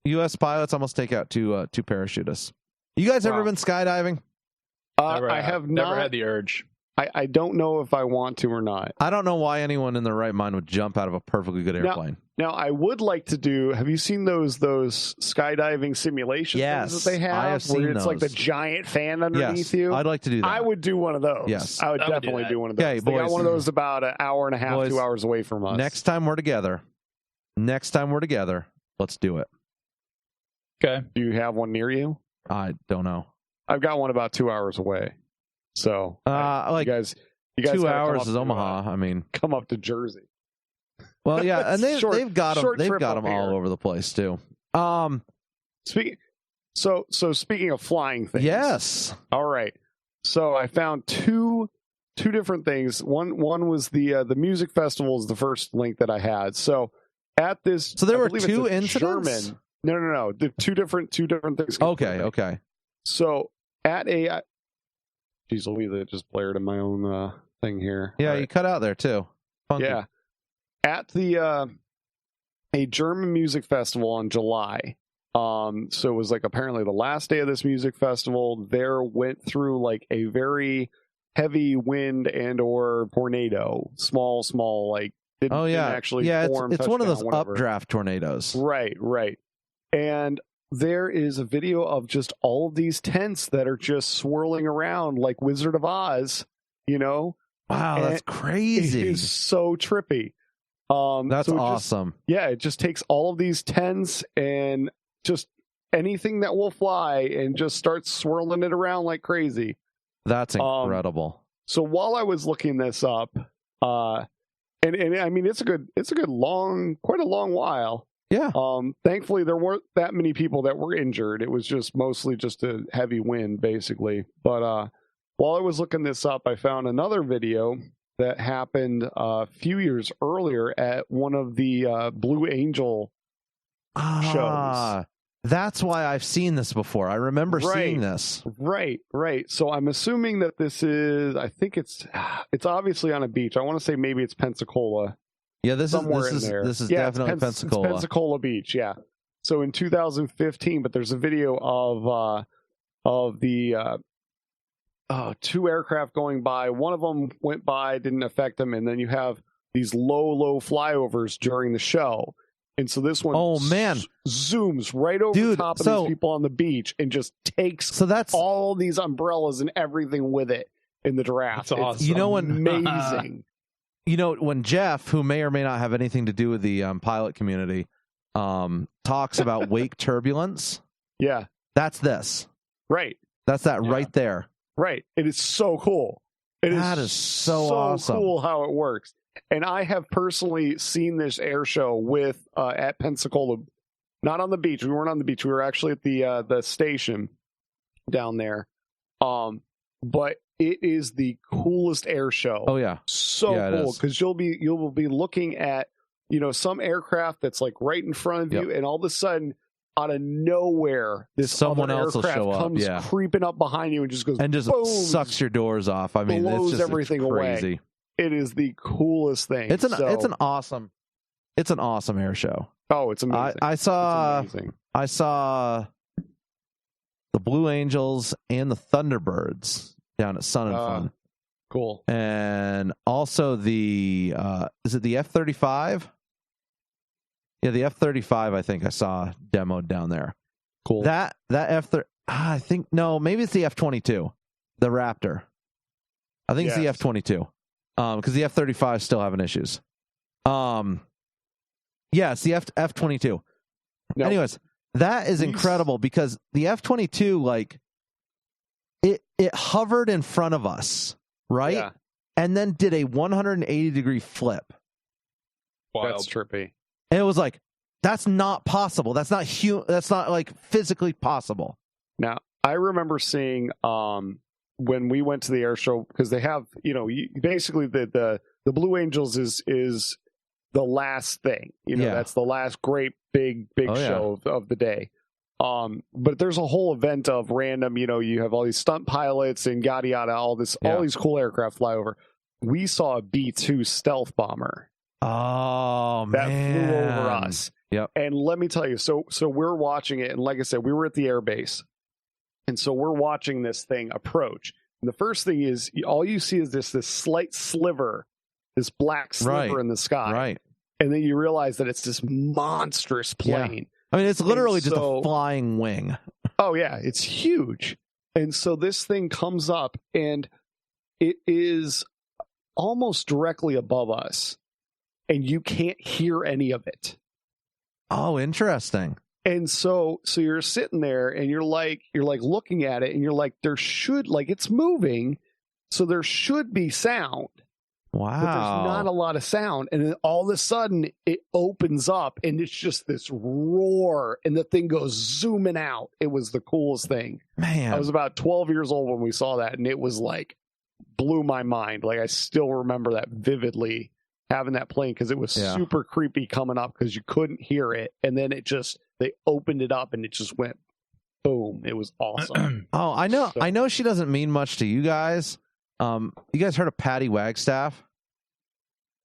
U.S. pilots almost take out two parachutists. You guys ever been skydiving? I have never had the urge. I don't know if I want to or not. I don't know why anyone in their right mind would jump out of a perfectly good airplane. Now I would like to do. Have you seen those skydiving simulation things that they have? I have seen it's those. Like the giant fan underneath you. I'd like to do that. I would do one of those. Yes, I would definitely do one of those. Okay, they boys, got one of those about an hour and a half, 2 hours away from us. Next time we're together, let's do it. Okay. Do you have one near you? I don't know. I've got one about 2 hours away. So, like you guys 2 hours is Omaha. I mean, come up to Jersey. Well, yeah, and they've got them all over the place too. Speaking of flying things, yes. All right. So I found two different things. One was the music festival is the first link that I had. So at this, there were two incidents. German. No. The two different things. Okay. So at a, geez Louise, it just blared in my own thing here. Yeah, you cut out there too. Funky. Yeah. At the a German music festival in July. So it was like apparently the last day of this music festival. There went through like a very heavy wind and or tornado. Small, like didn't actually form. It's one of those whatever. updraft tornadoes. Right. And there is a video of just all of these tents that are just swirling around like Wizard of Oz, you know? Wow, that's crazy. It is so trippy. That's so awesome. It just takes all of these tents and just anything that will fly and just starts swirling it around like crazy. That's incredible. So while I was looking this up, and I mean it's a good quite a long while. Yeah. Thankfully there weren't that many people that were injured. It was just mostly just a heavy wind, basically. But while I was looking this up, I found another video that happened a few years earlier at one of the Blue Angel shows. That's why I've seen this before. I remember seeing this. Right. So I'm assuming that this is, I think it's obviously on a beach. I want to say maybe it's Pensacola. Yeah, this is definitely Pensacola. It's Pensacola Beach, yeah. So in 2015, but there's a video of the two aircraft going by. One of them went by, didn't affect them, and then you have these low flyovers during the show. And so this one zooms right over the top of these people on the beach and just takes all these umbrellas and everything with it in the draft. That's awesome. You know when amazing. You know when Jeff, who may or may not have anything to do with the pilot community, talks about wake turbulence. Yeah, that's this. Right. That's that right there. Right. It is so cool. That is so awesome. Cool how it works. And I have personally seen this air show with at Pensacola, not on the beach. We weren't on the beach. We were actually at the station down there. But it is the coolest air show. Oh yeah, so cool because you'll be looking at some aircraft that's like right in front of you, and all of a sudden, out of nowhere, someone else aircraft will show comes up, creeping up behind you and just goes boom, sucks your doors off. I mean, blows it's just everything crazy. Away. It is the coolest thing. It's an awesome air show. Oh, it's amazing. I saw the Blue Angels and the Thunderbirds down at Sun and Fun. Cool. And also the is it the F-35? Yeah, the F-35 I think I saw demoed down there. Cool. That F-30 I think maybe it's the F-22. The Raptor. I think it's the F-22. Because the F-35 is still having issues. It's the F-22. No. Anyways, that is incredible because the F-22, like, it hovered in front of us, right? Yeah. And then did a 180-degree flip. Wild. That's trippy. And it was like, that's not possible. That's not that's not like physically possible. Now, I remember seeing when we went to the air show, because they have, basically the Blue Angels is the last thing, that's the last great big show of the day. But there's a whole event of random, you have all these stunt pilots and yada yada, all these cool aircraft fly over. We saw a B-2 stealth bomber. Oh, that man. flew over us. Yep. And let me tell you, so we're watching it, and like I said, we were at the air base. And so we're watching this thing approach. And the first thing is, all you see is this slight sliver, this black sliver in the sky. Right. And then you realize that it's this monstrous plane. Yeah. I mean, it's literally just a flying wing. Oh, yeah. It's huge. And so this thing comes up, and it is almost directly above us. And you can't hear any of it. Oh, interesting. And so you're sitting there and you're like looking at it and you're like, it's moving. So there should be sound. Wow. But there's not a lot of sound. And then all of a sudden it opens up and it's just this roar and the thing goes zooming out. It was the coolest thing. Man. I was about 12 years old when we saw that, and it was like, blew my mind. Like, I still remember that vividly, having that plane, because it was super creepy coming up because you couldn't hear it. And then they opened it up and it just went boom. It was awesome. Oh, I know. I know she doesn't mean much to you guys. You guys heard of Patty Wagstaff?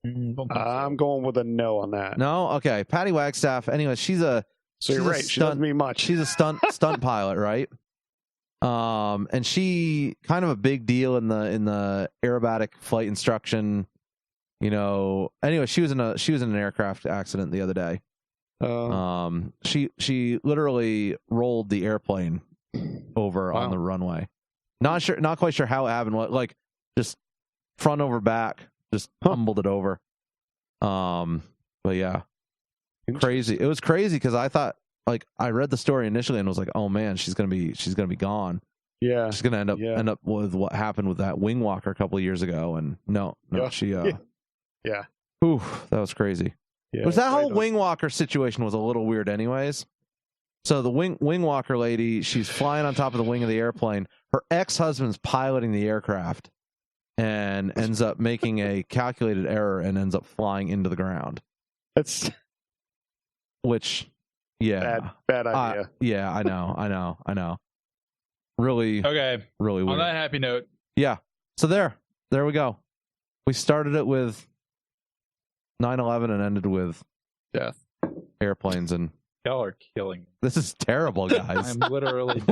I'm going with a no on that. No? Okay. Patty Wagstaff. Anyway, so you're right. She doesn't mean much. She's a stunt pilot, right? And she kind of a big deal in the aerobatic flight instruction. Anyway, she was in an aircraft accident the other day. She literally rolled the airplane over on the runway. Not quite sure how it happened. Like just front over back, just tumbled it over. But yeah, crazy. It was crazy because I thought, like, I read the story initially and was like, oh man, she's gonna be gone. Yeah, she's gonna end up with what happened with that wing walker a couple of years ago. And no, she yeah. Ooh, that was crazy. Yeah, was that whole wing walker situation was a little weird, anyways. So the wing walker lady, she's flying on top of the wing of the airplane. Her ex-husband's piloting the aircraft and ends up making a calculated error and ends up flying into the ground. Which, yeah, bad idea. Yeah, I know. Really, okay. Really weird. On that happy note, yeah. So there we go. We started it with 9/11 and ended with death, airplanes, and y'all are killing me. This is terrible, guys. I'm literally.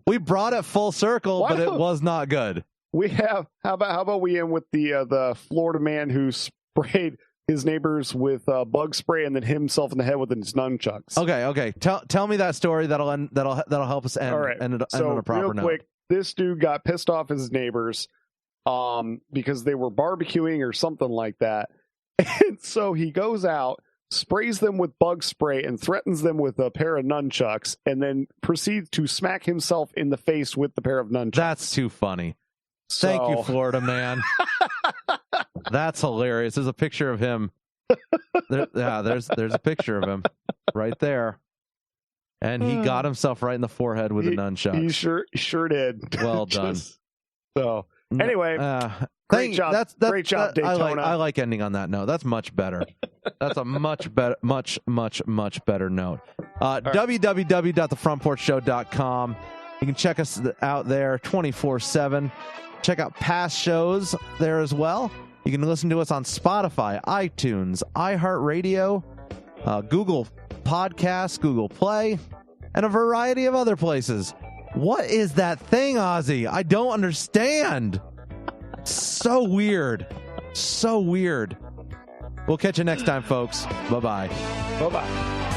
We brought it full circle, but it was not good. We have. How about we end with the Florida man who sprayed his neighbors with bug spray and then hit himself in the head with his nunchucks. Okay. Tell me that story. That'll help us end. All right. End so on a proper real quick, this dude got pissed off at his neighbors, because they were barbecuing or something like that, and so he goes out, sprays them with bug spray, and threatens them with a pair of nunchucks, and then proceeds to smack himself in the face with the pair of nunchucks. That's too funny. Thank you, Florida man. That's hilarious. There's a picture of him. There's a picture of him right there, and he got himself right in the forehead with a nunchuck. He sure did. Well done. So anyway, great job. Great job, Daytona. I like ending on that note. That's much better. That's a much better, much better note. www.thefrontporchshow.com. You can check us out there 24/7. Check out past shows there as well. You can listen to us on Spotify, iTunes, iHeartRadio, Google Podcasts, Google Play, and a variety of other places. What is that thing, Ozzy? I don't understand. So weird. So weird. We'll catch you next time, folks. Bye-bye. Bye-bye.